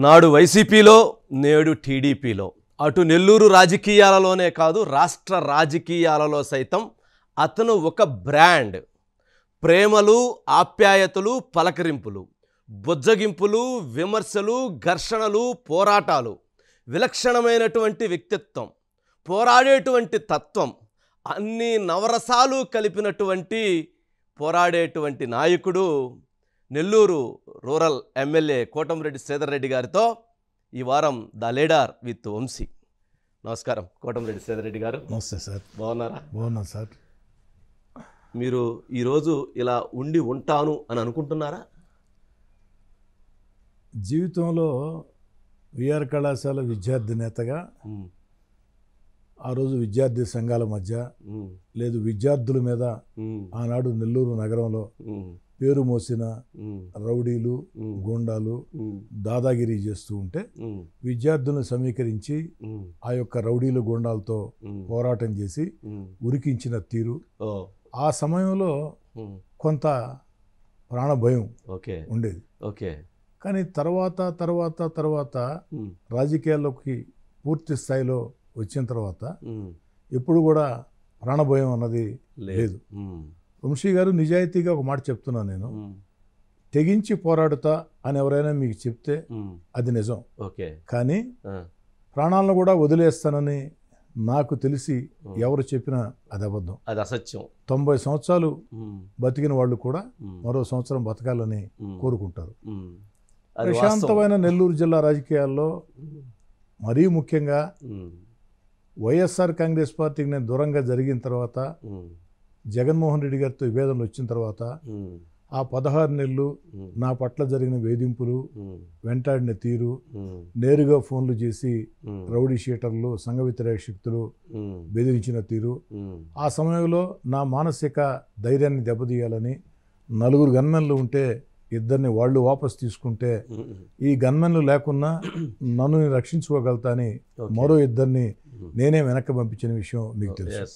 నాడు వైసీపీలో నేడు టీడీపీలో అటు నెల్లూరు రాజకీయాలలోనే కాదు రాష్ట్ర రాజకీయాలలో సైతం అతను ఒక బ్రాండ్. ప్రేమలు, ఆప్యాయతలు, పలకరింపులు, బుజ్జగింపులు, విమర్శలు, ఘర్షణలు, పోరాటాలు, విలక్షణమైనటువంటి వ్యక్తిత్వం, పోరాడేటువంటి తత్వం, అన్ని నవరసాలు కలిపినటువంటి పోరాడేటువంటి నాయకుడు నెల్లూరు రూరల్ ఎమ్మెల్యే కోటంరెడ్డి శ్రీధర్ రెడ్డి గారితో ఈ వారం ద లీడర్ విత్ వంశీ. నమస్కారం కోటంరెడ్డి శ్రీధర్ రెడ్డి గారు. నమస్తే సార్. బాగున్నారా? బాగున్నాను సార్. మీరు ఈరోజు ఇలా ఉండి ఉంటాను అని అనుకుంటున్నారా? జీవితంలో విఆర్ కళాశాల విద్యార్థి నేతగా ఆ రోజు విద్యార్థి సంఘాల మధ్య లేదు విద్యార్థుల మీద ఆనాడు నెల్లూరు నగరంలో పేరు మోసిన రౌడీలు, గూండాలు దాదాగిరి చేస్తూ ఉంటే విద్యార్థులను సమీకరించి ఆ యొక్క రౌడీలు, గూండాలతో పోరాటం చేసి ఉరికించిన తీరు, ఆ సమయంలో కొంత ప్రాణభయం ఉండేది. కానీ తర్వాత రాజకీయాల్లోకి పూర్తి స్థాయిలో వచ్చిన తర్వాత ఎప్పుడు కూడా ప్రాణభయం అన్నది లేదు. వంశీ గారు, నిజాయితీగా ఒక మాట చెప్తున్నాను నేను, తెగించి పోరాడుతా అని ఎవరైనా మీకు చెప్తే అది నిజం. కానీ ప్రాణాలను కూడా వదిలేస్తానని నాకు తెలిసి ఎవరు చెప్పినా అది అబద్ధం, అది అసత్యం. 90 సంవత్సరాలు బతికిన వాళ్ళు కూడా మరో సంవత్సరం బతకాలని కోరుకుంటారు. ప్రశాంతమైన నెల్లూరు జిల్లా రాజకీయాల్లో మరీ ముఖ్యంగా వైఎస్ఆర్ కాంగ్రెస్ పార్టీకి నేను దూరంగా జరిగిన తర్వాత, జగన్మోహన్ రెడ్డి గారితో విభేదనలు వచ్చిన తర్వాత ఆ 16 నెలలు నా పట్ల జరిగిన వేధింపులు, వెంటాడిన తీరు, నేరుగా ఫోన్లు చేసి రౌడీ షీటర్లు, సంఘ వ్యతిరేక శక్తులు బెదిరించిన తీరు, ఆ సమయంలో నా మానసిక ధైర్యాన్ని దెబ్బతీయాలని 4 గన్మెన్లు ఉంటే 2 వాళ్ళు వాపసు తీసుకుంటే ఈ గన్మెన్లు లేకున్నా నన్ను రక్షించుకోగలుగుతా అని మరో 2 నేనే వెనక్కి పంపించిన విషయం మీకు తెలుసు.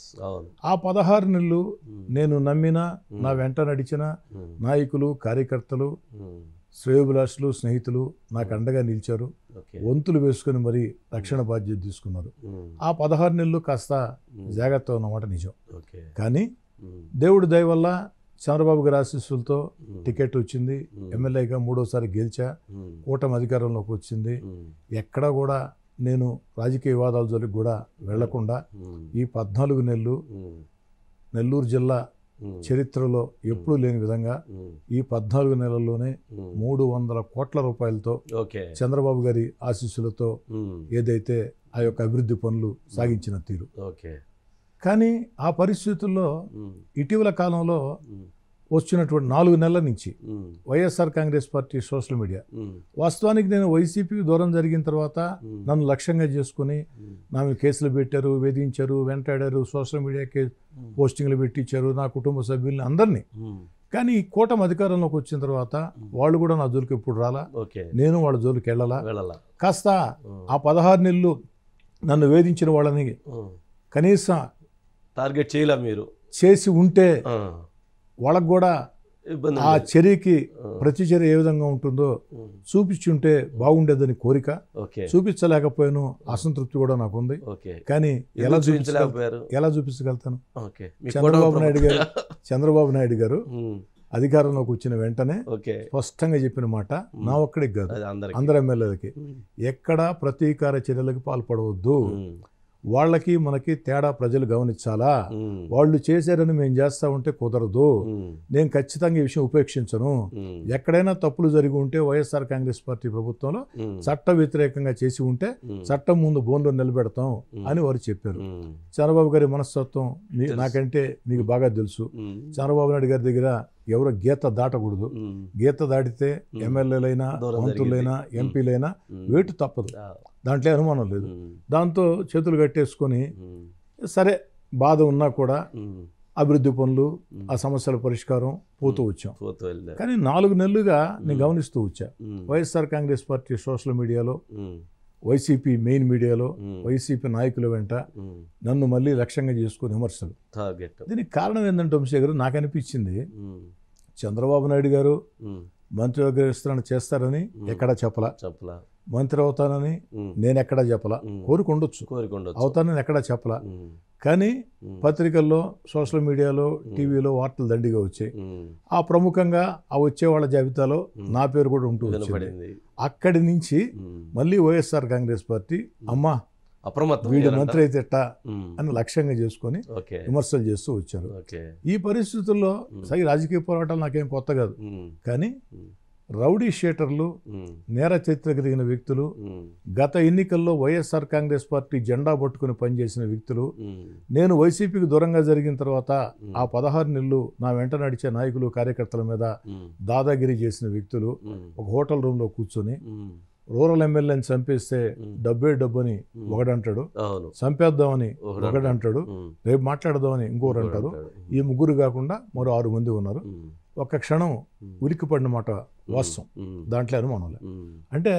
ఆ 16 నెలలు నేను నమ్మిన, నా వెంట నడిచిన నాయకులు, కార్యకర్తలు, శ్రేయోభిలాషులు, స్నేహితులు నాకు అండగా నిలిచారు. వంతులు వేసుకుని మరి రక్షణ బాధ్యత తీసుకున్నారు. ఆ 16 నెలలు కాస్త జాగ్రత్త ఉన్నమాట నిజం. కానీ దేవుడి దయ వల్ల చంద్రబాబు గారి ఆశీస్సులతో టికెట్ వచ్చింది. ఎమ్మెల్యేగా 3వసారి గెలిచా. కూటమి అధికారంలోకి వచ్చింది. ఎక్కడా కూడా నేను రాజకీయ వివాదాల జోలికి కూడా వెళ్లకుండా ఈ 14 నెలలు నెల్లూరు జిల్లా చరిత్రలో ఎప్పుడూ లేని విధంగా ఈ 14 నెలల్లోనే 300 కోట్ల రూపాయలతో చంద్రబాబు గారి ఆశీస్సులతో ఏదైతే ఆ యొక్క అభివృద్ధి పనులు సాగించిన తీరు. కానీ ఆ పరిస్థితుల్లో ఇటీవల కాలంలో వచ్చినటువంటి 4 నెలల నుంచి YSR Congress party social media, వాస్తవానికి నేను వైసీపీకి దూరం జరిగిన తర్వాత నన్ను లక్ష్యంగా చేసుకుని నా మీద కేసులు పెట్టారు, వేధించారు, వెంటాడారు, సోషల్ మీడియాకి పోస్టింగ్లు పెట్టించారు, నా కుటుంబ సభ్యుల్ని అందరినీ. కానీ ఈ కూటమి అధికారంలోకి వచ్చిన తర్వాత వాళ్ళు కూడా నా జోలికి ఎప్పుడు రాలా, నేను వాళ్ళ జోలికి వెళ్ళాలా. కాస్త ఆ 16 నెలలు నన్ను వేధించిన వాళ్ళని కనీసం టార్గెట్ చేయలే మీరు చేసి ఉంటే వాళ్ళకు కూడా ఆ చర్యకి ప్రతి చర్య ఏ విధంగా ఉంటుందో చూపించుంటే బాగుండేదని కోరిక. చూపించలేకపోయాను, అసంతృప్తి కూడా నాకుంది. కానీ ఎలా చూపించగలుగుతాను? చంద్రబాబు నాయుడు గారు అధికారంలోకి వచ్చిన వెంటనే స్పష్టంగా చెప్పిన మాట నా ఒక్కడికి కాదు, అందరు ఎమ్మెల్యేలకి, ఎక్కడా ప్రతీకార చర్యలకు పాల్పడవద్దు. వాళ్ళకి మనకి తేడా ప్రజలు గమనించాలా. వాళ్ళు చేశారని మేము చేస్తా ఉంటే కుదరదు. నేను ఖచ్చితంగా ఈ విషయం ఉపేక్షించను. ఎక్కడైనా తప్పులు జరిగి ఉంటే వైఎస్ఆర్ కాంగ్రెస్ పార్టీ ప్రభుత్వంలో చట్ట వ్యతిరేకంగా చేసి ఉంటే చట్టం ముందు బోన్లో నిలబెడతాం అని వారు చెప్పారు. చంద్రబాబు గారి మనస్తత్వం నాకంటే మీకు బాగా తెలుసు. చంద్రబాబు నాయుడు గారి దగ్గర ఎవరో గీత దాటకూడదు. గీత దాటితే ఎమ్మెల్యేలైనా, మంత్రులైనా, ఎంపీలైనా వేటు తప్పదు, దాంట్లో అనుమానం లేదు. దాంతో చేతులు కట్టేసుకొని సరే బాధ ఉన్నా కూడా అభివృద్ధి పనులు, ఆ సమస్యల పరిష్కారం పోతూ వచ్చాం. కానీ 4 నెలలుగా నేను గమనిస్తూ వచ్చా వైఎస్ఆర్ కాంగ్రెస్ పార్టీ సోషల్ మీడియాలో, వైసీపీ మెయిన్ మీడియాలో, వైసీపీ నాయకుల వెంట నన్ను మళ్ళీ లక్ష్యంగా చేసుకుని విమర్శలు. దీనికి కారణం ఏంటంటే వంశీ గారు, నాకు అనిపించింది చంద్రబాబు నాయుడు గారు మంత్రివర్గ విస్తరణ చేస్తారని ఎక్కడా చెప్పలా. మంత్రి అవుతానని ఉమ్, నేను ఎక్కడా చెప్పలా. కోరిక ఉండొచ్చు, కోరుకుండొచ్చు. అవుతానని ఎక్కడా చెప్పలా. ఉమ్, కానీ ఉమ్, పత్రికల్లో, సోషల్ మీడియాలో, టీవీలో వార్తలు దండిగా వచ్చాయి. ఉమ్, ఆ ప్రముఖంగా ఆ వచ్చే వాళ్ళ జాబితాలో నా పేరు కూడా ఉంటూ వచ్చింది. వినపడింది. అక్కడి నుంచి ఉమ్, మళ్ళీ వైఎస్ఆర్ కాంగ్రెస్ పార్టీ అమ్మా అప్రమత్తం వీడి అయ్యారంట? మంత్రి అయితే ఎట్టా ఉమ్, అని లక్ష్యంగా చేసుకొని ఓకే విమర్శలు చేస్తూ వచ్చారు. ఓకే. ఈ పరిస్థితుల్లో సై రాజకీయ పోరాటాలు నాకేం కొత్త కాదు. ఉమ్, కానీ ఉమ్, రౌడీ షీటర్లు, ఉమ్, నేర చరిత్ర కలిగిన వ్యక్తులు, ఉమ్, గత ఎన్నికల్లో వైఎస్ఆర్ కాంగ్రెస్ పార్టీ జెండా పట్టుకుని పనిచేసిన వ్యక్తులు, ఉమ్, నేను వైసీపీకి దూరంగా జరిగిన తర్వాత ఆ 16 నెలలు నా వెంట నడిచే నాయకులు, కార్యకర్తల మీద ఉమ్, దాదాగిరి చేసిన వ్యక్తులు ఉమ్, ఒక హోటల్ రూమ్లో కూర్చొని ఉమ్, రూరల్ ఎమ్మెల్యేని చంపేస్తే డబ్బే డబ్బని ఒకడంటాడు, అవును. చంపేద్దామని ఒకడు ఒకడంటాడు, ఉమ్, రేపు మాట్లాడదామని ఇంకోరు అంటారు. అంటాడు. ఈ ముగ్గురు కాకుండా మరో 6 మంది ఉన్నారు. ఉమ్, ఒక్క క్షణం ఉలిక్కిపడిన మాట వాస్తవం, ఉమ్, దాంట్లో అనుమానంలే. ఉమ్, అంటే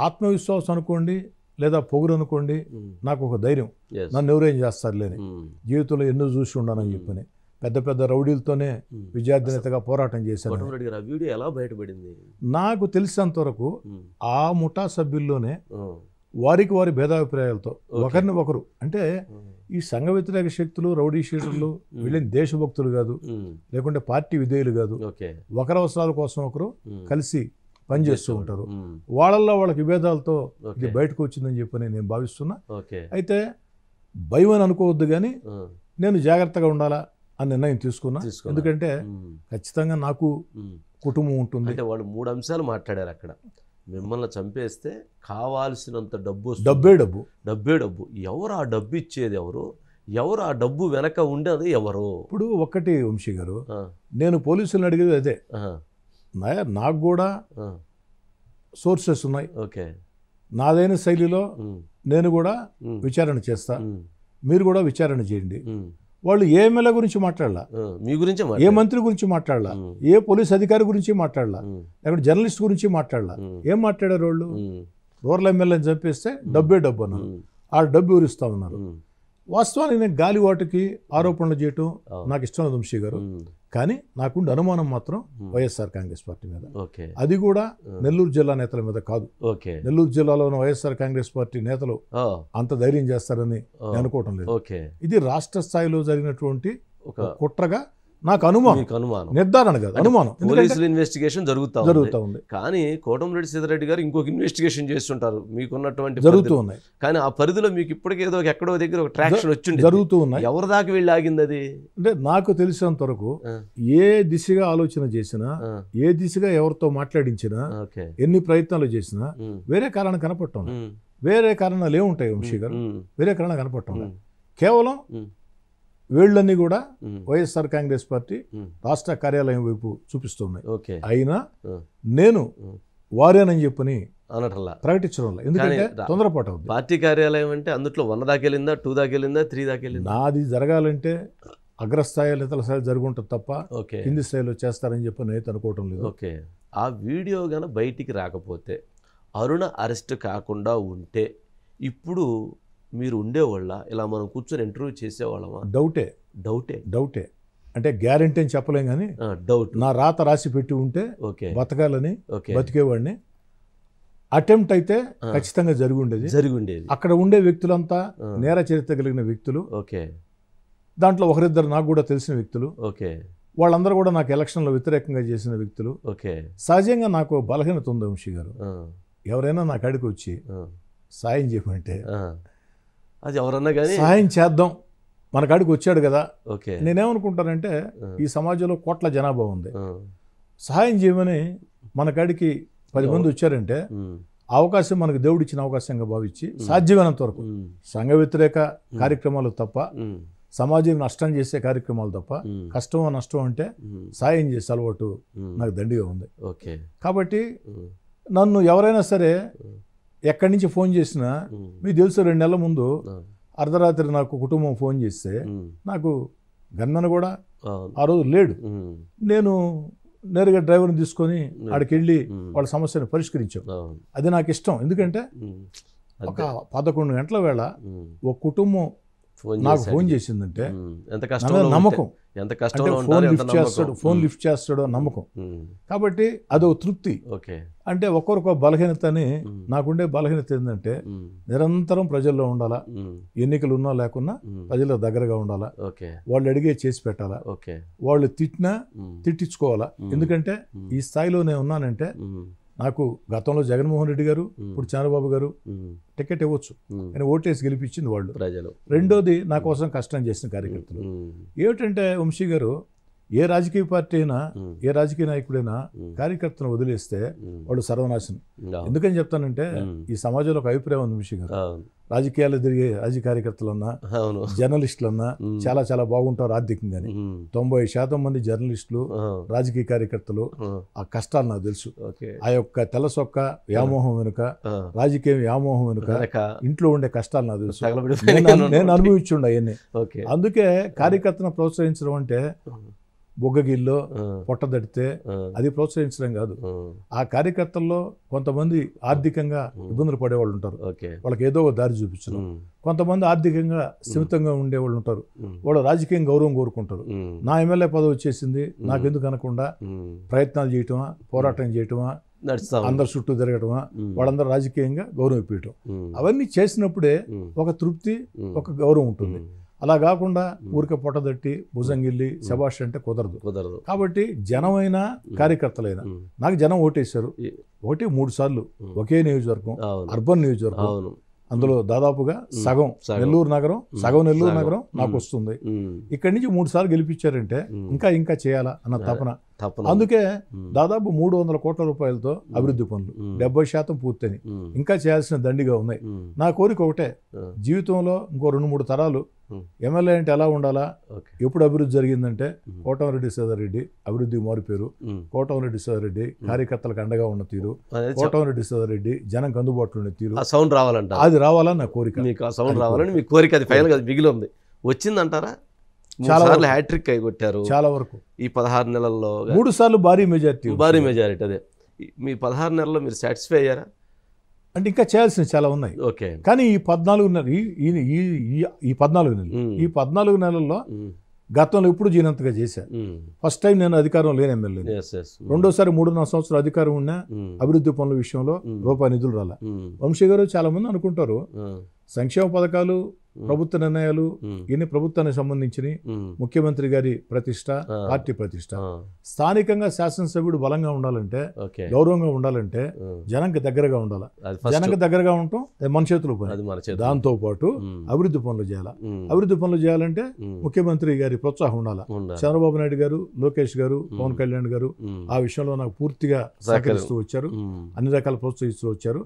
ఆత్మవిశ్వాసం అనుకోండి, లేదా పొగురు అనుకోండి, ఉమ్, నాకు ఒక ధైర్యం, yes. నన్ను ఎవరేం చేస్తారులేని, ఉమ్, జీవితంలో ఎన్నో చూసి ఉండాలని చెప్పని పెద్ద పెద్ద రౌడీలతోనే విద్యార్థి నేతగా పోరాటం చేశాను. కోటమిరెడ్డి గారు, ఆ వీడియో ఎలా బయటపడింది? నాకు తెలిసినంత వరకు ఉమ్, ఆ ముఠా సభ్యుల్లోనే ఉమ్, వారికి వారి భేదాభిప్రాయాలతో ఒకరిని ఒకరు, అంటే ఉమ్, ఈ సంఘ వ్యతిరేక శక్తులు, రౌడీ షీటర్లు వీళ్ళని దేశభక్తులు కాదు, ఉమ్, లేకుంటే పార్టీ విధేయులు కాదు. ఓకే. ఒకరి అవసరాల కోసం ఒకరు ఉమ్, కలిసి పనిచేస్తూ ఉంటారు. ఉమ్, వాళ్ళల్లో వాళ్ళకి విభేదాలతో ఇది ఓకే. బయటకు వచ్చిందని చెప్పని నేను భావిస్తున్నా. ఓకే. అయితే భయం అని అనుకోవద్దు, కానీ ఉమ్, నేను జాగ్రత్తగా ఉండాలా అని నిర్ణయం తీసుకున్నా. తీసుకున్నారు. ఎందుకంటే ఉమ్, ఖచ్చితంగా నాకు ఉమ్. కుటుంబం ఉంటుంది. అంటే వాళ్ళు 3 అంశాలు మాట్లాడారు అక్కడ. మిమ్మల్ని చంపేస్తే కావాల్సినంత డబ్బు వస్తుంది. డబ్బే డబ్బు. డబ్బే డబ్బు. ఎవరు ఆ డబ్బు ఇచ్చేది ఎవరు? ఎవరు ఆ డబ్బు వెనక ఉండేది ఎవరు? ఇప్పుడు ఒక్కటి వంశీ గారు, ఆ, నేను పోలీసులను అడిగేది అదే. ఆ, నాకు కూడా ఆ, సోర్సెస్ ఉన్నాయి. ఓకే. నాదైన శైలిలో ఉమ్, నేను కూడా ఉమ్, విచారణ చేస్తా, ఉమ్, మీరు కూడా విచారణ చేయండి. ఉమ్, వాళ్ళు ఏ ఎమ్మెల్యే గురించి మాట్లాడలా, ఆ, మీ గురించే ఏ మాట్లాడారు. మంత్రి గురించి మాట్లాడలా, ఉమ్, ఏ పోలీస్ అధికారి గురించి మాట్లాడలా, ఉమ్, లేకుంటే జర్నలిస్ట్ గురించి మాట్లాడలా. ఉమ్, ఏం మాట్లాడారు వాళ్ళు? ఉమ్, రూరల్ ఎమ్మెల్యేని చంపేస్తే డబ్బే డబ్బు అన్నారు. ఉమ్, ఆ డబ్బు ఎవరిస్తా ఉన్నారు. ఉమ్, వాస్తవానికి నేను గాలివాటికి ఆరోపణలు చేయటం అవును. నాకు ఇష్టం లేదు వంశీ గారు. ఉమ్, కానీ నాకుండే అనుమానం మాత్రం వైఎస్ఆర్ కాంగ్రెస్ పార్టీ మీద. ఓకే. అది కూడా నెల్లూరు జిల్లా నేతల మీద కాదు. ఓకే. నెల్లూరు జిల్లాలో ఉన్న వైఎస్ఆర్ కాంగ్రెస్ పార్టీ నేతలు ఆ, అంత ధైర్యం చేస్తారని నేను అనుకోవటం లేదు. ఓకే. ఇది రాష్ట్ర స్థాయిలో జరిగినటువంటి ఒక కుట్రగా నాకు అనుమానం, మీకు అనుమానం. నిర్ధారణ కాదు, అనుమానం. ఎందుకంటే పోలీసులు ఇన్వెస్టిగేషన్ జరుగుతూ ఉంది, కానీ కోటమిరెడ్డి సీతారెడ్డి గారు ఇంకొక ఇన్వెస్టిగేషన్ చేస్తుంటారు మీకున్నటువంటి జరుగుతూ పరిధిలో. ఉన్నాయి, కానీ ఆ పరిధిలో మీకు ఇప్పటికే ఏదో ఎక్కడో దగ్గర ఒక ట్రాక్షన్ వచ్చింది, జరుగుతూ ఉన్నాయి. ఎవరి దాకా వెళ్ళి ఆగింది అది? అంటే నాకు తెలిసినంత వరకు ఆ, ఏ దిశగా ఆలోచన చేసినా, ఆ, ఏ దిశగా ఎవరితో మాట్లాడించినా, ఓకే. ఎన్ని ప్రయత్నాలు చేసినా ఉమ్, వేరే కారణం కనపడటం లేదు. ఉమ్, వేరే కారణాలు ఏముంటాయి వంశీ గారు? ఉమ్, వేరే కారణం కనపడటం లేదు. ఉమ్, కేవలం ఉమ్, వీళ్ళన్నీ కూడా ఉమ్, వైఎస్ఆర్ కాంగ్రెస్ పార్టీ ఉమ్, రాష్ట్ర కార్యాలయం వైపు చూపిస్తున్నాయి. ఓకే. అయినా ఆ, నేను ఉమ్, వారేనని చెప్పని అనటల్లా. ప్రకటించడం వల్ల, ఎందుకంటే కానీ తొందరపాటు అవుతుంది. పార్టీ కార్యాలయం అంటే అందులో 1 దాకా వెళ్ళిందా, 2 దాకా వెళ్ళిందా, 3 దాకా వెళ్ళిందా? నాది జరగాలంటే అగ్రస్థాయి నేతల స్థాయి జరుగుంటుంది తప్ప ఓకే. కింది స్థాయిలో చేస్తారని చెప్పి నేను అనుకోవటం లేదు. ఓకే. ఆ వీడియో గాన బయటికి రాకపోతే, అరుణ అరెస్ట్ కాకుండా ఉంటే ఇప్పుడు మీరు ఉండేవాళ్ళ? ఇలా మనం కూర్చొని ఇంటర్వ్యూ చేసేవాళ్ళమా? డౌటే, డౌటే. అంటే గ్యారంటీ అని చెప్పలేం, కానీ డౌట్. నా రాత రాసి పెట్టి ఉంటే ఓకే. బతకాలని ఓకే. బతికేవాడిని. అటెంప్ట్ అయితే ఖచ్చితంగా జరిగి ఉండేది. జరిగి ఉండేది. అక్కడ ఉండే వ్యక్తులంతా నేర చరిత్ర కలిగిన వ్యక్తులు. ఓకే. దాంట్లో ఒకరిద్దరు నాకు కూడా తెలిసిన వ్యక్తులు. ఓకే. వాళ్ళందరూ కూడా నాకు ఎలక్షన్లో వ్యతిరేకంగా చేసిన వ్యక్తులు. ఓకే. సహజంగా నాకు బలహీనత ఉంది వంశీ గారు. ఆ, ఎవరైనా నా కాడికి వచ్చి ఆ, సాయం చేయమంటే ఆ. అది ఎవరన్నా కానీ సహాయం చేద్దాం, మన కాడికి వచ్చాడు కదా. ఓకే. నేనేమనుకుంటానంటే ఈ సమాజంలో కోట్ల జనాభా ఉంది, ఆ, సహాయం చేయమని మన కాడికి 10 మంది వచ్చారంటే ఉమ్, అవకాశం మనకు దేవుడు ఇచ్చిన అవకాశంగా భావించి సాధ్యమైనంత వరకు ఉమ్, సంఘ వ్యతిరేక కార్యక్రమాలు తప్ప, ఉమ్, సమాజం నష్టం చేసే కార్యక్రమాలు తప్ప, ఉమ్, కష్టం నష్టం అంటే ఉమ్, సాయం చేసే అలవాటు ఉమ్, నాకు దండిగా ఉంది. ఓకే. కాబట్టి ఉమ్, నన్ను ఎవరైనా సరే ఎక్కడి నుంచి ఫోన్ చేసినా, ఉమ్, మీకు తెలుసు 2 నెలల ముందు ఆ, అర్ధరాత్రి నాకు కుటుంబం ఫోన్ చేస్తే ఉమ్, నాకు గన్మెన్ కూడా అవును. ఆ రోజు లేడు. ఉమ్, నేను నేరుగా డ్రైవర్ని తీసుకొని ఆడికి వెళ్ళి ఉమ్, వాళ్ళ సమస్యను పరిష్కరించాం. అవును. అది నాకు ఇష్టం, ఎందుకంటే ఉమ్, ఒక 11 గంటల వేళ ఉమ్, ఒక కుటుంబం ఫోన్ నాకు చేసి ఫోన్ అడిగి. చేసిందంటే ఉమ్, ఎంత నా మీద కష్టంలో నమ్మకం. ఎంత అంటే కష్టంలో ఫోన్ ఉంటారు, ఎంత లిఫ్ట్ చేస్తాడు, నమ్మకం. ఫోన్ లిఫ్ట్ చేస్తాడు అని నమ్మకం. కాబట్టి అదో తృప్తి. ఓకే. అంటే ఒక్కొక్క బలహీనత అని. నాకుండే బలహీనత ఏంటంటే నిరంతరం ప్రజల్లో ఉండాలా, ఎన్నికలు ఉన్నా లేకున్నా ప్రజల దగ్గరగా ఉండాలా, ఓకే. వాళ్ళు అడిగే చేసి పెట్టాలా, ఓకే. వాళ్ళు తిట్టినా తిట్టించుకోవాలా. ఎందుకంటే ఈ స్థాయిలో నేను ఉన్నానంటే నాకు గతంలో జగన్మోహన్ రెడ్డి గారు, ఇప్పుడు చంద్రబాబు గారు టికెట్ ఇవ్వచ్చు కానీ ఓటేసి గెలిపించింది వాళ్ళు, ప్రజలు. రెండోది నా కోసం కష్టం చేసిన కార్యకర్తలు. ఏమిటంటే వంశీ గారు, ఏ రాజకీయ పార్టీ అయినా ఏ రాజకీయ నాయకుడైనా కార్యకర్తను వదిలేస్తే వాళ్ళు సర్వనాశనం. ఎందుకని చెప్తానంటే ఈ సమాజంలో ఒక అభిప్రాయం ఉంది వంశీ గారు, రాజకీయాలు తిరిగే రాజకీయ కార్యకర్తలన్నా జర్నలిస్టులన్నా చాలా చాలా బాగుంటారు ఆర్థికంగానే. 90% మంది జర్నలిస్టులు, రాజకీయ కార్యకర్తలు ఆ కష్టాలు నాకు తెలుసు. ఆ యొక్క తెల్లసొక్క వ్యామోహం వెనుక, రాజకీయ వ్యామోహం వెనుక ఇంట్లో ఉండే కష్టాలు నాకు తెలుసు. నేను అనుభవించుండ అవన్నీ. అందుకే కార్యకర్తను ప్రోత్సహించడం అంటే బొగ్గగిల్లో పొట్టదడితే అది ప్రోత్సహించడం కాదు. ఆ కార్యకర్తల్లో కొంతమంది ఆర్థికంగా ఇబ్బందులు పడేవాళ్ళు ఉంటారు, వాళ్ళకి ఏదో ఒక దారి చూపించడం. కొంతమంది ఆర్థికంగా స్థిమితంగా ఉండేవాళ్ళు ఉంటారు, వాళ్ళు రాజకీయం గౌరవం కోరుకుంటారు. నా ఎమ్మెల్యే పదవి వచ్చేసింది నాకెందుకు అనకుండా ప్రయత్నాలు చేయటమా, పోరాటం చేయటమా, అందరు చుట్టూ తిరగటమా, వాళ్ళందరూ రాజకీయంగా గౌరవం ఇప్పించడం, అవన్నీ చేసినప్పుడే ఒక తృప్తి, ఒక గౌరవం ఉంటుంది. అలా కాకుండా ఊరికే పొట్టదట్టి భుజంగిల్లి శబాష్ అంటే కుదరదు. కాబట్టి జనమైనా కార్యకర్తలైనా నాకు జనం ఓటేశారు. 1-3 సార్లు ఒకే నియోజకవర్గం, అర్బన్ నియోజకవర్గం, అందులో దాదాపుగా సగం నెల్లూరు నగరం, సగం నెల్లూరు నగరం నాకు వస్తుంది. ఇక్కడి నుంచి 3 సార్లు గెలిపించారంటే ఇంకా చేయాలా అన్న తపన. అందుకే దాదాపు 300 కోట్ల రూపాయలతో అభివృద్ధి పనులు 70% పూర్తయినాయి, ఇంకా చేయాల్సిన దండిగా ఉన్నాయి. నా కోరిక ఒకటే, జీవితంలో ఇంకో 2-3 తరాలు ఎమ్మెల్యే అంటే ఎలా ఉండాలా, ఎప్పుడు అభివృద్ధి జరిగిందంటే కోటమిరెడ్డి సీతారెడ్డి అభివృద్ధి మారిపోయారు, కోటమిరెడ్డి సీతారెడ్డి కార్యకర్తలకు అండగా ఉన్న తీరు, కోటమిరెడ్డి సీతారెడ్డి జనంకి అందుబాటులో ఉన్న తీరు, సౌండ్ రావాలంట. అది రావాలని నా కోరిక. మీకు సౌండ్ రావాలని మీ కోరిక, అది ఫైనల్ గా మిగిలి ఉంది. వచ్చిందంటారా? చాలా హ్యాట్రిక్ అయి కొట్టారు చాలా వరకు ఈ 16 నెలల్లో. 3 సార్లు భారీ మెజారిటీ. అదే మీ 16 నెలల్లో మీరు సాటిస్ఫై అయ్యారా? అంటే ఇంకా చేయాల్సినవి చాలా ఉన్నాయి. ఓకే. కానీ ఈ 14 నెలలు ఈ 14 నెలల్లో గతంలో ఎప్పుడు చేయనంతగా చేశారు. ఫస్ట్ టైం నేను అధికారం లేని ఎమ్మెల్యే, రెండోసారి 3.5 సంవత్సరాలు అధికారం ఉన్నా అభివృద్ధి పనుల విషయంలో రూపాయి నిధులు రాలా. వంశీ గారు చాలా మంది అనుకుంటారు సంక్షేమ పథకాలు, ప్రభుత్వ నిర్ణయాలు ఇన్ని ప్రభుత్వానికి సంబంధించినవి, ముఖ్యమంత్రి గారి ప్రతిష్ట, పార్టీ ప్రతిష్ట. స్థానికంగా శాసనసభ్యుడు బలంగా ఉండాలంటే, గౌరవంగా ఉండాలంటే జనంకి దగ్గరగా ఉండాలి. జనంకి దగ్గరగా ఉండటం మన చేతిలో పని. దాంతో పాటు అభివృద్ధి పనులు చేయాలి. అభివృద్ధి పనులు చేయాలంటే ముఖ్యమంత్రి గారి ప్రోత్సాహం ఉండాలి. చంద్రబాబు నాయుడు గారు, లోకేష్ గారు, పవన్ కళ్యాణ్ గారు ఆ విషయంలో నాకు పూర్తిగా సహకరిస్తూ వచ్చారు, అన్ని రకాల ప్రోత్సహిస్తూ వచ్చారు.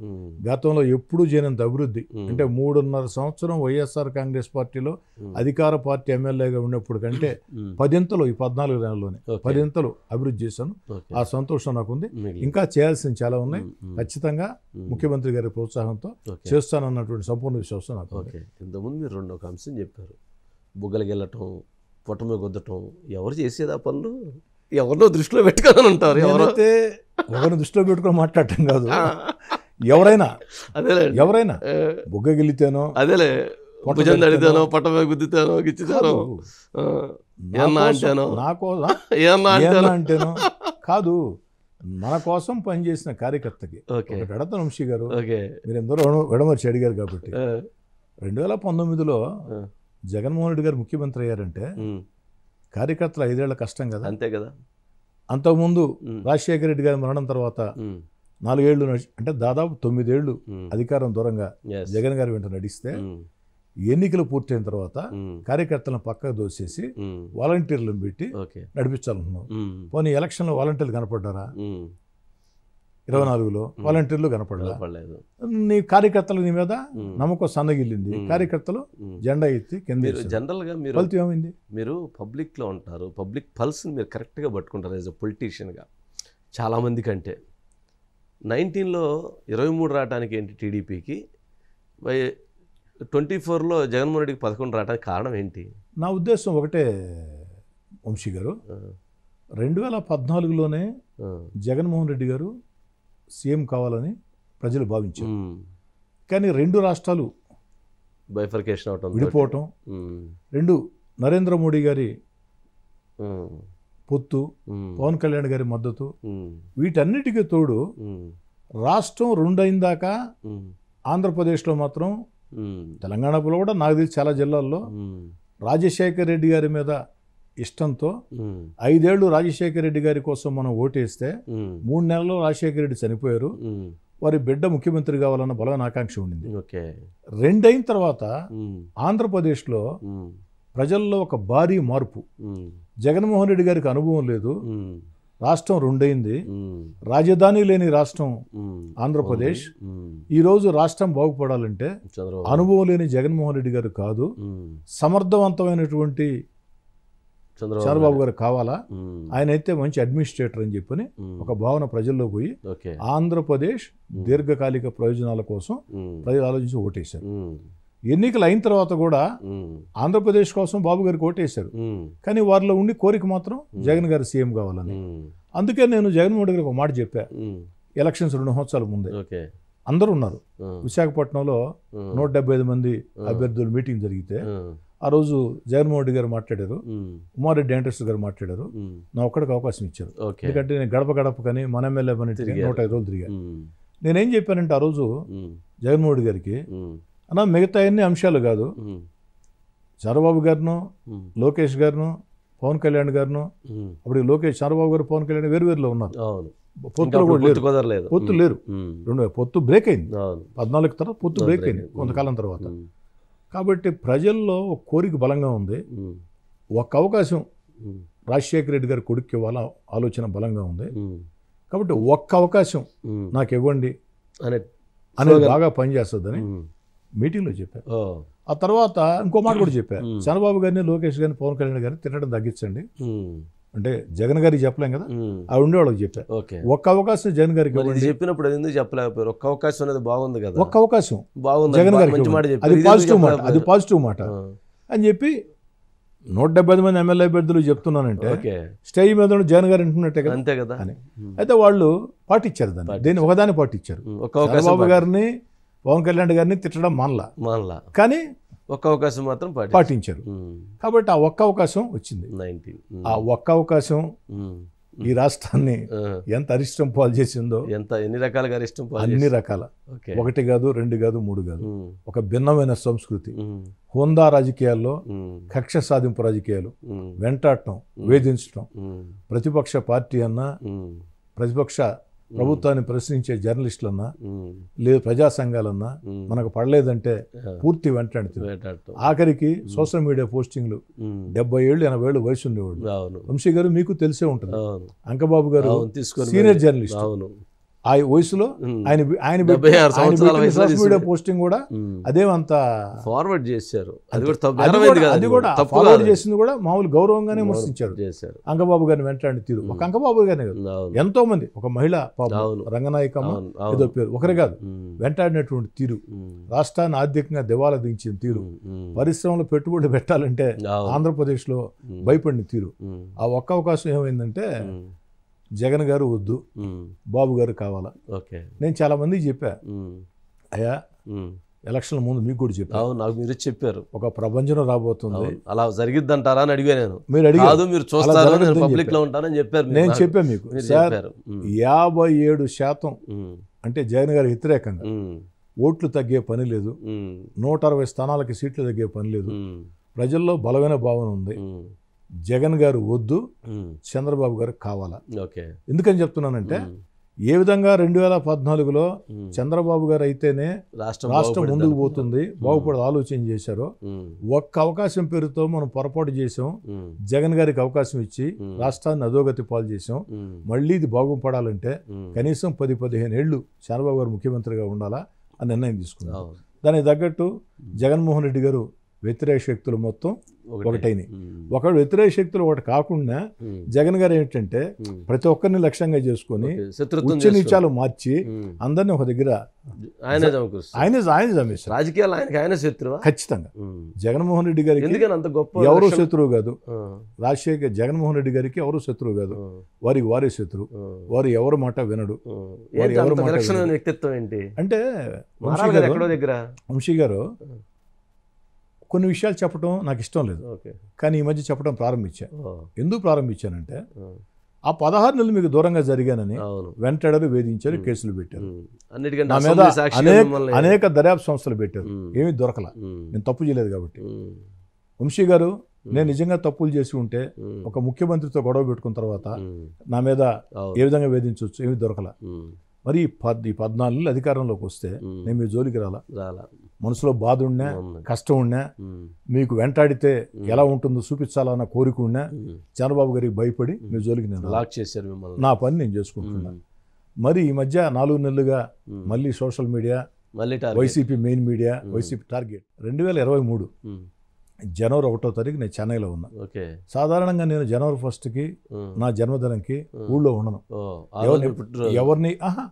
గతంలో ఎప్పుడూ చేయనంత అభివృద్ధి అంటే 3.5 సంవత్సరం వైఎస్ఆర్ కాంగ్రెస్ పార్టీలో అధికార పార్టీ ఎమ్మెల్యేగా ఉన్నప్పుడు కంటే 10 ఈ 14 నెలల్లోనే 10 అభివృద్ధి చేశాను. ఆ సంతోషం నాకుంది. ఇంకా చేయాల్సిన చాలా ఉన్నాయి. ఖచ్చితంగా ముఖ్యమంత్రి గారి ప్రోత్సాహంతో చేస్తానన్నటువంటి సంపూర్ణ విశ్వాసం నాకు. ఇంతకుముందు మీరు ఒక అంశం చెప్పారు, బుగ్గలకి వెళ్ళటం, పొట్టమే కొద్దటం. ఎవరు చేసేది ఆ పనులు? ఎవరినో దృష్టిలో పెట్టుకోవాలని ఉంటారు. ఎవరైతే ఎవరిని దృష్టిలో పెట్టుకొని మాట్లాడటం కాదు, ఎవరైనా బుగ్గ గెలితేనో, అదేలే భుజం తడితేనో, పట్టమే గుద్దితేనో, గిచ్చితేనో, అంటేనో కాదు. మన కోసం పనిచేసిన కార్యకర్తకి ఎడతన వంశీ గారు, మీరు ఎందరో విడమర్చి అడిగారు కాబట్టి 2019లో జగన్మోహన్ రెడ్డి గారు ముఖ్యమంత్రి అయ్యారంటే కార్యకర్తలు 5 ఏళ్ల కష్టం కదా. అంతే కదా. అంతకుముందు రాజశేఖర రెడ్డి గారి మరణం తర్వాత 4 ఏళ్ళు అంటే దాదాపు 9 ఏళ్ళు అధికారం దూరంగా జగన్ గారి వెంట నడిస్తే, ఎన్నికలు పూర్తయిన తర్వాత కార్యకర్తలను పక్కకు దోసేసి వాలంటీర్లను పెట్టి నడిపించాలనుకున్నాం. పోనీ ఎలక్షన్లో వాలంటీర్లు కనపడ్డారా? 24లో వాలంటీర్లు కనపడలేదు. నీ కార్యకర్తల నీ మీద నమ్మకం సన్నగిల్లింది. కార్యకర్తలు జెండా ఎత్తి కింద. జనరల్గా మీరు ఫలితం ఏమైంది? మీరు పబ్లిక్లో ఉంటారు, పబ్లిక్ పల్స్ని మీరు కరెక్ట్గా పట్టుకుంటారు యాజ్ అ పొలిటీషియన్గా. చాలామంది కంటే 19లో 23 రావడానికి ఏంటి టీడీపీకి, 24లో జగన్మోహన్ రెడ్డికి 11 రావడానికి కారణం ఏంటి? నా ఉద్దేశం ఒకటే వంశీ గారు, 2014లోనే జగన్మోహన్ రెడ్డి గారు సీఎం కావాలని ప్రజలు భావించారు. కానీ 2 రాష్ట్రాలు బైఫర్కేషన్ అవటం, విడిపోవటం, 2 నరేంద్ర మోడీ గారి పొత్తు, పవన్ కళ్యాణ్ గారి మద్దతు, వీటన్నిటికీ తోడు రాష్ట్రం 2 అయిన దాకా ఆంధ్రప్రదేశ్లో మాత్రం, తెలంగాణలో కూడా నాకు తెలిసి చాలా జిల్లాల్లో రాజశేఖర రెడ్డి గారి మీద ఇష్టంతో 5 ఏళ్ళు రాజశేఖర రెడ్డి గారి కోసం మనం ఓటేస్తే 3 నెలల్లో రాజశేఖర రెడ్డి చనిపోయారు. వారి బిడ్డ ముఖ్యమంత్రి కావాలన్న బలమైన ఆకాంక్ష ఉండింది. 2 అయిన తర్వాత ఆంధ్రప్రదేశ్లో ప్రజల్లో ఒక భారీ మార్పు. జగన్మోహన్ రెడ్డి గారికి అనుభవం లేదు, రాష్ట్రం 2 అయింది, రాజధాని లేని రాష్ట్రం ఆంధ్రప్రదేశ్. ఈరోజు రాష్ట్రం బాగుపడాలంటే అనుభవం లేని జగన్మోహన్ రెడ్డి గారు కాదు, సమర్థవంతమైనటువంటి చంద్రబాబు గారు కావాలా, ఆయన అయితే మంచి అడ్మినిస్ట్రేటర్ అని చెప్పని ఒక భావన ప్రజల్లో పోయి ఆంధ్రప్రదేశ్ దీర్ఘకాలిక ప్రయోజనాల కోసం ప్రజలు ఆలోచించి ఓటేశారు. ఎన్నికలు అయిన తర్వాత కూడా ఆంధ్రప్రదేశ్ కోసం బాబు గారికి ఓటేశారు, కానీ వారిలో ఉండి కోరిక మాత్రం జగన్ గారు సీఎం కావాలని. అందుకే నేను జగన్మోహన్ గారికి ఒక మాట చెప్పా, ఎలక్షన్స్ 2 సంవత్సరాల ముందే. అందరూ ఉన్నారు విశాఖపట్నంలో, 175 మంది అభ్యర్థులు మీటింగ్ జరిగితే ఆ రోజు జగన్మోహన్ రెడ్డి గారు మాట్లాడారు, ఉమారెడ్డి వెంకటేశ్వర గారు మాట్లాడారు, నా ఒక్కడికి అవకాశం ఇచ్చారు. ఎందుకంటే నేను గడప గడప కానీ మన ఎమ్మెల్యే పని 105 రోజులు తిరిగా. నేనేం చెప్పానంటే ఆ రోజు జగన్మోహన్ రెడ్డి గారికి, అన్నా మిగతా అన్ని అంశాలు కాదు, చంద్రబాబు గారును, లోకేష్ గారును, పవన్ కళ్యాణ్ గారును, అప్పుడు లోకేష్, చంద్రబాబు గారు, పవన్ కళ్యాణ్ వేరువేరులో ఉన్నారు, పొత్తులో కూడా లేరు, పొత్తు లేరు, పొత్తు బ్రేక్ అయింది 14 తర్వాత, పొత్తు బ్రేక్ అయింది కొంతకాలం తర్వాత. కాబట్టి ప్రజల్లో ఒక కోరిక బలంగా ఉంది, ఒక అవకాశం రాజశేఖర రెడ్డి గారి కొడుకు ఇవ్వాల ఆలోచన బలంగా ఉంది. కాబట్టి ఒక్క అవకాశం నాకు ఇవ్వండి అనేది బాగా పనిచేస్తుందని మీటింగ్లో చెప్పారు. ఆ తర్వాత ఇంకో మాట కూడా చెప్పారు, చంద్రబాబు గారిని, లోకేష్ గారిని, పవన్ కళ్యాణ్ గారిని తిట్టడం తగ్గించండి. అంటే జగన్ గారికి చెప్పలేం కదా, ఆ ఉండేవాళ్ళకి చెప్పారు. ఒక్క అవకాశం జగన్ గారికి చెప్పినప్పుడు ఎందుకు చెప్పలేకపోయారు? ఒక్క అవకాశం అనేది బాగుంది కదా, ఒక్క అవకాశం బాగుంది జగన్ గారికి, అది పాజిటివ్ మాట, అది పాజిటివ్ మాట అని చెప్పి 175 మంది ఎమ్మెల్యే అభ్యర్థులు చెప్తున్నానంటే స్టేజ్ మీద జగన్ గారు వింటున్నట్టే కదా, అంతే కదా అని. అయితే వాళ్ళు పాటించారు దాన్ని, దీన్ని ఒకదాన్ని పాటించారు. చంద్రబాబు గారిని, పవన్ కళ్యాణ్ గారిని తిట్టడం మానలా, కానీ ఒక్క అవకాశం మాత్రం పాటించారు. కాబట్టి ఆ ఒక్క అవకాశం వచ్చింది. ఆ ఒక్క అవకాశం ఈ రాష్ట్రాన్ని ఎంత అరిష్టం పాలు చేసిందో, ఎన్ని రకాలుగా అరిష్టం, అన్ని రకాల, 1 కాదు, 2 కాదు, 3 కాదు. ఒక భిన్నమైన సంస్కృతి, హోందా రాజకీయాల్లో కక్ష సాధింపు రాజకీయాలు, వెంటాడటం, వేధించటం, ప్రతిపక్ష పార్టీ అన్నా, ప్రతిపక్ష ప్రభుత్వాన్ని ప్రశ్నించే జర్నలిస్టులన్నా, లేదు ప్రజా సంఘాలన్నా మనకు పడలేదంటే పూర్తి వెంటాడుతుంది. ఆఖరికి సోషల్ మీడియా పోస్టింగ్లు 70 ఏళ్ళు 80 ఏళ్ళు వయసు ఉండేవాడు. వంశీ గారు మీకు తెలిసే ఉంటుంది, అంకబాబు గారు సీనియర్ జర్నలిస్ట్, ఆ వయసులో ఆయన సోషల్ మీడియా పోస్టింగ్ కూడా అదేమంత ఫార్వర్డ్ చేశారు, అది కూడా ఫార్వర్డ్ చేసింది కూడా మామూలు గౌరవంగానే విమర్శించారు అంకబాబు గారిని వెంటాడిన తీరు. ఒక అంకబాబు గారినే కాదు, ఎంతో మంది, ఒక మహిళ రంగనాయకమ్మ ఏదో పేరు, ఒకరే కాదు, వెంటాడినటువంటి తీరు, రాష్ట్రాన్ని ఆర్థికంగా దివాలా దించిన తీరు, పరిశ్రమలో పెట్టుబడులు పెట్టాలంటే ఆంధ్రప్రదేశ్ లో భయపడిన తీరు. ఆ ఒక్క అవకాశం ఏమైందంటే జగన్ గారు వద్దు, బాబు గారు కావాలా. నేను చాలా మందికి చెప్పా, అయ్యా ఎలక్షన్ ముందు మీకు కూడా చెప్పాను, నాకు మీరు చెప్పారు ఒక ప్రపంచం రాబోతుంది, అలా జరిగిద్దంటారా అని అడిగా నేను. మీరు అడిగారు, మీరు చూస్తారు, పబ్లిక్ లో ఉంటారని చెప్పారు. నేను చెప్పాను మీకు, సార్ 57% అంటే జగన్ గారి వ్యతిరేకంగా ఓట్లు తగ్గే పని లేదు, 160 స్థానాలకి సీట్లు తగ్గే పని లేదు, ప్రజల్లో బలమైన భావన ఉంది, జగన్ గారు వద్దు, చంద్రబాబు గారు కావాలా. ఎందుకని చెప్తున్నానంటే ఏ విధంగా 2014లో చంద్రబాబు గారు అయితేనే రాష్ట్రం ముందుకు పోతుంది, బాగుపడదు ఆలోచన చేశారో, ఒక్క అవకాశం పేరుతో మనం పొరపాటు చేసాం, జగన్ గారికి అవకాశం ఇచ్చి రాష్ట్రాన్ని అధోగతి పాలు చేసాం. మళ్ళీ ఇది బాగుపడాలంటే కనీసం 10-15 ఏళ్ళు చంద్రబాబు గారు ముఖ్యమంత్రిగా ఉండాలా అని నిర్ణయం తీసుకున్నారు. దానికి తగ్గట్టు జగన్మోహన్ రెడ్డి గారు వ్యతిరేక శక్తులు మొత్తం ఒకటైనాయి. ఒకడు వ్యతిరేక శక్తులు ఒకటి కాకుండా జగన్ గారు ఏంటంటే ప్రతి ఒక్కరిని లక్ష్యంగా చేసుకొని ఉచ్చ నీచాలు మార్చి అందరినీ ఒక దగ్గర ఆయన చంపేశారు. రాజకీయాలు ఆయన శత్రువా? ఖచ్చితంగా జగన్మోహన్ రెడ్డి గారికి ఎవరో శత్రువు కాదు, జగన్మోహన్ రెడ్డి గారికి ఎవరు శత్రువు కాదు, వారికి వారే శత్రువు, వారు ఎవరి మాట వినడు. వ్యక్తిత్వం ఏంటి అంటే వంశీ గారు కొన్ని విషయాలు చెప్పడం నాకు ఇష్టం లేదు, ఓకే. కానీ ఈ మధ్య చెప్పడం ప్రారంభించా. ఓ, ఎందుకు ప్రారంభించానంటే ఆ, ఆ 16 నెలలు మీకు దూరంగా జరిగానని అవును. వెంటాడారు, వేధించారు, కేసులు పెట్టారు. అన్నిటికంటే నా మీద అసెంబ్లీ సాక్షిగా మిమ్మల్ని అనేక దర్యాప్తు సంస్థలు పెట్టారు, ఉమ్, ఏమీ దొరకల. ఉమ్, నేను తప్పు చేయలేదు కాబట్టి. ఉమ్, వంశీ గారు, నేను నిజంగా తప్పులు చేసి ఉంటే ఉమ్, ఒక ముఖ్యమంత్రితో గొడవ పెట్టుకున్న తర్వాత ఉమ్, నా మీద అవును. ఏ విధంగా వేధించవచ్చు, ఏమీ దొరకల. ఉమ్, మరి ఈ 14 నెలలు అధికారంలోకి వస్తే ఉమ్, నేను మీ జోలికి రాలా. రాలా. మనసులో బాధ ఉన్నా, ఉంది. కష్టం ఉన్నా, ఉమ్, మీకు వెంటాడితే ఎలా ఉంటుందో చూపించాలన్న కోరిక ఉన్నా, ఉమ్, చంద్రబాబు గారికి భయపడి మీ జోలికి నేను రాలా. లాక్ చేశారు మిమ్మల్ని. నా పని నేను చేసుకుంటున్నా. ఉమ్, మరి ఈ మధ్య 4 నెలలుగా ఉమ్, మళ్ళీ సోషల్ మీడియా, మళ్ళీ target. YCP main media, YCP target. 2023 ఉమ్, జనవరి 1వ తారీఖు నేను చెన్నైలో ఉన్నా. ఓకే. సాధారణంగా నేను జనవరి 1కి ఉమ్, నా జన్మదినంకి ఊళ్ళో ఉండను. ఓ, ఆ రోజు ఎవరిని మీ పుట్టినరోజు. ఎవరిని ఆహా.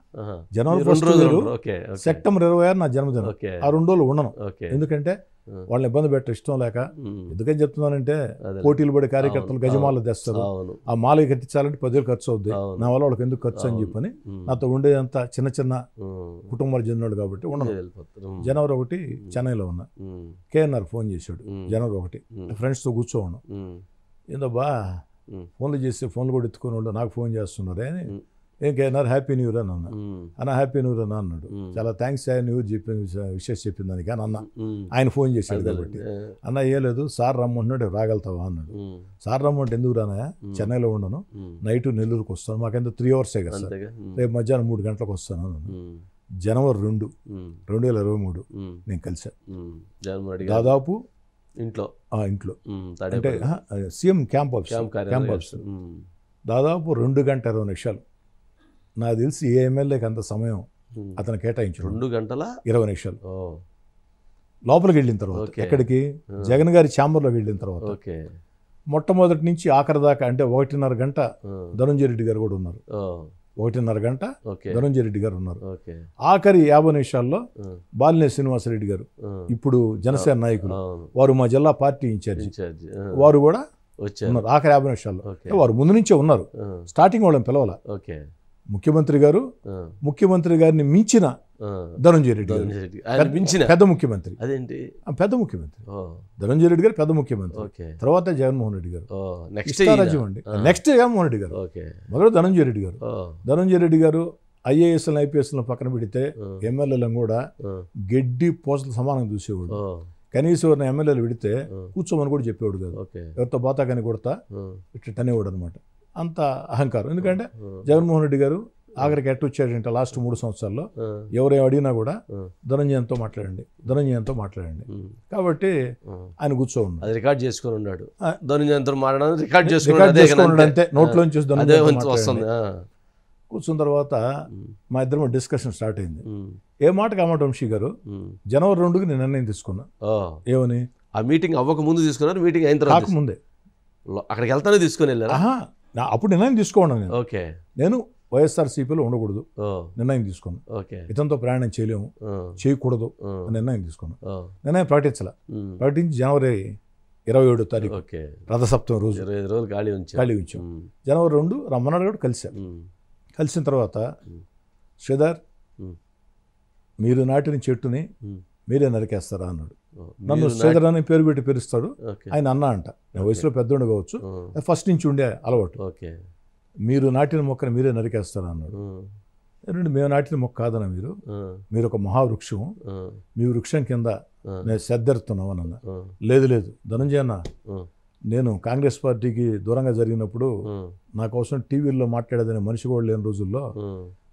జనవరి మీరు 1 2 రోజులు వేరు, ఉండరు. Okay, okay. సెప్టెంబర్ 26 నా జన్మదినం. ఓకే, ఆ 2 రోజులు ఉండను. ఓకే. ఎందుకంటే ఉమ్, వాళ్ళని ఇబ్బంది పెట్ట ఇష్టం లేక. ఉమ్, ఎందుకని చెప్తున్నానంటే అదే. పోటీలు పడే కార్యకర్తలు అవును, గజమాల తెస్తారు. అవును, ఆ మాల కట్టించాలంటే 10,000 ఖర్చు అవుద్ది. అవును. నా వల్ల వాళ్ళకి ఎందుకు ఖర్చు అని అవును. చెప్పని ఉమ్, నాతో ఉండేదంతా చిన్న చిన్న ఉమ్, కుటుంబాలు చెందినోడు కాబట్టి ఉండను. వెళ్ళిపోతారు. ఉమ్, జనవరి 1 చెన్నైలో ఉన్నా. ఉమ్, కేఎన్ఆర్ ఫోన్ చేశాడు ఉమ్, జనవరి 1. ఉమ్, ఫ్రెండ్స్తో కూర్చోవడం. ఉమ్, ఏందో బా ఉమ్, ఫోన్లు చేస్తే ఫోన్లు కూడా ఎత్తుకుని వాళ్ళు నాకు ఫోన్ చేస్తున్నారే అని. ఉమ్, ఏం కేఎన్ఆర్ హ్యాపీ న్యూ ఇయర్ అని అన్నా. ఉమ్, అన్న హ్యాపీ న్యూ ఇయర్ అన్న అన్నాడు. ఉమ్, చాలా థ్యాంక్స్ న్యూ ఇయర్ చెప్పిన విషయం చెప్పిన దానికి అని అన్న. ఉమ్, ఆయన ఫోన్ చేశాడు అదేలేండి. కాబట్టి. అన్న ఏ లేదు సార్ రమ్మంటున్నాడు, రాగలుగుతావా అన్నాడు. ఉమ్, సార్ రమ్మంటే ఎందుకు రానా, చెన్నైలో ఉండను, ఉమ్, నైట్ నెల్లూరుకి వస్తాను, మాకెంత 3 అవర్సే కదా సార్, అంతేగా. ఉమ్, రేపు మధ్యాహ్నం 3 గంటలకు వస్తాను అన్నాను. ఉమ్, జనవరి 2, ఉమ్, 2023 ఉమ్, నేను కలిసా. ఉమ్, జగన్మోహన్ రెడ్డి గారు దాదాపు ఇంట్లో. ఆ ఇంట్లో ఉమ్, అంటే Tadepalli CM camp office, camp camp కార్యాలయం. ఆఫీస్ ఉమ్, దాదాపు 2 గంటల 20 నిమిషాలు. నాకు తెలిసి ఏ ఎమ్మెల్యేకి అంత సమయం ఉమ్, అతను కేటాయించాడు. 2 గంటల 20 నిమిషాలు ఓ, లోపలికి వెళ్ళిన తర్వాత. ఓకే. ఎక్కడికి? జగన్ గారి ఛాంబర్లోకి వెళ్ళిన తర్వాత ఓకే. మొట్టమొదటి నుంచి ఆఖరి దాకా అంటే 1.5 గంట ఉమ్, ధనంజయ రెడ్డి గారు కూడా ఉన్నారు. ఓ, 1.5 గంట ఓకే. ధనంజయ రెడ్డి గారు ఉన్నారు. ఓకే. ఆఖరి 50 నిమిషాల్లో ఉమ్, బాలినేని శ్రీనివాసరెడ్డి గారు, ఉమ్, ఇప్పుడు జనసేన నాయకులు, అవును, వారు మా జిల్లా పార్టీ ఇన్ఛార్జి, ఇన్ఛార్జ్. వారు కూడా వచ్చారు. ఉన్నారు ఆఖరి 50 నిమిషాల్లో. ఓకే. వారు ముందు నుంచే ఉన్నారు. ఉమ్, స్టార్టింగ్ వాళ్ళని పిలవాల. ఓకే. ముఖ్యమంత్రి గారు, ఉమ్, ముఖ్యమంత్రి గారిని మించిన ఉమ్, ధనంజయ రెడ్డి గారు, ధనంజయ రెడ్డి. ఆయన మించిన పెద్ద ముఖ్యమంత్రి, అదేంటి? పెద్ద ముఖ్యమంత్రి ఓ, ధనంజయ రెడ్డి గారు పెద్ద ముఖ్యమంత్రి. ఓకే. తర్వాత జగన్మోహన్ రెడ్డి గారు, ఓ, నెక్స్ట్ ఇష్టారాజ్యం అండి. నెక్స్ట్ జగన్మోహన్ రెడ్డి గారు, ఓకే. మొదలు ధనంజయ రెడ్డి గారు. ఓ, ధనంజయ రెడ్డి గారు ఐఏఎస్లను ఐపీఎస్లను పక్కన పెడితే ఉమ్, ఎమ్మెల్యేలను కూడా ఉమ్, గడ్డి పోసలు సమానంగా చూసేవాడు. ఓ, కనీసం ఎవరిని ఎమ్మెల్యేలు పెడితే ఉమ్, కూర్చోమని కూడా చెప్పేవాడు కాదు. ఓకే. ఎవరితో బాతాకని కొడతా ఉమ్, ఇట్లా అనేవాడు అనమాట. అంత అహంకారం. ఎందుకంటే ఉమ్, జగన్మోహన్ రెడ్డి గారు ఆఖరికి ఎట్టు వచ్చాడంటే లాస్ట్ 3 సంవత్సరాల్లో ఉమ్, ఎవరేం అడిగినా కూడా ఉమ్, ధనంజయంతో మాట్లాడండి, ధనంజయంతో మాట్లాడండి. ఉమ్, కాబట్టి ఉమ్. ఆయన కూర్చో ఉన్నాడు. అది రికార్డ్ చేసుకొని ఉన్నాడు. ఆ, ధనంజయంతో మాట్లాడడం రికార్డ్ చేసుకున్నాడు. రికార్డ్ అదే చేసుకున్నాడు కదా, అంతే. నోట్లోంచి అదే ధనంజయంతో వస్తుంది. మాట్లాడండి. కూర్చున్న తర్వాత ఉమ్, మా ఇద్దరం డిస్కషన్ స్టార్ట్ అయింది. ఉమ్, ఏ మాట కామాట వంశీ గారు, ఉమ్. జనవరి 2కి నేను నిర్ణయం తీసుకున్నా. ఓ, ఏమని? ఆ మీటింగ్ అవ్వక ముందు తీసుకున్నారు, మీటింగ్ అయిన తర్వాత కాకముందే. అక్కడికి వెళ్తానే తీసుకొని వెళ్ళారా? ఆహా, అప్పుడు నిర్ణయం తీసుకోండి. ఓకే. నేను వైఎస్ఆర్సీపీలో ఉండకూడదు ఓ, నిర్ణయం తీసుకున్నాను. ఓకే. ఇతనితో ప్రయాణం చేయలేము, చేయకూడదు అని నిర్ణయం తీసుకున్నాను. నిర్ణయం ప్రకటించాల. ప్రకటించి జనవరి 27వ తారీఖు ఓకే. రథసప్తమి రోజు 25 రోజులు ఖాళీ ఉంచారు. ఖాళీ ఉంచాం. జనవరి 2 రమ్మన్నాడు కూడా కలిశాను. కలిసిన తర్వాత శ్రీధర్, మీరు నాటిన చెట్టుని మీరే నరికేస్తారా అన్నాడు. నన్ను శ్రీధర్ అని పేరు పెట్టి పిలుస్తాడు. ఆయన అన్న అంట, నా వయసులో పెద్దోడు కావచ్చు, ఫస్ట్ నుంచి ఉండే అలవాటు. ఓకే. మీరు నాటిన మొక్కని మీరే నరికేస్తారా అన్నాడు. ఏంటంటే మేము నాటిన మొక్క కాదన్నా, మీరు ఒక మహావృక్షం, మీ వృక్షం కింద నేను శ్రద్ధెడుతున్నామని అన్న. లేదు లేదు ధనంజయ అన్న, నేను కాంగ్రెస్ పార్టీకి దూరంగా జరిగినప్పుడు నా కోసం టీవీల్లో మాట్లాడేదని మనిషి కూడా లేని రోజుల్లో,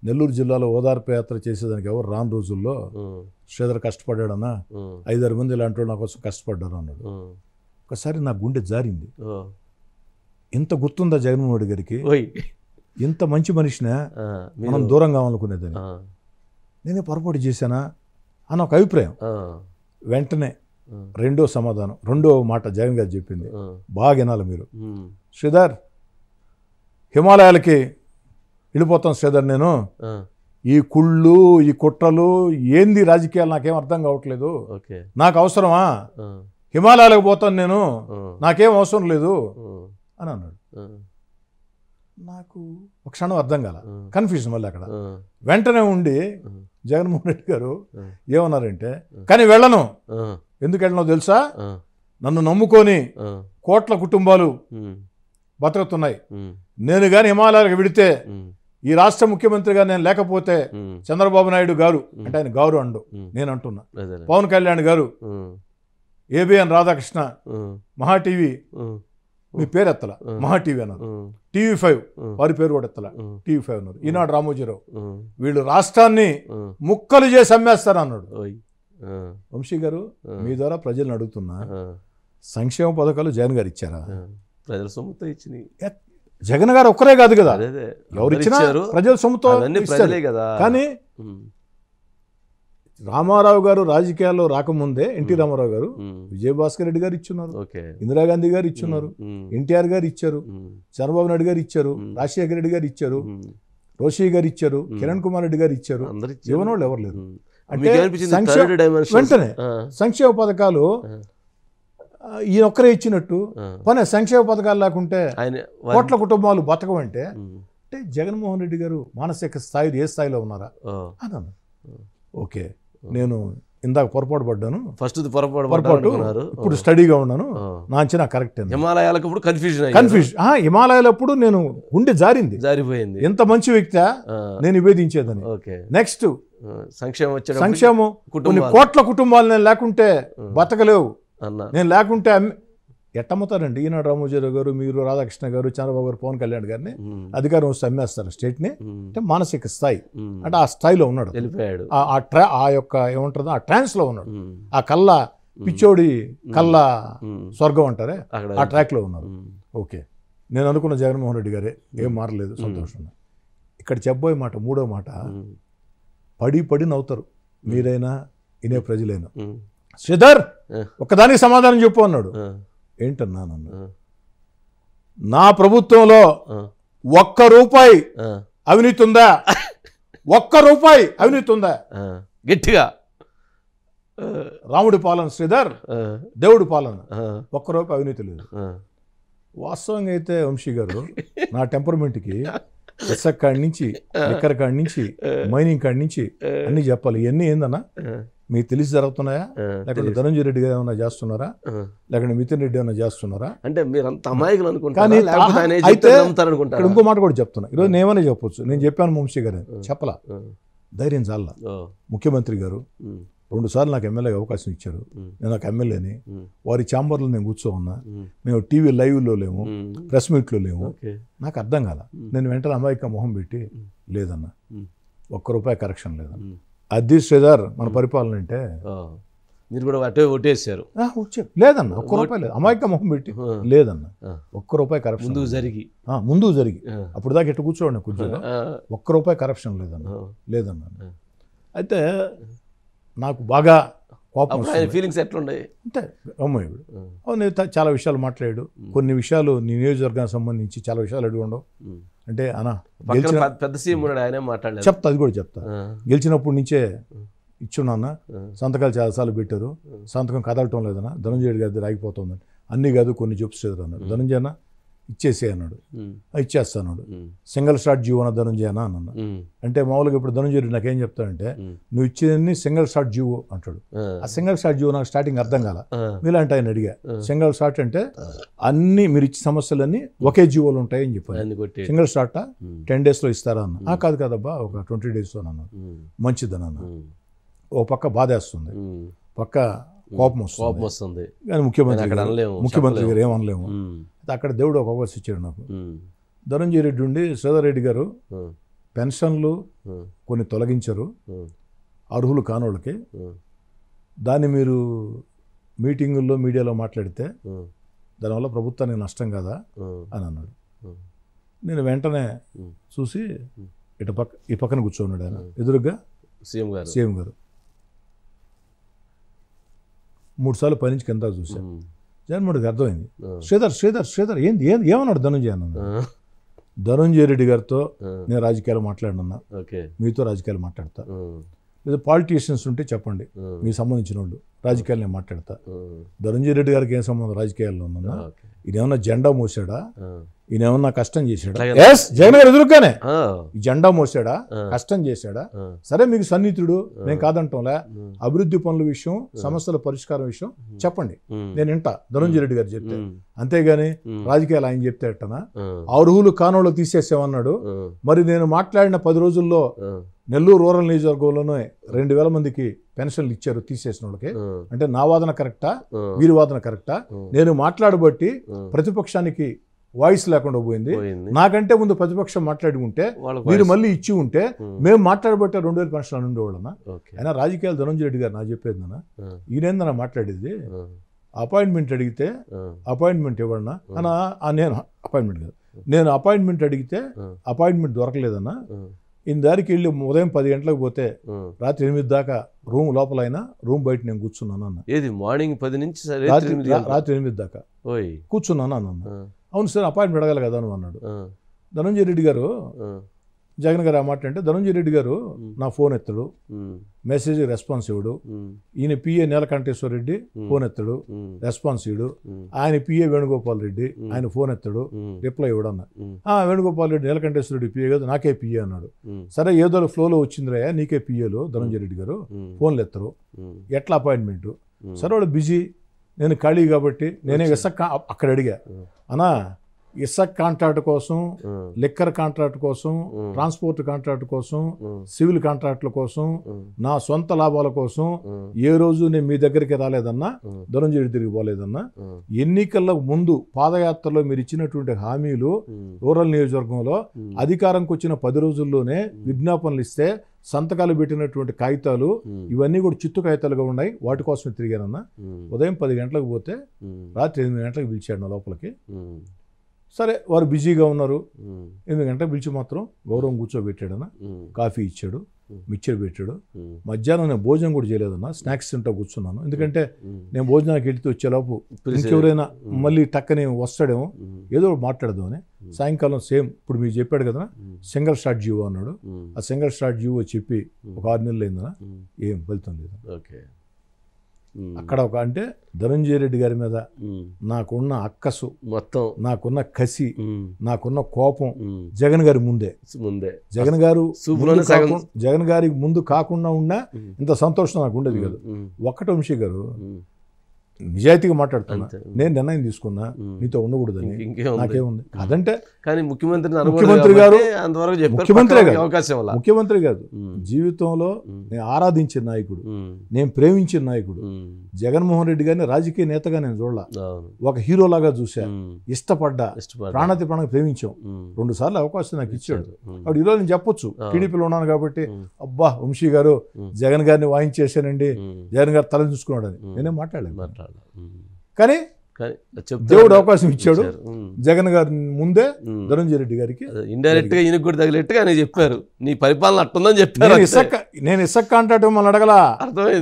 నెల్లూరు జిల్లాలో ఓదార్పు యాత్ర చేసేదానికి ఎవరు రాని రోజుల్లో శ్రీధర్ కష్టపడ్డాడన్నా, 5-6 మంది ఇలాంటి వాళ్ళు నా కోసం కష్టపడ్డారు అన్నాడు. ఒకసారి నా గుండె జారింది. ఇంత గుర్తుందా జగన్మోహన్ రెడ్డి గారికి? ఇంత మంచి మనిషినే మనం దూరం కావాలనుకునేదని నేనే పొరపాటు చేశానా అని ఒక అభిప్రాయం. వెంటనే రెండో సమాధానం, రెండో మాట జగన్ గారు చెప్పింది బాగా వినాలి మీరు. శ్రీధర్, హిమాలయాలకి వెళ్ళిపోతాం శ్రీధర్, నేను ఈ కుళ్ళు ఈ కుట్రలు ఏంది రాజకీయాలు నాకేం అర్థం కావట్లేదు, నాకు అవసరమా, హిమాలయాలకు పోతాను నేను, నాకేం అవసరం లేదు అని అన్నాడు. నాకు ఒక క్షణం అర్థం కాల, కన్ఫ్యూజన్ మళ్ళీ అక్కడ. వెంటనే ఉండి జగన్మోహన్ రెడ్డి గారు ఏమన్నారంటే, కానీ వెళ్ళను, ఎందుకు వెళ్ళినావు తెలుసా? నన్ను నమ్ముకొని కోట్ల కుటుంబాలు బతుకుతున్నాయి. నేను కానీ హిమాలయాలకు విడితే ఈ రాష్ట్ర ముఖ్యమంత్రిగా నేను లేకపోతే చంద్రబాబు నాయుడు గారు అంటే ఆయన గారు అండు, నేను అంటున్నా, పవన్ కళ్యాణ్ గారు, ఏబిఎన్ రాధాకృష్ణ, మహా టీవీ మీ పేరు ఎత్తల, మహా టీవీ అన్నారు, TV5 వారి పేరు కూడా ఎత్తల, TV5 అన్నారు, ఈనాడు రామోజీరావు, వీళ్ళు రాష్ట్రాన్ని ముక్కలు చేసి అమ్మేస్తారు అన్నాడు. వంశీ గారు, మీ ద్వారా ప్రజలను అడుగుతున్నా, సంక్షేమ పథకాలు జగన్ గారు ఇచ్చారా? ప్రజల సొమ్ముతో ఇచ్చినాయి. జగన్ గారు ఒక్కరే కాదు కదా, ఎవరు ఇచ్చినా ప్రజల సొమ్ముతో కదా. కానీ రామారావు గారు రాజకీయాల్లో రాకముందే ఎన్టీ రామారావు గారు విజయభాస్కర్ రెడ్డి గారు ఇచ్చున్నారు, ఇందిరాగాంధీ గారు ఇచ్చున్నారు, ఎన్టీఆర్ గారు ఇచ్చారు, చంద్రబాబు నాయుడు గారు ఇచ్చారు, రాజశేఖర రెడ్డి గారు ఇచ్చారు, రోషి గారు ఇచ్చారు, కిరణ్ కుమార్ రెడ్డి గారు ఇచ్చారు, ఇవ్వని వాళ్ళు ఎవరు లేరు. అంటే వెంటనే సంక్షేమ పథకాలు ఈయన ఒక్కరే ఇచ్చినట్టు పని సంక్షేమ పథకాలు లేకుంటే కోట్ల కుటుంబాలు బతకమంటే అంటే జగన్మోహన్ రెడ్డి గారు మానసిక స్థాయిలో ఏ స్థాయిలో ఉన్నారా అన్నాను. ఓకే, నేను ఇందాక పొరపాటు పడ్డాను, పొరపాటు ఇప్పుడు స్టడీగా ఉన్నాను, నా అంచనా కరెక్ట్. హిమాలయాలకు ఇప్పుడు కన్ఫ్యూజన్ హిమాలయాలప్పుడు నేను గుండె జారిపోయింది, ఎంత మంచి వ్యక్తి నేను నివేదించేదని. నెక్స్ట్ సంక్షేమం కొన్ని కోట్ల కుటుంబాలు నేను లేకుంటే బతకలేవు, నేను లేకుంటే ఎట్టమ్ముతారండి. ఈనాడు రామోజీరావు గారు, మీరు, రాధాకృష్ణ గారు, చంద్రబాబు గారు, పవన్ కళ్యాణ్ గారిని అధికారం వస్తే అమ్మేస్తారు స్టేట్ని. అంటే మానసిక స్థాయి అంటే ఆ స్థాయిలో ఉన్నాడు, ఆ యొక్క ఏమంటారు ఆ ట్రాన్స్లో ఉన్నాడు, ఆ కళ్ళ పిచ్చోడి కళ్ళ స్వర్గం అంటారే ఆ ట్రాక్లో ఉన్నారు. ఓకే, నేను అనుకున్న జగన్మోహన్ రెడ్డి గారే, ఏం మారలేదు, సంతోషం. ఇక్కడ చెప్పబోయే మాట, మూడో మాట, పడి నవ్వుతారు మీరైనా వినే ప్రజలైనా. శ్రీధర్ ఒక్కదానికి సమాధానం చెప్పు అన్నాడు. ఏంటన్నాను, నా ప్రభుత్వంలో ₹1 అవినీతి ఉందా? ₹1 అవినీతి ఉందా? గట్టిగా రాముడి పాలన శ్రీధర్, దేవుడి పాలన, ₹1 అవినీతి లేదు. వాస్తవంగా అయితే వంశీ గారు, నా టెంపర్మెంట్కి ఇసుక కాడి నుంచి, లిక్కర్ కాడి నుంచి, మైనింగ్ కాడి నుంచి అన్నీ చెప్పాలి. ఇవన్నీ ఏందన్నా మీకు తెలిసి జరుగుతున్నాయా, లేకుంటే ధనంజయ రెడ్డి గారు ఏమైనా చేస్తున్నారా, లేకుంటే మితిన్ రెడ్డి ఏమైనా చేస్తున్నారా అంటే మీరు అంత అమాయకులు అనుకుంటారా? కానీ అయితే ఇక్కడ ఇంకో మాట కూడా చెప్తున్నా, ఈరోజు నేమనే చెప్పొచ్చు, నేను చెప్పాను వంశీ గారు చెప్పలా, ధైర్యం చాలా. ముఖ్యమంత్రి గారు 2 సార్లు నాకు ఎమ్మెల్యే అవకాశం ఇచ్చారు, నేను నాకు ఎమ్మెల్యేని, వారి ఛాంబర్లో నేను కూర్చోన్నా, మేము టీవీ లైవ్లో లేము, ప్రెస్ మీట్లో లేము, నాకు అర్థం కాల. నేను వెంటనే అమాయక మొహం పెట్టి, లేదన్నా ₹1 కరెక్షన్ లేదన్న. అది శ్రీధర్ మన పరిపాలన అంటే. మీరు కూడా అటే ఓటేసారు? లేదన్న, ₹1 లేదు, అమాయక మొహం పెట్టి, లేదన్న ₹1 కరప్షన్ ముందుకు జరిగి అప్పుడు దాకా ఎట్టు కూర్చోండి కూర్చోండి, ₹1 కరప్షన్ లేదన్న. అయితే నాకు బాగా కోపం, ఫీలింగ్స్ ఎట్లున్నాయి అంటే, అమ్మాయి చాలా విషయాలు మాట్లాడాడు, కొన్ని విషయాలు నీ నియోజకవర్గానికి సంబంధించి చాలా విషయాలు అడిగి ఉండవు. అంటే అన్నా పెద్ద సీఎం ఉన్నాడు, ఆయనే మాట్లాడారు, చెప్తా, అది కూడా చెప్తా. గెలిచినప్పటి నుంచే ఇచ్చున్నా, సంతకాలు చాలాసార్లు పెట్టారు, సంతకం కదలటం లేదన్నా, ధనంజయ గారి దగ్గర ఆగిపోతుందని. అన్నీ కాదు, కొన్ని చూపిస్తారు అన్నాడు. ధనంజయ అన్న ఇచ్చేసే అన్నాడు, ఇచ్చేస్తాడు. సింగిల్ స్టార్ట్ జీవో అన్న ధనంజయ అన్న. అంటే మామూలుగా ఇప్పుడు ధనంజయ నాకేం చెప్తాడంటే, నువ్వు ఇచ్చేది సింగిల్ స్టార్ట్ జీవో అంటాడు. ఆ సింగిల్ స్టార్ట్ జీవో నాకు స్టార్టింగ్ అర్థం కాల, మీలాంటి ఆయన అడిగా, సింగిల్ స్టార్ట్ అంటే అన్ని మీరు ఇచ్చే సమస్యలన్నీ ఒకే జీవోలు ఉంటాయని చెప్పాను. సింగిల్ స్టార్ట్ 10 daysలో ఇస్తారా అన్న. కాదు కదబ్బా, ఒక 20 daysలో అన్నాను. మంచిదని అన్న. ఓ పక్క బాధేస్తుంది, పక్క కోపం వస్తుంది, కానీ ముఖ్యమంత్రి గారు ఏమనలేము. అక్కడ దేవుడు ఒక అవకాశం ఇచ్చాడు నాకు. ధనంజయ రెడ్డి ఉండి, శ్రీధర్ రెడ్డి గారు పెన్షన్లు కొన్ని తొలగించరు అర్హులు కానోళ్ళకి, దాన్ని మీరు మీటింగుల్లో మీడియాలో మాట్లాడితే దానివల్ల ప్రభుత్వానికి నష్టం కదా అని అన్నాడు. నేను వెంటనే చూసి ఈ పక్కన కూర్చోన్నాడు ఆయన ఎదురుగా సీఎం గారు. 3 సార్లు పైనుంచి కింద చూశాను. జగన్మోహన్ రెడ్డికి అర్థమైంది, శ్రీధర్ ఏంది ఏమన్నాడు ధనంజయ అన్న. ధనంజయ రెడ్డి గారితో నేను రాజకీయాలు మాట్లాడినా, మీతో రాజకీయాలు మాట్లాడతా, లేదా పాలిటీషియన్స్ ఉంటే చెప్పండి మీకు సంబంధించిన వాళ్ళు, రాజకీయాలు నేను మాట్లాడతా. ధనంజయ రెడ్డి గారికి ఏం సంబంధం రాజకీయాల్లో ఉందన్నా? ఇది ఏమన్నా జెండా మోసాడా, ఈయన ఏమన్నా కష్టం చేశాడా? ఎస్, జగన్ గారు ఎదురుగానే ఈ జెండా మోసాడా, కష్టం చేశాడా? సరే, మీకు సన్నిహితుడు, నేను కాదంటాంలే. అభివృద్ధి పనుల విషయం, సమస్యల పరిష్కారం విషయం చెప్పండి, నేను వింటా ధనంజయ రెడ్డి గారు చెప్తే. అంతేగాని రాజకీయాలు ఆయన చెప్తే ఎట్టనా? అర్హులు కానోళ్ళు తీసేసామన్నాడు. మరి నేను మాట్లాడిన 10 రోజుల్లో నెల్లూరు రూరల్ నియోజకవర్గంలోనే 2000 మందికి పెన్షన్లు ఇచ్చారు తీసేసిన వాళ్ళకి. అంటే నా వాదన కరెక్టా, వీరి వాదన కరెక్టా? నేను మాట్లాడబట్టి ప్రతిపక్షానికి వాయిస్ లేకుండా పోయింది. నాకంటే ముందు ప్రతిపక్షం మాట్లాడి ఉంటే, మీరు మళ్ళీ ఇచ్చి ఉంటే, మేము మాట్లాడబట్టే 2000 పెన్షన్లు ఉండేవాళ్ళన్నా. అయినా రాజకీయాలు ధనంజయ రెడ్డి గారు నా చెప్పేది నాన్న, ఈయనేందన్నా మాట్లాడేది? అపాయింట్మెంట్ అడిగితే అపాయింట్మెంట్ ఇవ్వడన్నా అన్నా? నేను అపాయింట్మెంట్ కాదు, నేను అపాయింట్మెంట్ అడిగితే అపాయింట్మెంట్ దొరకలేదన్నా. ఈయన దారికి వెళ్ళి ఉదయం 10 గంటలకు పోతే రాత్రి 8 దాకా రూమ్ లోపల అయినా, రూమ్ బయట నేను కూర్చున్నాను అన్న. ఏది మార్నింగ్ 10 నుంచి రాత్రి 8 దాకా కూర్చున్నాను అన్న. అవును సార్, అపాయింట్మెంట్ అడగాలి కదా అని అన్నాడు. ధనంజయ రెడ్డి గారు, జగన్ గారు ఆ మాట అంటే, ధనంజయ రెడ్డి గారు నా ఫోన్ ఎత్తడు, మెసేజ్ రెస్పాన్స్ ఇవ్వడు. ఈయన పిఏ నీలకంఠేశ్వర రెడ్డి ఫోన్ ఎత్తడు, రెస్పాన్స్ ఇవ్వడు. ఆయన పిఏ వేణుగోపాల్ రెడ్డి, ఆయన ఫోన్ ఎత్తడు, రిప్లై ఇవ్వడన్న. వేణుగోపాల్ రెడ్డి నీలకంఠేశ్వర రెడ్డి పిఏ కదా, నాకే పిఏ అన్నాడు. సరే, ఏదో ఫ్లోలో వచ్చిందిరా, నీకే పిఏలు ధనంజయ రెడ్డి గారు, ఫోన్లు ఎత్తరు, ఎట్లా అపాయింట్మెంట్? సరే, వాడు బిజీ, నేను ఖాళీ కాబట్టి నేనే అక్కడ అడిగా, అన్నా ఇసుక కాంట్రాక్ట్ కోసం, లిక్కర్ కాంట్రాక్ట్ కోసం, ట్రాన్స్పోర్ట్ కాంట్రాక్ట్ కోసం, సివిల్ కాంట్రాక్టుల కోసం, నా సొంత లాభాల కోసం ఏ రోజు నేను మీ దగ్గరికి రాలేదన్నా, ధనంజయ రెడ్డి తిరిగి పోలేదన్నా. ఎన్నికల ముందు పాదయాత్రలో మీరు ఇచ్చినటువంటి హామీలు రూరల్ నియోజకవర్గంలో అధికారంకి వచ్చిన 10 రోజుల్లోనే విజ్ఞాపనలు ఇస్తే సంతకాలు పెట్టినటువంటి కాగితాలు ఇవన్నీ కూడా చిత్తు కాగితాలుగా ఉన్నాయి, వాటి కోసమే తిరిగానన్నా. ఉదయం 10 గంటలకు పోతే రాత్రి 8 గంటలకు పిలిచాడు నా లోపలికి. సరే, వారు బిజీగా ఉన్నారు. 8 గంటలకు పిలిచి మాత్రం గౌరవం కూర్చోబెట్టాడన్న, కాఫీ ఇచ్చాడు, మిక్చర్ పెట్టాడు. మధ్యాహ్నం నేను భోజనం కూడా చేయలేదన్నా, స్నాక్స్ తింటా కూర్చున్నాను. ఎందుకంటే నేను భోజనానికి వెళ్తే వచ్చేలోపు ఇంకెవరైనా మళ్ళీ టక్కని వస్తాడేమో, ఏదో మాట్లాడదాం అని. సాయంకాలం సేమ్ ఇప్పుడు మీరు చెప్పాడు కదా, సింగిల్ స్టార్ట్ జీవో అన్నాడు. ఆ సింగిల్ స్టార్ట్ జీవో చెప్పి ఒక 6 నెలలు అయిందన్నా, ఏం ఫలితం లేదు. అక్కడ ఒక అంటే ధనంజయ రెడ్డి గారి మీద నాకున్న అక్కసు మొత్తం, నాకున్న కసి, నాకున్న కోపం జగన్ గారి ముందే జగన్ గారి ముందు కాకుండా ఉన్నా ఇంత సంతోషం నాకు ఉండేది కాదు. ఒక్కటి వంశీ గారు, నిజాయితీగా మాట్లాడుతున్నా, నేను నిర్ణయం తీసుకున్నా నీతో ఉండకూడదని. నాకేముంది అదంటే, ముఖ్యమంత్రి గారు ముఖ్యమంత్రి కాదు, జీవితంలో నేను ఆరాధించిన నాయకుడు, నేను ప్రేమించిన నాయకుడు జగన్మోహన్ రెడ్డి గారిని రాజకీయ నేతగా నేను చూడలా, ఒక హీరోలాగా చూసా, ఇష్టపడ్డా, ప్రాణాతి ప్రాణంగా ప్రేమించాం. 2 సార్లు అవకాశం నాకు ఇచ్చాడు. అప్పుడు ఈరోజు నేను చెప్పొచ్చు, టీడీపీలో ఉన్నాను కాబట్టి, అబ్బా వంశీ గారు జగన్ గారిని వాయించేశానండి, జగన్ గారు తల చూసుకున్నాడు అని నేనే మాట్లాడలేదు. కానీ దేవుడు అవకాశం ఇచ్చాడు. జగన్ గారి ముందే ధనంజయ రెడ్డి గారికి ఇండైరెక్ట్ గా ఈయనకు కూడా తగిలేట్టుగా ఆయన చెప్పారు, నీ పరిపాలన అట్టుందని చెప్పారు. నేను ఇసుక కాంట్రాక్ట్ మిమ్మల్ని అడగలా,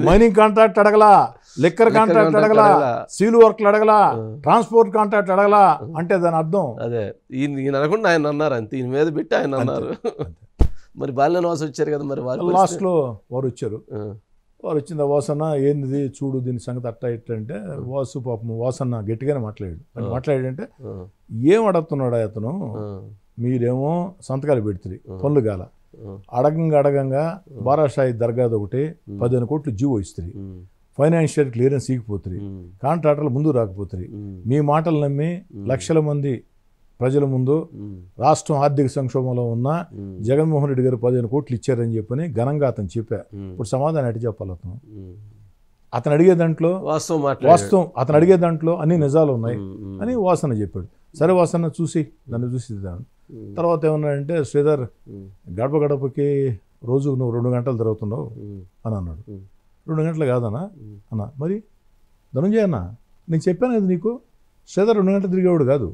మైనింగ్ కాంట్రాక్ట్ అడగలా, లిక్కర్ కాంట్రాక్ట్ అడగలా, సివిల్ వర్క్లు అడగలా, ట్రాన్స్పోర్ట్ కాంట్రాక్ట్ అడగలా. అంటే దాని అర్థం అదే, ఈయన అనకుండా ఆయన అన్నారు అంతే, ఈయన మీద పెట్టి ఆయన అన్నారు. మరి బాల్య నివాసం వచ్చారు కదా, మరి లాస్ట్ లో వారు వచ్చారు. వారు వచ్చింది, వాసన్న ఏంది చూడు దీని సంగతి అట్ట ఇట్ట అంటే, వాసు పాపం వాసన్న గట్టిగానే మాట్లాడాడంటే, ఏం అడుగుతున్నాడు అతను, మీరేమో సంతకాలు పెడుతుంది పనులు గాల, అడగంగా బారాషాయి దర్గాది ఒకటి 15 కోట్లు జీవో ఇస్తుంది, ఫైనాన్షియల్ క్లియరెన్స్ ఇగిపోతుంది, కాంట్రాక్టర్లు ముందు రాకపోతుంది. మీ మాటలు నమ్మి లక్షల మంది ప్రజల ముందు రాష్ట్రం ఆర్థిక సంక్షోభంలో ఉన్న జగన్మోహన్ రెడ్డి గారు 15 కోట్లు ఇచ్చారని చెప్పని ఘనంగా అతను చెప్పా. ఇప్పుడు సమాధానం ఎటు చెప్పాలి? అతను అడిగే దాంట్లో వాస్తవం, అతను అడిగే దాంట్లో అన్ని నిజాలు ఉన్నాయి అని వాసన చెప్పాడు. సరే, వాసన నన్ను చూసి తర్వాత ఏమన్నాడంటే, శ్రీధర్ గడప గడపకి రోజు నువ్వు 2 గంటలు తిరుగుతున్నావు అని అన్నాడు. 2 గంటలు కాదన్నా అన్న, మరి ధనంజయ అన్న నేను చెప్పాను కదా నీకు, శ్రీధర్ 2 గంటలు తిరిగేవాడు కాదు,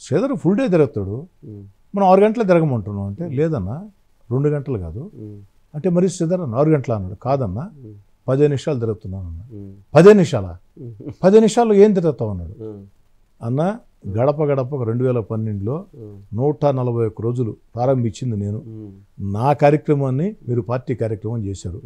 శ్రీధర్ ఫుల్ డే తిరుగుతాడు, మనం 6 గంటలు తిరగమంటున్నాం అంటే, లేదన్నా 2 గంటలు కాదు అంటే, మరి శ్రీధర్ 6 గంటలు అన్నాడు. కాదన్నా 15 నిమిషాలు తిరుగుతున్నాను అన్న. 15 నిమిషాలా? 15 నిమిషాల్లో ఏం తిరుగుతావు అన్నాడు. అన్న, గడప గడప 2012లో 141 రోజులు ప్రారంభించింది నేను. నా కార్యక్రమాన్ని మీరు పార్టీ కార్యక్రమం చేశారు.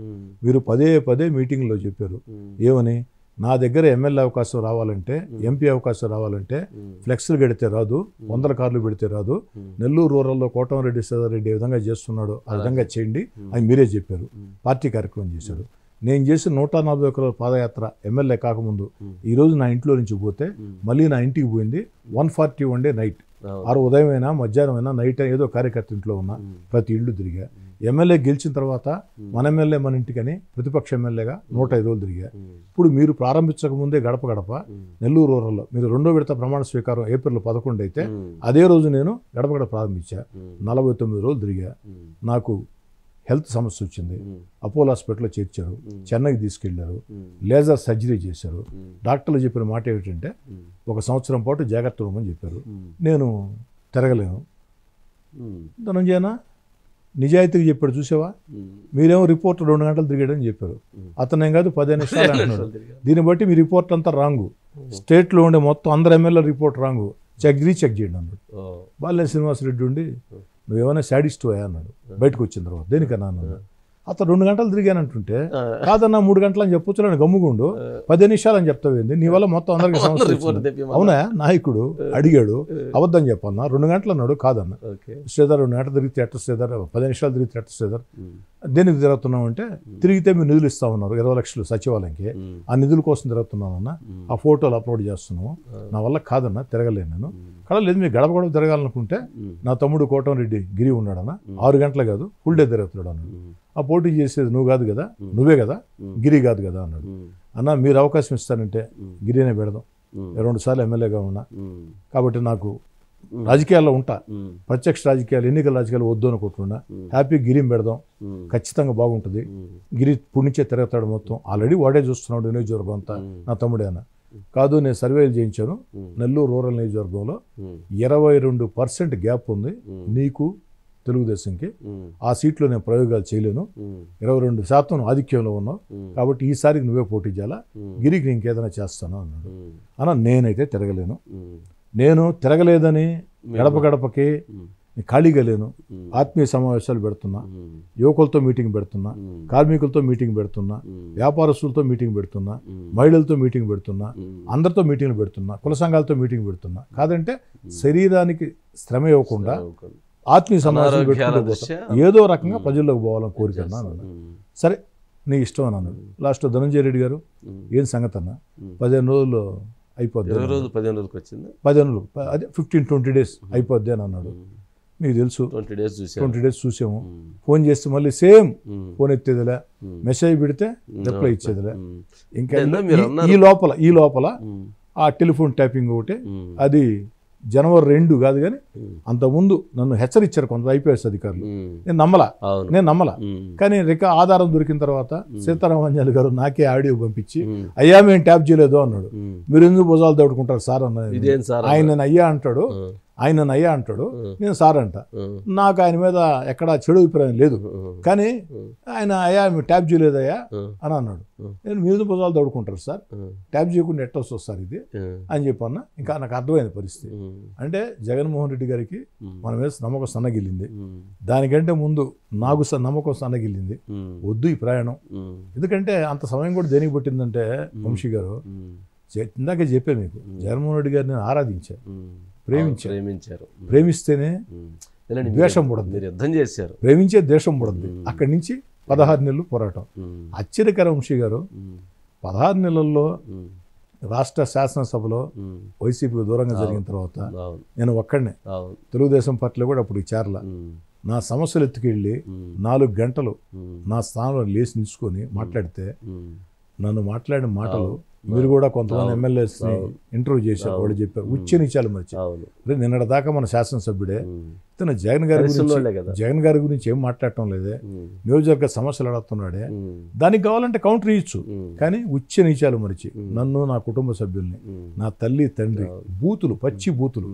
మీరు పదే మీటింగ్లో చెప్పారు, ఏమని, నా దగ్గర ఎమ్మెల్యే అవకాశం రావాలంటే, ఎంపీ అవకాశం రావాలంటే ఫ్లెక్స్లు పెడితే రాదు, 100 కార్లు పెడితే రాదు. నెల్లూరు రూరల్లో కోటమిరెడ్డి శ్రీధర్రెడ్డి ఏ విధంగా చేస్తున్నాడో ఆ విధంగా చేయండి అని మీరే చెప్పారు. పార్టీ కార్యక్రమం చేశారు. నేను చేసిన 141 రోజుల పాదయాత్ర ఎమ్మెల్యే కాకముందు ఈరోజు నా ఇంట్లో నుంచి పోతే మళ్ళీ నా ఇంటికి పోయింది 141 డే నైట్. ఆరు ఉదయం అయినా మధ్యాహ్నం అయినా నైట్ అయినా ఏదో కార్యకర్త ఇంట్లో ఉన్నా, ప్రతి ఇళ్ళు తిరిగా. ఎమ్మెల్యే గెలిచిన తర్వాత మన ఎమ్మెల్యే మన ఇంటికని ప్రతిపక్ష ఎమ్మెల్యేగా 105 రోజులు తిరిగా. ఇప్పుడు మీరు ప్రారంభించక ముందే గడప గడప నెల్లూరు రూరల్లో మీరు 2వ విడత ప్రమాణ స్వీకారం ఏప్రిల్ 11 అయితే అదే రోజు నేను గడప గడప ప్రారంభించా. 49 రోజులు తిరిగా. నాకు హెల్త్ సమస్య వచ్చింది. అపోలో హాస్పిటల్లో చేర్చారు, చెన్నైకి తీసుకెళ్లారు, లేజర్ సర్జరీ చేశారు. డాక్టర్లు చెప్పిన మాట ఏమిటంటే 1 సంవత్సరం పాటు జాగ్రత్త ఉండమని చెప్పారు. నేను తిరగలేను. ధనంజయన నిజాయితీగా చెప్పాడు, చూసావా? మీరేమో రిపోర్ట్ 2 గంటలు తిరిగాడని చెప్పారు. అతను ఏం కాదు 15 నిమిషాలు అంటున్నాడు. దీన్ని బట్టి మీ రిపోర్ట్ అంతా రాంగు. స్టేట్లో ఉండే మొత్తం అందరు ఎమ్మెల్యే రిపోర్ట్ రాంగు, చెక్ చేయండి అన్నాడు. బాలినేని శ్రీనివాసరెడ్డి ఉండి నువ్వేమైనా శాడిస్ట్ అయ్యా అన్నాడు బయటకు వచ్చిన తర్వాత. దేనికన్నా అన్నాడు. అతను 2 గంటలు తిరిగానంటుంటే కాదన్నా 3 గంటలు అని చెప్పొచ్చు, నేను గమ్ముగుండు 15 నిమిషాలు అని చెప్తావేంది, నీ వల్ల మొత్తం అందరికీ సమస్య వచ్చింది. అవునా? నాయకుడు అడిగాడు, అబద్ధం చెప్పన్నా. 2 గంటలు అన్నాడు. కాదన్న శ్రీధర్ 2 గంటలు తిరిగితే ఎట్ట శ్రీధర్, 10 నిమిషాలు తిరిగితే ఎట్ట శ్రీధర్, దేనికి తిరుగుతున్నాం అంటే తిరిగితే మీరు నిధులు ఇస్తా ఉన్నారు 20 లక్షలు సచివాలయంకి, ఆ నిధుల కోసం తిరుగుతున్నామన్న, ఆ ఫోటోలు అప్లోడ్ చేస్తున్నాము, నా వల్ల కాదన్న తిరగలేను నేను. లేదు మీరు గడప గడప తిరగాలనుకుంటే నా తమ్ముడు కోటమిరెడ్డి గిరి ఉన్నాడన్న, 6 గంటలు కాదు ఫుల్ డే తిరుగుతున్నాడు అన్నాడు. ఆ పోటీ చేసేది నువ్వు కాదు కదా, నువ్వే కదా, గిరి కాదు కదా అన్నాడు. అన్న మీరు అవకాశం ఇస్తానంటే గిరినే పెడదాం, 2 సార్లు ఎమ్మెల్యేగా ఉన్నా కాబట్టి నాకు రాజకీయాల్లో ఉంటా, ప్రత్యక్ష రాజకీయాలు ఎన్నికల రాజకీయాలు వద్దు అనుకుంటున్నా, హ్యాపీ గిరిని పెడదాం, ఖచ్చితంగా బాగుంటుంది. గిరి పుణ్యించే తిరుగుతాడు మొత్తం, ఆల్రెడీ వాడే చూస్తున్నాడు నియోజకవర్గం అంతా, నా తమ్ముడే అన్న. కాదు నేను సర్వేలు చేయించాను, నెల్లూరు రూరల్ నియోజకవర్గంలో 22% గ్యాప్ ఉంది నీకు తెలుగుదేశంకి, ఆ సీట్లో నేను ప్రయోగాలు చేయలేను, 22% ఆధిక్యంలో ఉన్నావు కాబట్టి ఈసారి నువ్వే పోటీ చేయాలా, గిరికి ఇంకేదైనా చేస్తాను అన్నాడు. అన్న నేనైతే తిరగలేను, నేను తిరగలేదని గడప గడపకి ఖాళీగా లేను, ఆత్మీయ సమావేశాలు పెడుతున్నా, యువకులతో మీటింగ్ పెడుతున్నా, కార్మికులతో మీటింగ్ పెడుతున్నా, వ్యాపారస్తులతో మీటింగ్ పెడుతున్నా, మహిళలతో మీటింగ్ పెడుతున్నా, అందరితో మీటింగ్లు పెడుతున్నా, కుల సంఘాలతో మీటింగ్ పెడుతున్నా. కాదంటే శరీరానికి శ్రమ ఇవ్వకుండా ఆత్మీయ సమావేశాలు పెట్టుకుంటూ ఏదో రకంగా ప్రజల్లోకి పోవాలని కోరిక అన్నాను. సరే నీ ఇష్టం అని అన్నాడు. లాస్ట్ ధనంజయ రెడ్డి గారు ఏం సంగతి అన్న, 15 రోజుల్లో అయిపోద్ది, 15 రోజులకు వచ్చింది, 15 రోజులు అదే 15-20 డేస్ అయిపోద్ది అని అన్నాడు. మీకు తెలుసు 20 డేస్ చూసాము. ఫోన్ చేస్తే మళ్ళీ సేమ్ ఫోన్ ఎత్తేదిలే, మెసేజ్ పెడితే రిప్లై ఇచ్చేదిలే. ఇంకా ఈ లోపల ఆ టెలిఫోన్ ట్యాపింగ్ ఒకటి, అది జనవరి 2 కాదు కానీ అంతకుముందు నన్ను హెచ్చరించారు కొంత ఐపీఎస్ అధికారులు. నేను నమ్మలా కానీ ఆధారం దొరికిన తర్వాత సీతారామంజలి గారు నాకే ఆడియో పంపించి అయ్యా మేము ట్యాప్ చేయలేదు అన్నాడు. మీరు ఎందుకు భుజాలు దౌడుకుంటారు సార్ అన్నది. ఆయన నన్ను అయ్యా అంటాడు, నేను సార్ అంట. నాకు ఆయన మీద ఎక్కడా చెడు అభిప్రాయం లేదు కానీ ఆయన అయ్యా మీరు ట్యాప్ చేయలేదయ్యా అని అన్నాడు. నేను మీరు భుజాలు దౌడుకుంటారు సార్, ట్యాప్ చేయకుండా ఎట్ట వస్తుంది సార్ ఇది అని చెప్పన్నా. ఇంకా నాకు అర్థమైన పరిస్థితి అంటే జగన్మోహన్ రెడ్డి గారికి మన మీద నమ్మకం సన్నగిల్లింది, దానికంటే ముందు నాకు నమ్మకం సన్నగిల్లింది. వద్దు ఈ ప్రయాణం, ఎందుకంటే అంత సమయం కూడా దేనికి పట్టిందంటే వంశీ గారు ఇందాకే చెప్పే మీకు, జగన్మోహన్ రెడ్డి గారిని నేను ఆరాధించాను, ప్రేమించారు, ప్రేమిస్తేనే ద్వేషం పుడద్దు, యుద్ధం చేశారు, ప్రేమించే ద్వేషం పుడద్దు. అక్కడి నుంచి 16 నెలలు పోరాటం. ఆశ్చర్యకర వంశీ గారు 16 నెలల్లో రాష్ట్ర శాసనసభలో వైసీపీకి దూరంగా జరిగిన తర్వాత నేను ఒక్కడనే తెలుగుదేశం పార్టీలో కూడా అప్పుడు చేరల. నా సమస్యలు ఎత్తుకెళ్ళి 4 గంటలు నా స్థానంలో లేచి నిల్చుకొని మాట్లాడితే నన్ను మాట్లాడిన మాటలు మీరు కూడా కొంతమంది ఎమ్మెల్యేస్ని ఇంటర్వ్యూ చేశారు, వాళ్ళు చెప్పారు ఉచ్చనిచ్చాలు మర్చి. నిన్నటి దాకా మన శాసనసభ్యుడే ఇతను జగన్ గారి గురించి ఏం మాట్లాడటం లేదే, నియోజకవర్గ సమస్యలు అడుగుతున్నాడే, దానికి కావాలంటే కౌంటర్ ఇచ్చు కానీ ఉచ్చనిచ్చాలు మరిచి నన్ను, నా కుటుంబ సభ్యుల్ని, నా తల్లి తండ్రి బూతులు, పచ్చి బూతులు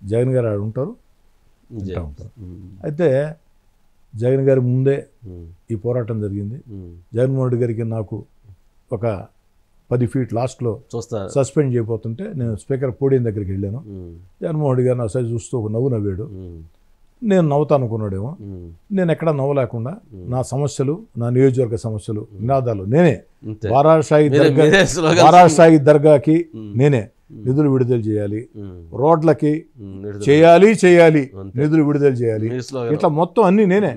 జగన్ గారు ఆడు ఉంటారు. అయితే జగన్ గారి ముందే ఈ పోరాటం జరిగింది. జగన్మోహన్ రెడ్డి గారికి నాకు ఒక 10 ఫీట్ లాస్ట్లో సస్పెండ్ చేయబోతుంటే నేను స్పీకర్ పోడియం దగ్గరికి వెళ్ళాను. జగన్మోహన్ రెడ్డి గారు నా సైజు చూస్తూ ఒక నవ్వు నవ్వాడు. నేను నవ్వుతా అనుకున్నాడేమో. నేను ఎక్కడ నవ్వలేకుండా నా సమస్యలు, నా నియోజకవర్గ సమస్యలు, నినాదాలు నేనే వారాసాయి దర్గాకి నేనే నిధులు విడుదల చేయాలి, రోడ్లకి చేయాలి నిధులు విడుదల చేయాలి, ఇట్లా మొత్తం అన్ని నేనే.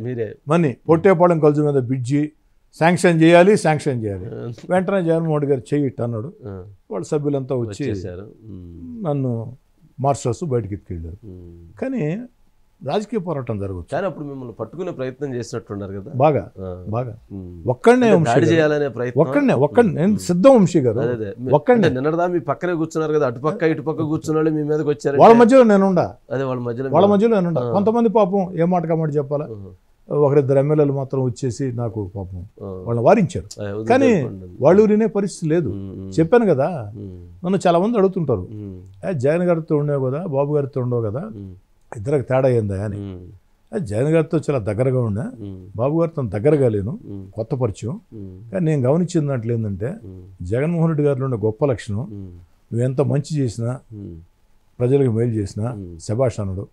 మన్ని పొట్టేపాళెం కలుసు మీద బ్రిడ్జి శాంక్షన్ చేయాలి. వెంటనే జగన్మోహన్ గారు చెయ్యిట్టు అన్నాడు. వాళ్ళ సభ్యులంతా వచ్చి నన్ను మార్షల్స్ బయటకు ఎత్తుకెళ్ళారు. కానీ రాజకీయ పోరాటం జరగచ్చు. కానీ అప్పుడు మిమ్మల్ని పట్టుకునే ప్రయత్నం చేసినట్టున్నారు కదా. బాగా ఒక్కడనే నేను సిద్ధం వంశీ గారు ఒక్కడే. నిన్నదా మీ పక్కనే కూర్చున్నారు కదా, అటుపక్క ఇటుపక్క కూర్చున్న వాళ్ళు మీ మీదకి వచ్చారు. వాళ్ళ మధ్యలో నేనుండా. అదే వాళ్ళ మధ్యలో నేనుండా. కొంతమంది పాపం ఏ మాట కమాట చెప్పాలా, ఒకరిద్దరు ఎమ్మెల్యేలు మాత్రం వచ్చేసి నాకు పాపం వాళ్ళని వారించారు. కానీ వాళ్ళు వినే పరిస్థితి లేదు. చెప్పాను కదా, నన్ను చాలా మంది అడుగుతుంటారు, జగన్ గారితో ఉండేవు కదా, బాబు గారితో ఉండవు కదా, ఇద్దరికి తేడా ఏందా అని. జగన్ గారితో చాలా దగ్గరగా ఉన్నా, బాబు గారితో దగ్గరగా లేను, కొత్త పరిచయం. కానీ నేను గమనించిన దాంట్లో ఏంటంటే, జగన్మోహన్ రెడ్డి గారిలో ఉండే గొప్ప లక్షణం, నువ్వు ఎంత మంచి చేసినా, ప్రజలకు మేలు చేసినా శభాష్ అనడు,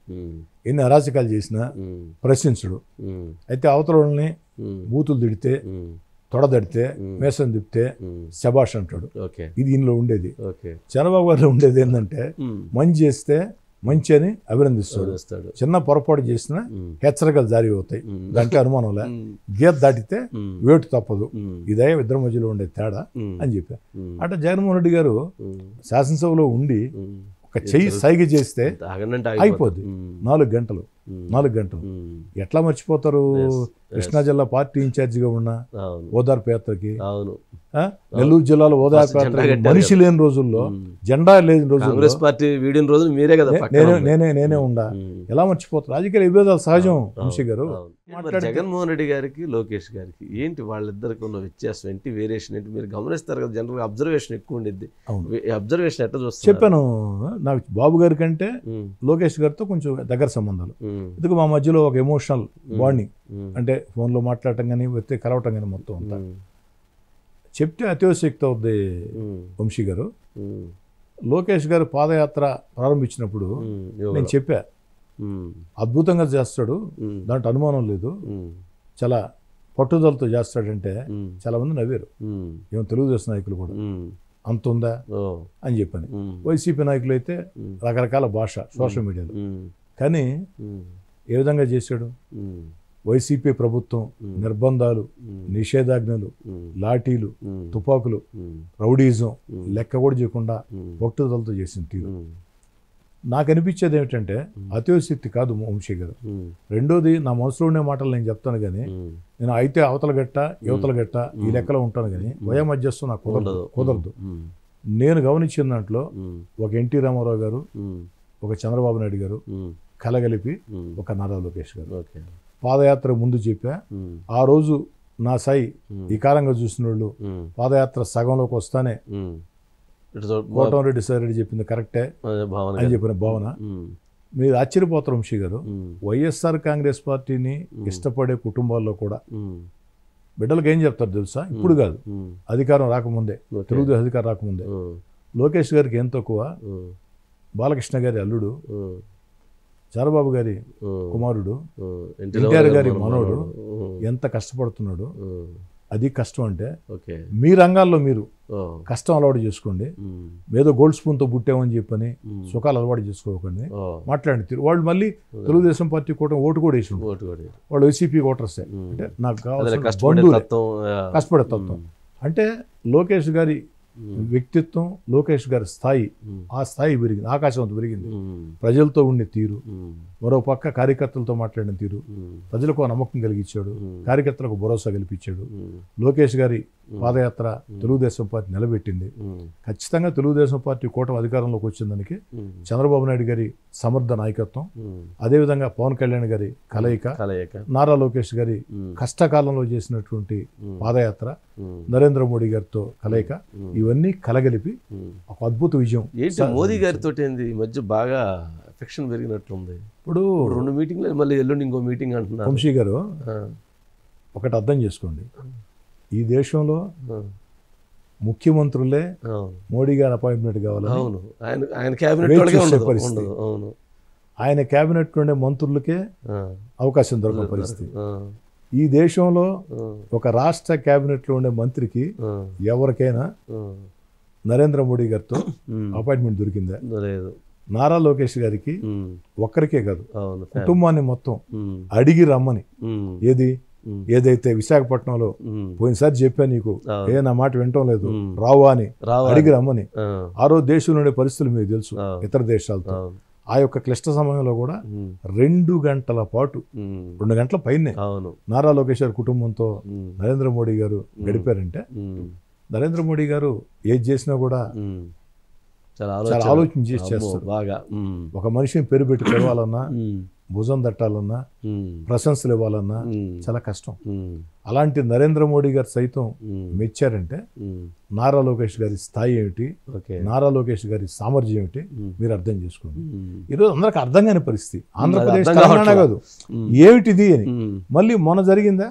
ఎన్ని అరాచకాలు చేసినా ప్రశ్నించడు. అయితే అవతల వాళ్ళని బూతులు తిడితే, తొడదడితే, మేసం తిప్పితే శభాష్ అంటాడు. ఇది ఇందులో ఉండేది. చంద్రబాబు గారిలో ఉండేది ఏంటంటే, మంచి చేస్తే మంచి అని అభినందిస్తాడు, చిన్న పొరపాటు చేసినా హెచ్చరికలు జారీ అవుతాయి, దాంట్లో అనుమానంలే, గీత దాటితే వేటు తప్పదు, ఇదే ఇద్దరి మధ్యలో ఉండే తేడా అని చెప్పారు. అంటే జగన్మోహన్ రెడ్డి గారు శాసనసభలో ఉండి ఒక చెయ్యి సైగ చేస్తే అయిపోద్ది. 4 గంటలు ఎట్లా మర్చిపోతారు? కృష్ణా జిల్లా పార్టీ ఇన్ఛార్జిగా ఉన్న ఓదార్పు యాత్రకి, నెల్లూరు జిల్లాలో ఓదార్పు యాత్రకి మనిషి లేని రోజుల్లో, జెండా లేని రోజుల్లో మీరే కదా నేనే ఉండా. ఎలా మర్చిపోతారు? రాజకీయ విభేదాలు సహజం వంశీ గారు. జగన్మోహన్ రెడ్డి గారికి, లోకేష్ గారికి ఏంటి వాళ్ళిద్దరికి ఉన్న వ్యత్యాసం ఏంటి, వేరియేషన్ ఏంటి? మీరు గమనిస్తారు కదా, జనరల్గా అబ్జర్వేషన్ ఎక్కువ ఉండేది. అబ్జర్వేషన్ ఎట్లా చూస్తారు? చెప్పాను, నాకు బాబు గారి కంటే లోకేష్ గారితో కొంచెం దగ్గర సంబంధాలు. ఎందుకు మా మధ్యలో ఒక ఎమోషనల్ బాండింగ్, అంటే ఫోన్లో మాట్లాడటం కానీ, వ్యక్తి కలవటం కానీ, మొత్తం అంతా చెప్తే అత్యవశక్తి అవుద్ది వంశీ గారు. లోకేష్ గారు పాదయాత్ర ప్రారంభించినప్పుడు నేను చెప్పా, అద్భుతంగా చేస్తాడు, దాంట్లో అనుమానం లేదు, చాలా పట్టుదలతో చేస్తాడంటే చాలా మంది నవ్వారు. ఏమో తెలుగుదేశం నాయకులు కూడా అంత ఉందా అని చెప్పాను. వైసీపీ నాయకులు అయితే రకరకాల భాష సోషల్ మీడియాలో. కానీ ఏ విధంగా చేశాడు? వైసీపీ ప్రభుత్వం నిర్బంధాలు, నిషేధాజ్ఞలు, లాఠీలు, తుపాకులు, రౌడీజం లెక్క కూడా చేయకుండా పట్టుదలతో చేసిన తీరు నాకు అనిపించేది ఏమిటంటే, అతిశక్తి కాదు వంశీ గారు. రెండోది, నా మనసులో ఉండే మాటలు నేను చెప్తాను కానీ, నేను అయితే అవతల గట్ట యువతల గట్ట ఈ లెక్కలో ఉంటాను కానీ వయ మధ్యస్థం నాకు కుదరదు. నేను గమనించిన దాంట్లో ఒక ఎన్టీ రామారావు గారు, ఒక చంద్రబాబు నాయుడు గారు కలగలిపి ఒక నారా లోకేష్ గారు. పాదయాత్ర ముందు చెప్పా, ఆ రోజు నా సాయి ఈ కాలంగా చూసిన వాళ్ళు పాదయాత్ర సగంలోకి వస్తానే కోటమిరెడ్డి సార్ రెడ్డి చెప్పింది కరెక్టే అని చెప్పిన భావన. మీరు ఆశ్చర్యపోతారు వంశీ గారు, వైఎస్ఆర్ కాంగ్రెస్ పార్టీని ఇష్టపడే కుటుంబాల్లో కూడా బిడ్డలకు ఏం చెప్తారు తెలుసా? ఇప్పుడు కాదు, అధికారం రాకముందే, తెలుగుదేశం అధికారం రాకముందే, లోకేష్ గారికి ఏం తక్కువ, బాలకృష్ణ గారి అల్లుడు, చంద్రబాబు గారి కుమారుడు, ఎన్టీఆర్ గారి మనోడు ఎంత కష్టపడుతున్నాడు. అది కష్టం అంటే మీ రంగాల్లో మీరు కష్టం అలవాటు చేసుకోండి. ఏదో గోల్డ్ స్పూన్తో పుట్టామని చెప్పని సుఖాలు అలవాటు చేసుకోకండి. మాట్లాడి వాళ్ళు మళ్ళీ తెలుగుదేశం పార్టీ ఓటు కూడా వేసి వాళ్ళు వైసీపీ ఓటర్సే. అంటే నాకు కావాల్సిన కష్టపడే తత్వం. అంటే లోకేష్ గారి వ్యక్తిత్వం, లోకేష్ గారి స్థాయి, ఆ స్థాయి పెరిగింది, ఆకాశంతో పెరిగింది. ప్రజలతో ఉండే తీరు, మరో పక్క కార్యకర్తలతో మాట్లాడిన తీరు, ప్రజలకు నమ్మకం కలిగించాడు, కార్యకర్తలకు భరోసా కల్పించాడు. లోకేష్ గారి పాదయాత్ర తెలుగుదేశం పార్టీ నిలబెట్టింది. ఖచ్చితంగా తెలుగుదేశం పార్టీ కూటమి అధికారంలోకి వచ్చిందానికి చంద్రబాబు నాయుడు గారి సమర్థ నాయకత్వం, అదేవిధంగా పవన్ కళ్యాణ్ గారి కలయిక, నారా లోకేష్ గారి కష్టకాలంలో చేసినటువంటి పాదయాత్ర, నరేంద్ర మోడీ గారితో కలయిక, ఇవన్నీ కలగలిపి ఒక అద్భుత విజయం. మోదీ గారితో ఈ మధ్య బాగా ఎఫెక్షన్ పెరిగినట్టుంది. ఇప్పుడు 2 మీటింగ్లు, మళ్ళీ ఎల్లుండి ఇంకో మీటింగ్ అంటున్నారు. వంశీ గారు ఒకటి అర్థం చేసుకోండి, ఈ దేశంలో ముఖ్యమంత్రులే మోడీ గారి అపాయింట్మెంట్ కావాలి, ఆయన క్యాబినెట్ పరిస్థితి. ఆయన క్యాబినెట్లో ఉండే మంత్రులకే అవకాశం దొరకని పరిస్థితి. ఈ దేశంలో ఒక రాష్ట్ర క్యాబినెట్లో ఉండే మంత్రికి ఎవరికైనా నరేంద్ర మోడీ గారితో అపాయింట్మెంట్ దొరికిందా? నారా లోకేష్ గారికి ఒక్కరికే కాదు, కుటుంబాన్ని మొత్తం అడిగి రమ్మని, ఏదైతే విశాఖపట్నంలో పోయినసారి చెప్పా నీకు, నా మాట వినటం లేదు, రావా అని అడిగి రమ్మని. ఆ రోజు దేశంలో ఉండే పరిస్థితులు మీకు తెలుసు, ఇతర దేశాలతో. ఆ యొక్క క్లిష్ట సమయంలో కూడా 2 గంటల పాటు 2 గంటల పైనే నారా లోకేష్ గారి కుటుంబంతో నరేంద్ర మోడీ గారు గడిపారంటే, నరేంద్ర మోడీ గారు ఏది చేసినా కూడా చాలా ఆలోచన చేసి చేస్తారు. ఒక మనిషిని పేరు పెట్టి పిలవాలన్నా, భుజం తట్టాలన్నా, ప్రశంసలు ఇవ్వాలన్నా చాలా కష్టం. అలాంటి నరేంద్ర మోడీ గారు సైతం మెచ్చారంటే నారా లోకేష్ గారి స్థాయి ఏమిటి, నారా లోకేష్ గారి సామర్థ్యం ఏమిటి మీరు అర్థం చేసుకోండి. ఈరోజు అందరికి అర్థం కాని పరిస్థితి. ఆంధ్రప్రదేశ్, తెలంగాణ కాదు, ఏమిటిది అని. మళ్ళీ మొన్న జరిగిందా,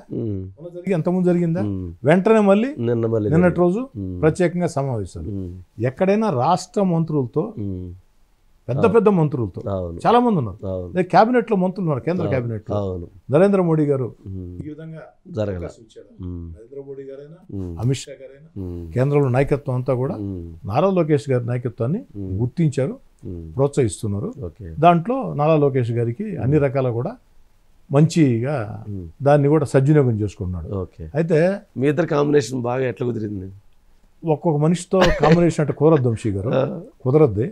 ఎంతమంది జరిగిందా, వెంటనే మళ్ళీ నిన్నటి రోజు ప్రత్యేకంగా సమావేశాలు. ఎక్కడైనా రాష్ట్ర మంత్రులతో, పెద్ద పెద్ద మంత్రులతో చాలా మంది ఉన్నారు, క్యాబినెట్ లో మంత్రులు ఉన్నారు, కేంద్ర క్యాబినెట్ లో. నరేంద్ర మోడీ గారు ఈ విధంగా నరేంద్ర మోడీ గారైనా, అమిత్ షా గారైనా, కేంద్రంలో నాయకత్వం అంతా కూడా నారా లోకేష్ గారి నాయకత్వాన్ని గుర్తించారు, ప్రోత్సహిస్తున్నారు. దాంట్లో నారా లోకేష్ గారికి అన్ని రకాల కూడా మంచిగా దాన్ని కూడా సద్వినియోగం చేసుకున్నాడు. అయితే మీ ఇద్దరు కాంబినేషన్ బాగా ఎట్లా కుదిరింది? ఒక్కొక్క మనిషితో కాంబినేషన్ అంటే కుదరద్దు వంశీ గారు, కుదరద్ది.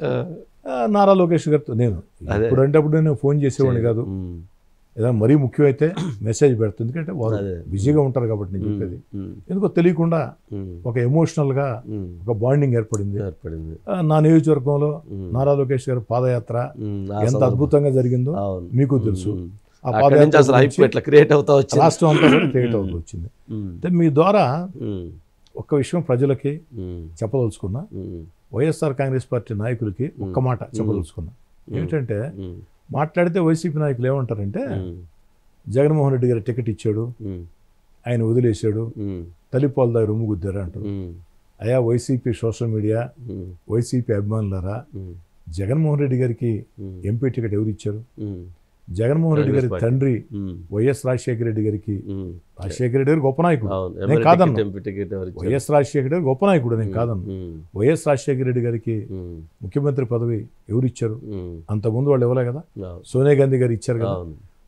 నారా లోకేష్ గారితో నేను ఇప్పుడంటప్పుడు నేను ఫోన్ చేసేవాడిని కాదు, ఏదైనా మరీ ముఖ్యమైతే మెసేజ్ పెడతాను, ఎందుకంటే వాళ్ళు బిజీగా ఉంటారు కాబట్టి. నేను చెప్పేది ఎందుకో తెలియకుండా ఒక ఎమోషనల్గా ఒక బాండింగ్ ఏర్పడింది. నా నియోజకవర్గంలో నారా లోకేష్ గారి పాదయాత్ర ఎంత అద్భుతంగా జరిగిందో మీకు తెలుసు. ఆ పాదయాత్ర రాష్ట్రం అంతా కూడా క్రియేట్ అవుతూ వచ్చింది. అంటే మీ ద్వారా ఒక్క విషయం ప్రజలకి చెప్పదలుచుకున్నా, వైఎస్ఆర్ కాంగ్రెస్ పార్టీ నాయకులకి ఒక్క మాట చెప్పదలుచుకున్నా. ఏమిటంటే, మాట్లాడితే వైసీపీ నాయకులు ఏమంటారంటే, జగన్మోహన్ రెడ్డి గారు టికెట్ ఇచ్చాడు, ఆయన వదిలేశాడు, తల్లిపాల దగ్గర రొమ్ము గుద్దారు అంటారు. అయా వైసీపీ సోషల్ మీడియా, వైసీపీ అభిమానులారా, జగన్మోహన్ రెడ్డి గారికి ఎంపీ టికెట్ ఎవరు ఇచ్చారు? జగన్మోహన్ రెడ్డి గారి తండ్రి వైఎస్ రాజశేఖర రెడ్డి గారికి, రాజశేఖర రెడ్డి గారు గొప్ప నాయకుడు, నేను కాదన్నా. వైఎస్ రాజశేఖర రెడ్డి గొప్ప నాయకుడు, నేను కాదన్నా. వైఎస్ రాజశేఖర రెడ్డి గారికి ముఖ్యమంత్రి పదవి ఎవరు ఇచ్చారు? అంతకుముందు వాళ్ళు ఇవ్వలే కదా, సోనియా గాంధీ గారు ఇచ్చారు కదా.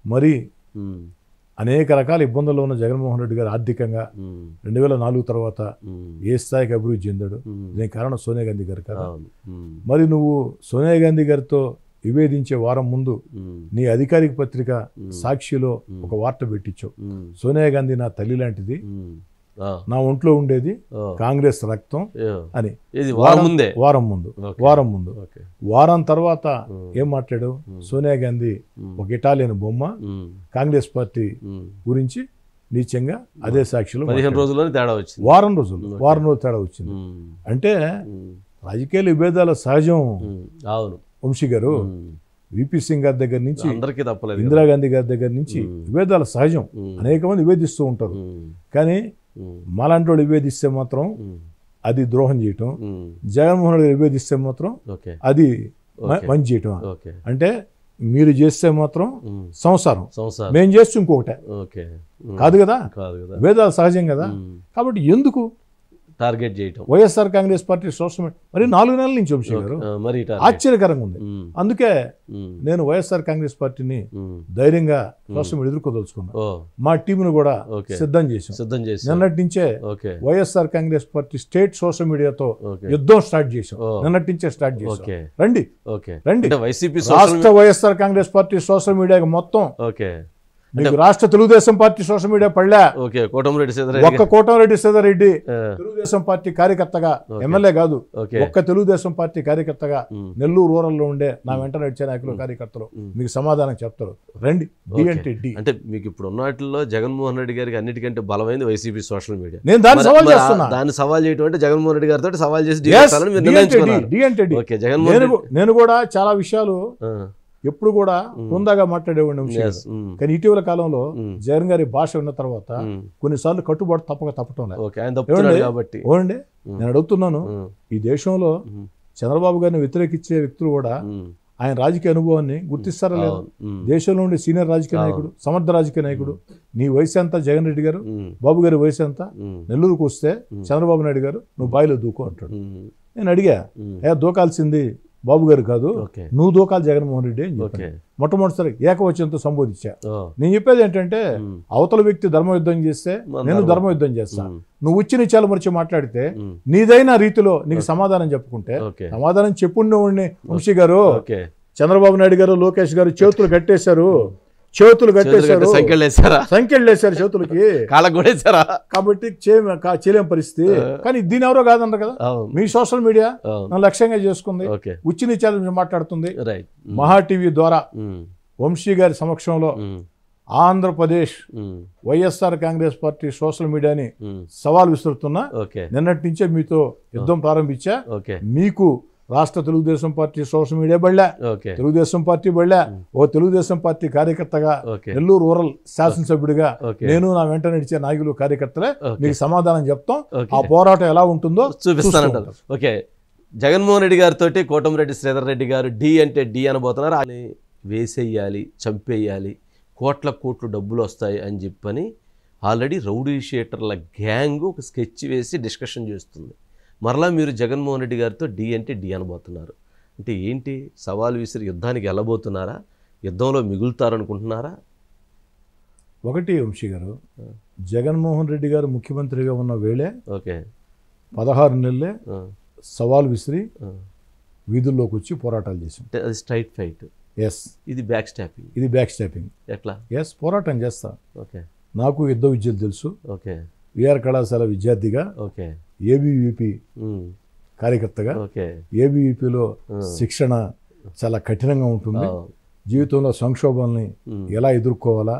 మరి అనేక రకాల ఇబ్బందుల్లో ఉన్న జగన్మోహన్ రెడ్డి గారు ఆర్థికంగా 2004 తర్వాత ఏ స్థాయికి అభివృద్ధి చెందాడు? దీనికి కారణం సోనియా గాంధీ గారు కదా. మరి నువ్వు సోనియా గాంధీ గారితో విభేదించే వారం ముందు నీ అధికారిక పత్రిక సాక్షిలో ఒక వార్త పెట్టించావు, సోనియా గాంధీ నా తల్లి లాంటిది, నా ఒంట్లో ఉండేది కాంగ్రెస్ రక్తం అని. వారం ముందు వారం తర్వాత ఏం మాట్లాడు? సోనియా గాంధీ ఒక ఇటాలియన్ బొమ్మ, కాంగ్రెస్ పార్టీ గురించి నీచంగా అదే సాక్షిలో. 15 రోజుల్లోనే తేడా వచ్చింది, వారం రోజులు తేడా వచ్చింది. అంటే రాజకీయ విభేదాల సహజం వంశీ గారు. విపి సింగ్ గారి దగ్గర నుంచి, ఇందిరాగాంధీ గారి దగ్గర నుంచి విభేదాల సహజం. అనేక మంది విభేదిస్తూ ఉంటారు, కానీ మాలాంటి వాళ్ళు విభేదిస్తే మాత్రం అది ద్రోహం చేయటం, జగన్మోహన్ రెడ్డి విభేదిస్తే మాత్రం అది మంచి చేయటం. అంటే మీరు చేస్తే మాత్రం సంసారం, మేము చేస్తే ఇంకొకటే కాదు కదా. విభేదాలు సహజం కదా. కాబట్టి ఎందుకు టార్గెట్ చేయటం? YSR Congress party social media మరి 4 నెలల నుంచి వంశీ గారు ఆశ్చర్యకరంగా ఉంది. అందుకే నేను వైఎస్ఆర్ కాంగ్రెస్ పార్టీని ధైర్యంగా సోషల్ మీడియా ఎదుర్కోదలుచుకున్నా. మా టీంను కూడా సిద్ధం చేసాం. నిన్నటి నుంచే YSR Congress party state social మీడియాతో యుద్ధం స్టార్ట్ చేసాం. నిన్నటి నుంచే స్టార్ట్ చేసాం. రండి రాష్ట్ర వైఎస్ఆర్ కాంగ్రెస్ పార్టీ సోషల్ మీడియాకి మొత్తం మీకు రాష్ట్ర తెలుగుదేశం పార్టీ సోషల్ మీడియా పడలే. ఒక్క కోటమిరెడ్డి సీతారెడ్డి తెలుగుదేశం పార్టీ కార్యకర్తగా, ఎమ్మెల్యే కాదు, ఒక్క తెలుగుదేశం పార్టీ కార్యకర్తగా నెల్లూరు రూరల్ లో ఉండే నా వెంట నడిచే నాయకులు, కార్యకర్తలు మీకు సమాధానం చెప్తారు. రండి. అంటే మీకు ఇప్పుడు ఉన్న వాటిల్లో జగన్మోహన్ రెడ్డి గారికి అన్నిటికంటే బలమైంది వైసీపీ సోషల్ మీడియా. నేను దాన్ని సవాల్ చేస్తున్నా. దాన్ని సవాల్ చేయడం అంటే జగన్మోహన్ రెడ్డి గారితో సవాల్ చేసి నేను కూడా చాలా విషయాలు ఎప్పుడు కూడా హుందాగా మాట్లాడేవాడిని విషయం. కానీ ఇటీవల కాలంలో జగన్ గారి భాష ఉన్న తర్వాత కొన్నిసార్లు కట్టుబాటు తప్పటం లేదు. నేను అడుగుతున్నాను, ఈ దేశంలో చంద్రబాబు గారిని వ్యతిరేకించే వ్యక్తులు కూడా ఆయన రాజకీయ అనుభవాన్ని గుర్తిస్తారా లేదా? దేశంలో ఉండే సీనియర్ రాజకీయ నాయకుడు, సమర్థ రాజకీయ నాయకుడు. నీ వయసు ఎంత జగన్ రెడ్డి గారు, బాబు గారి వయసు ఎంత? నెల్లూరుకు వస్తే చంద్రబాబు నాయుడు గారు నువ్వు బాయిలో దూకు అంటాడు. నేను అడిగా, దూకాల్సింది బాబు గారు కాదు, నువ్వు దూకాలి జగన్మోహన్ రెడ్డి అని చెప్పాను. మొట్టమొదటిసారి ఏకవచనంతో సంబోధించా. నేను చెప్పేది ఏంటంటే, అవతల వ్యక్తి ధర్మయుద్ధం చేస్తే నేను ధర్మయుద్ధం చేస్తా. నువ్వు ఉచ్చి నిత్యాలు మరిచి మాట్లాడితే నీదైన రీతిలో నీకు సమాధానం చెప్పుకుంటే, సమాధానం చెప్పుండే వంశీ గారు, చంద్రబాబు నాయుడు గారు, లోకేష్ గారు చేతులు కట్టేశారు, సంఖ్యలు వేశారు చేతులకి, కాబట్టి చేయలేం పరిస్థితి. కానీ దీని ఎవరో కాదన్నారు కదా, మీ సోషల్ మీడియా నన్ను లక్ష్యంగా చేసుకుంది, ఉచ్చి నిత్యాల మాట్లాడుతుంది. మహా టీవీ ద్వారా వంశీ గారి సమక్షంలో ఆంధ్రప్రదేశ్ వైఎస్ఆర్ కాంగ్రెస్ పార్టీ సోషల్ మీడియాని సవాల్ విసురుతున్నా. నిన్నటి నుంచే మీతో యుద్ధం ప్రారంభించా. మీకు రాష్ట్ర Telugu Desam party social media బళ్ళా, Telugu Desam party బళ్ళా, ఓ తెలుగుదేశం పార్టీ కార్యకర్తగా, నెల్లూరు రూరల్ శాసనసభ్యుడిగా నేను నా వెంట నడిచే నాయకులు కార్యకర్తలే మీకు సమాధానం చెప్తాం. ఆ పోరాటం ఎలా ఉంటుందో చూపిస్తానంటారు. ఓకే, జగన్మోహన్ రెడ్డి గారితో కోటమిరెడ్డి శ్రీధర్ రెడ్డి గారు డి అంటే డి అనబోతున్నారు. ఆయన వేసేయాలి, చంపేయాలి, కోట్లు డబ్బులు వస్తాయి అని చెప్పని ఆల్రెడీ రౌడీ షీటర్ల గ్యాంగ్ ఒక స్కెచ్ వేసి డిస్కషన్ చేస్తుంది. మరలా మీరు జగన్మోహన్ రెడ్డి గారితో డి అంటే డి అనబోతున్నారు. అంటే ఏంటి, సవాల్ విసిరి యుద్ధానికి వెళ్ళబోతున్నారా? యుద్ధంలో మిగులుతారనుకుంటున్నారా? ఒకటి వంశీ గారు, జగన్మోహన్ రెడ్డి గారు ముఖ్యమంత్రిగా ఉన్న వేళే 16 నెలలే సవాల్ విసిరి వీధుల్లోకి వచ్చి పోరాటాలు చేశాం. అది స్ట్రైట్ ఫైట్. ఎస్. ఇది బ్యాక్ స్టాపింగ్. ఇది బ్యాక్ స్టాపింగ్. ఎట్లా? ఎస్, పోరాటం చేస్తా. ఓకే, నాకు యుద్ధ విద్యలు తెలుసు. ఓకే, విఆర్ కళాశాల విద్యార్థిగా, ఓకే, ఏబీవీపీ కార్యకర్తగా, ఏబీవీపీలో శిక్షణ చాలా కఠినంగా ఉంటుంది. జీవితంలో సంక్షోభాలని ఎలా ఎదుర్కోవాలా,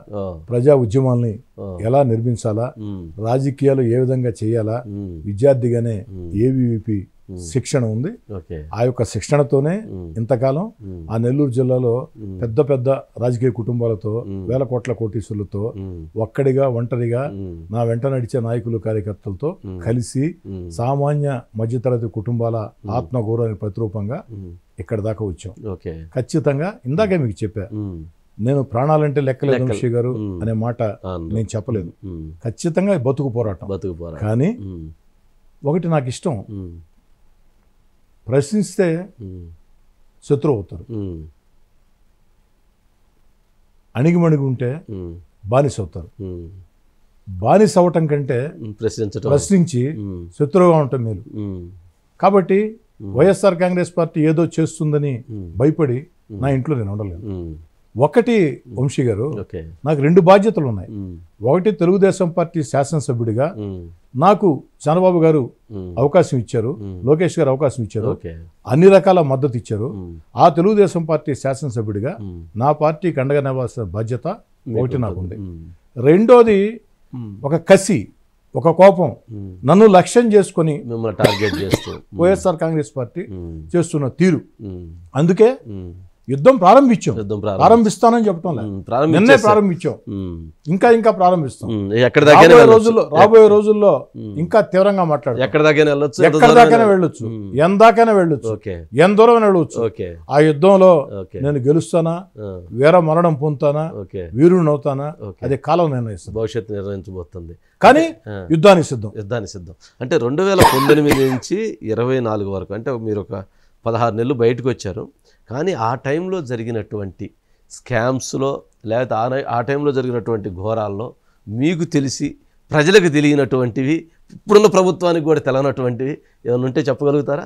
ప్రజా ఉద్యమాల్ని ఎలా నిర్మించాలా, రాజకీయాలు ఏ విధంగా చేయాలా, విద్యార్థిగానే ఏబీవీపీ శిక్షణ ఉంది. ఆ యొక్క శిక్షణతోనే ఇంతకాలం ఆ నెల్లూరు జిల్లాలో పెద్ద పెద్ద రాజకీయ కుటుంబాలతో, వేల కోట్ల కోటీశ్వరులతో, ఒంటరిగా నా వెంట నడిచే నాయకులు కార్యకర్తలతో కలిసి సామాన్య మధ్యతరగతి కుటుంబాల ఆత్మగౌరవానికి ప్రతిరూపంగా ఇక్కడ దాకా వచ్చాం. ఖచ్చితంగా ఇందాకే మీకు చెప్పా, నేను ప్రాణాలంటే లెక్కలేదు వంశీ గారు అనే మాట నేను చెప్పలేదు. ఖచ్చితంగా బతుకు పోరాటం. కానీ ఒకటి నాకు ఇష్టం, ప్రశ్నిస్తే శత్రువు అవుతారు, అణిగిమణిగి ఉంటే బానిస అవుతారు. బానిస అవటం కంటే ప్రశ్నించి శత్రువుగా ఉండటం మేలు. కాబట్టి వైఎస్ఆర్ కాంగ్రెస్ పార్టీ ఏదో చేస్తుందని భయపడి నా ఇంట్లో నేను ఉండలేను. ఒకటి వంశీ గారు, నాకు 2 బాధ్యతలు ఉన్నాయి. ఒకటి, తెలుగుదేశం పార్టీ శాసనసభ్యుడిగా నాకు చంద్రబాబు గారు అవకాశం ఇచ్చారు, లోకేష్ గారు అవకాశం ఇచ్చారు, అన్ని రకాల మద్దతు ఇచ్చారు. ఆ తెలుగుదేశం పార్టీ శాసనసభ్యుడిగా నా పార్టీకి అండగా నిలవాల్సిన బాధ్యత ఒకటి నాకుంది. రెండోది, ఒక కసి, ఒక కోపం నన్ను లక్ష్యం చేసుకొని టార్గెట్ చేస్తూ వైఎస్ఆర్ కాంగ్రెస్ పార్టీ చేస్తున్న తీరు. అందుకే యుద్ధం ప్రారంభిస్తానని చెప్పటం లేదు, నిన్నే ప్రారంభించాం, ఇంకా ప్రారంభిస్తాం. రాబోయే రోజుల్లో ఇంకా తీవ్రంగా మాట్లాడు, ఎక్కడిదాకైనా వెళ్ళొచ్చు, ఎందాకైనా వెళ్ళొచ్చు, ఎంత దూరం వెళ్ళవచ్చు. ఆ యుద్ధంలో నేను గెలుస్తానా, వీర మరణం పొందుతానా, వీరుని అవుతానా, అది కాలం నిర్ణయిస్తుంది, భవిష్యత్తు నిర్ణయించబోతుంది. కానీ యుద్ధానికి సిద్ధం. అంటే 2019 నుంచి 24 వరకు, అంటే మీరు ఒక 16 నెలలు బయటకు వచ్చారు. కానీ ఆ టైంలో జరిగినటువంటి స్కామ్స్లో, లేకపోతే ఆ టైంలో జరిగినటువంటి ఘోరాల్లో మీకు తెలిసి ప్రజలకు తెలియనటువంటివి, ఇప్పుడున్న ప్రభుత్వానికి కూడా తెలియనటువంటివి ఏమైనా ఉంటే చెప్పగలుగుతారా?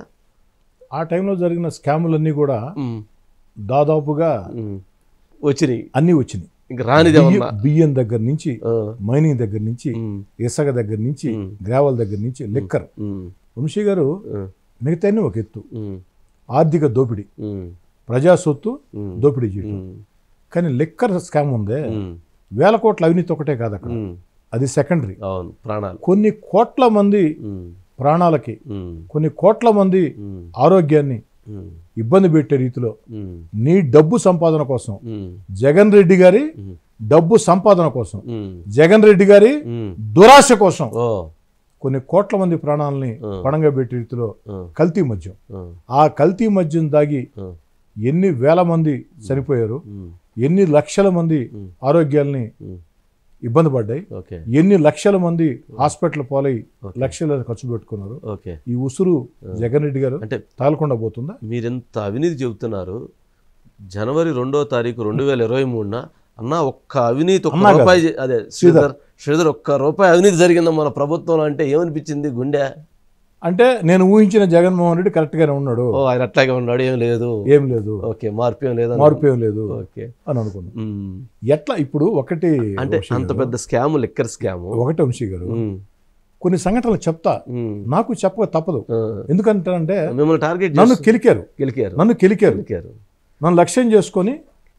ఆ టైంలో జరిగిన స్కాములన్నీ కూడా దాదాపుగా అన్నీ వచ్చినాయి. ఇంకా రానిదే, బియ్యం దగ్గర నుంచి, మైనింగ్ దగ్గర నుంచి, ఇసుక దగ్గర నుంచి, గ్రావెల్ దగ్గర నుంచి, లిక్కర్. వంశీ గారు, మిగతా ఒక ఎత్తు ఆర్థిక దోపిడీ, ప్రజా సొత్తు దోపిడీ చేయడం. కానీ లిక్కర్ స్కామ్ ఉందే, వేల కోట్ల అవినీతి ఒకటే కాదు అక్కడ, అది సెకండరీ. కొన్ని కోట్ల మంది ప్రాణాలకి, కొన్ని కోట్ల మంది ఆరోగ్యాన్ని ఇబ్బంది పెట్టే రీతిలో నీ డబ్బు సంపాదన కోసం, జగన్ రెడ్డి గారి డబ్బు సంపాదన కోసం, జగన్ రెడ్డి గారి దురాశ కోసం కొన్ని కోట్ల మంది ప్రాణాలని పణంగా పెట్టే రీతిలో కల్తీ మద్యం, ఆ కల్తీ మద్యం దాగి ఎన్ని వేల మంది చనిపోయారు, ఎన్ని లక్షల మంది ఆరోగ్యాల్ని ఇబ్బంది పడ్డాయి, ఎన్ని లక్షల మంది హాస్పిటల్ పాలై లక్షల ఖర్చు పెట్టుకున్నారు. ఈ ఉసురు జగన్ రెడ్డి గారు అంటే తాగకుండా పోతుందా? మీరెంత అవినీతి చెబుతున్నారు. జనవరి 2వ తారీఖు 2023న అన్న ఒక్క అవినీతి ఒక్క రూపాయి, అదే శ్రీధర్ ఒక్క రూపాయి అవినీతి జరిగిందా మన ప్రభుత్వంలో అంటే ఏమనిపించింది గుండె? అంటే నేను ఊహించిన జగన్మోహన్ రెడ్డి కరెక్ట్ గానే ఉన్నాడు, ఆయన అట్లాగే ఉన్నాడు, ఏం లేదు, ఓకే, మార్పు ఏం లేదు ఓకే అని అనుకున్నాను. ఎట్లా ఇప్పుడు ఒకటి అంటే అంత పెద్ద స్కామ్, లిక్కర్ స్కామ్ ఒకటి వంశీ గారు, కొన్ని సంఘటనలు చెప్తా, నాకు చెప్పక తప్పదు. ఎందుకంటే మిమ్మల్ని టార్గెట్ నన్ను కెలికారు, నన్ను లక్ష్యం చేసుకొని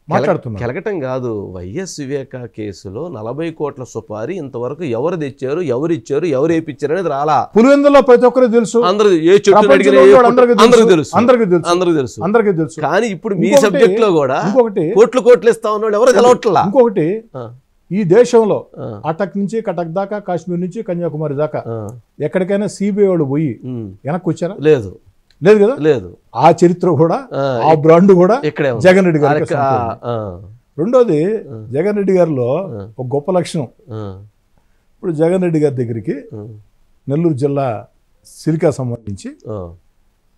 మాట్లాడుతున్నా. కెలకటం కాదు, వైఎస్ వివేక కేసులో 40 కోట్ల సుపారీ ఇంతవరకు ఎవరు తెచ్చారు, ఎవరు ఇచ్చారు, ఎవరు వేయించారు అనేది రాలా. పులివెందులో ప్రతి ఒక్కరు తెలుసు, అందరికీ తెలుసు. కానీ ఇప్పుడు మీ సబ్జెక్ట్ లో కూడా కోట్లు ఇస్తా ఉన్నాడు, ఎవరు తెలవట్లా. ఇంకొకటి, ఈ దేశంలో అటక్ నుంచి కటక్ దాకా, కాశ్మీర్ నుంచి కన్యాకుమారి దాకా ఎక్కడికైనా సిబిఐ వాళ్ళు పోయి వెనక్కి వచ్చారా? లేదు కదా. లేదు. ఆ చరిత్ర కూడా, ఆ బ్రాండ్ కూడా జగన్ రెడ్డి గారు. రెండోది, జగన్ రెడ్డి గారిలో ఒక గొప్ప లక్షణం, ఇప్పుడు జగన్ రెడ్డి గారి దగ్గరికి నెల్లూరు జిల్లా సిలికా సంబంధించి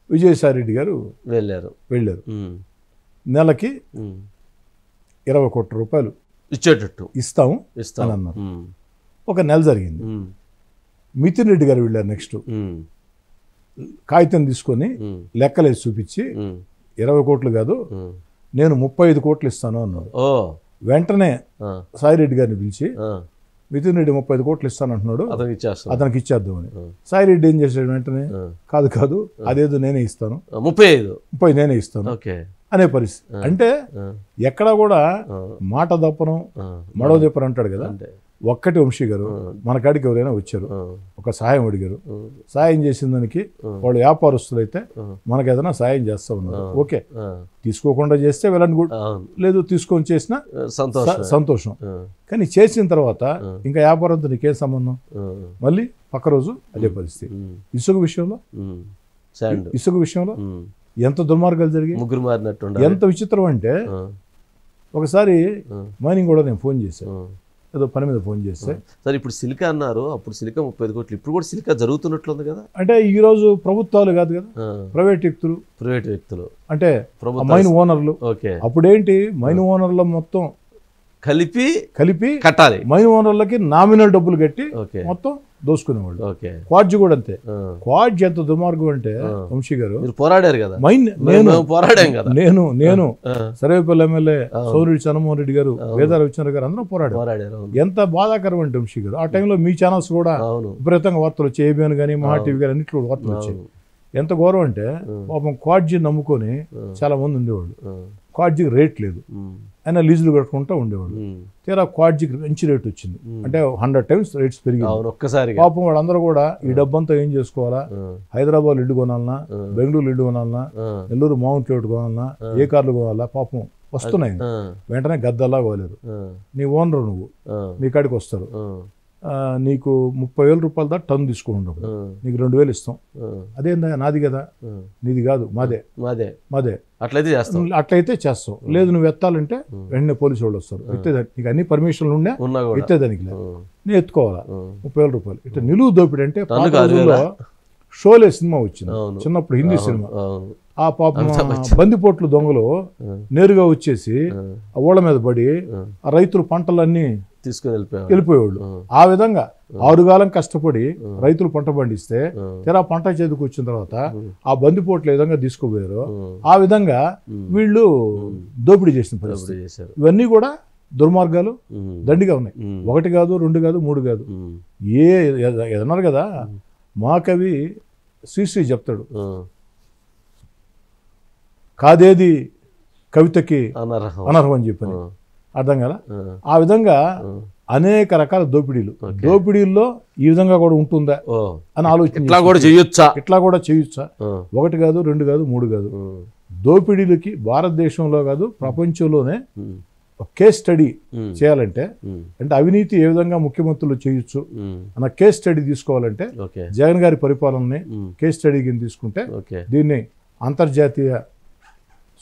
విజయసాయి రెడ్డి గారు వెళ్ళారు. నెలకి 20 కోట్ల రూపాయలు ఇచ్చేటట్టు ఇస్తాము అని అన్నారు. ఒక నెల జరిగింది. మితిన్ రెడ్డి గారు వెళ్ళారు. నెక్స్ట్ కాగితం తీసుకొని లెక్కలేసి చూపించి 20 కోట్లు కాదు, నేను 35 కోట్లు ఇస్తాను అన్నాడు. వెంటనే సాయిరెడ్డి గారిని పిలిచి, మితిన్ రెడ్డి 35 కోట్లు ఇస్తాను అంటున్నాడు, అతనికి ఇచ్చేద్దామని. సాయిరెడ్డి ఏం చేశాడు, వెంటనే కాదు అదేదో నేనే ఇస్తాను, 30 నేనే ఇస్తాను అనే పరిస్థితి. అంటే ఎక్కడా కూడా మాట దప్పనం, మడవ దప్పనం అంటాడు కదా. ఒక్కటి వంశీ గారు, మన కాడికి ఎవరైనా వచ్చారు, ఒక సహాయం అడిగారు, సాయం చేసిన దానికి వాళ్ళు వ్యాపారస్తులు అయితే మనకు ఏదైనా సాయం చేస్తా ఉన్నారు, ఓకే. తీసుకోకుండా చేస్తే వెళ్ళండి, గుడ్. లేదు తీసుకొని చేసినా సంతోషం. కానీ చేసిన తర్వాత ఇంకా వ్యాపారంతో నీకేం సంబంధం? మళ్ళీ పక్క రోజు అదే పరిస్థితి. ఇసుక విషయంలో ఎంత దుర్మార్గాలు జరిగాయి, ముగ్గురు మారినట్టు. ఎంత విచిత్రం అంటే, ఒకసారి మైనింగ్ కూడా నేను ఫోన్ చేశాను, ఏదో పని మీద ఫోన్ చేస్తే, సరే ఇప్పుడు సిలికా అన్నారు, అప్పుడు సిలికా 35 కోట్లు, ఇప్పుడు కూడా సిలికా జరుగుతున్నట్లుంది కదా. అంటే ఈ రోజు ప్రభుత్వాలు కాదు కదా, ప్రైవేట్ వ్యక్తులు అంటే మైన్ ఓనర్లు. అప్పుడేంటి, మైన్ ఓనర్ల మొత్తం కలిపి కట్టాలి, మైన్ ఓనర్లకి నామినల్ డబ్బులు కట్టి మొత్తం దోసుకునేవాళ్ళు. క్వాడ్జి కూడా అంతే. క్వాడ్జి ఎంత దుర్మార్గం అంటే, వంశీ గారు పోరాడారు కదా, నేను సర్వేపల్లి ఎమ్మెల్యే సోమిరెడ్డి చంద్రమోహన్ రెడ్డి గారు, వేదా రవిచంద్ర గారు అందరూ పోరాడారు. ఎంత బాధాకరం అంటే వంశీ గారు, ఆ టైంలో మీ ఛానల్స్ కూడా విపరీతంగా వార్తలు వచ్చాయి, ఏబిఎన్ కానీ మహా టీవీ కానీ అన్నింటిలో వార్తలు వచ్చాయి. ఎంత గౌరవం అంటే, పాపం క్వాడ్జి నమ్ముకొని చాలా మంది ఉండేవాళ్ళు. క్వాడ్జికి రేట్ లేదు, ఆయన లీజులు కట్టుకుంటూ ఉండేవాళ్ళు. తీరా క్వాడ్జికి మంచి రేట్ వచ్చింది, అంటే 100 times రేట్స్ పెరిగింది ఒక్కసారి. పాపం వాళ్ళందరూ కూడా ఈ డబ్బంతా ఏం చేసుకోవాలా, హైదరాబాద్ ఇల్లు కొనాలన్నా, బెంగళూరు ఇల్లు కొనాలన్నా, నెల్లూరు మౌంట్ రోడ్ కొనాలన్నా, ఏ కార్లు కొనాలా, పాపం వస్తున్నాయి. వెంటనే గద్దల్లా పోలేరు. నీ ఓనరు నువ్వు, మీ కాడికి వస్తారు, నీకు 30,000 రూపాయల దాకా టన్ తీసుకుంటాం, నీకు 2,000 ఇస్తాం. అదేందా, నాది కదా, నీది కాదు, మాదే. అట్లయితే చేస్తాం. లేదు నువ్వు ఎత్తాలంటే వెంటనే పోలీసు వాళ్ళు వస్తారు, ఎత్తేదానికి నీకు అన్ని పర్మిషన్లు ఉన్నా ఎత్తేదానికి లేదు, నేను ఎత్తుకోవాలా 30,000 రూపాయలు. ఇట్లా నిలువు దోపిడి అంటే, షోలే సినిమా వచ్చింది చిన్నప్పుడు, హిందీ సినిమా. ఆ పాపం బందిపోట్లు దొంగలు నేరుగా వచ్చేసి ఆ ఊళ్ళ మీద పడి ఆ రైతులు పంటలన్నీ తీసుకుని వెళ్ళిపోయేవాళ్ళు. ఆ విధంగా 6 కాలం కష్టపడి రైతులు పంట పండిస్తే తెరా పంట చేతికి వచ్చిన తర్వాత ఆ బందిపోట్లు ఏ విధంగా తీసుకుపోయారో ఆ విధంగా వీళ్ళు దోపిడీ చేసిన పరిస్థితి. ఇవన్నీ కూడా దుర్మార్గాలు దండిగా ఉన్నాయి. 1 కాదు, 2 కాదు, 3 కాదు. ఏదన్నారు కదా, మా కవి శ్రీశ్రీ చెప్తాడు, కాదేది కవితకి అనర్హం అని చెప్పని. అర్థం కదా. ఆ విధంగా అనేక రకాల దోపిడీల్లో ఈ విధంగా కూడా ఉంటుందా అని ఆలోచన, ఇట్లా కూడా చేయొచ్చా? 1 కాదు, 2 కాదు, 3 కాదు. దోపిడీలకి భారతదేశంలో కాదు ప్రపంచంలోనే ఒక కేస్ స్టడీ చేయాలంటే, అంటే అవినీతి ఏ విధంగా ముఖ్యమంత్రులు చేయొచ్చు అన్న కేస్ స్టడీ తీసుకోవాలంటే జగన్ గారి పరిపాలనని కేస్ స్టడీ కింద తీసుకుంటే దీన్ని అంతర్జాతీయ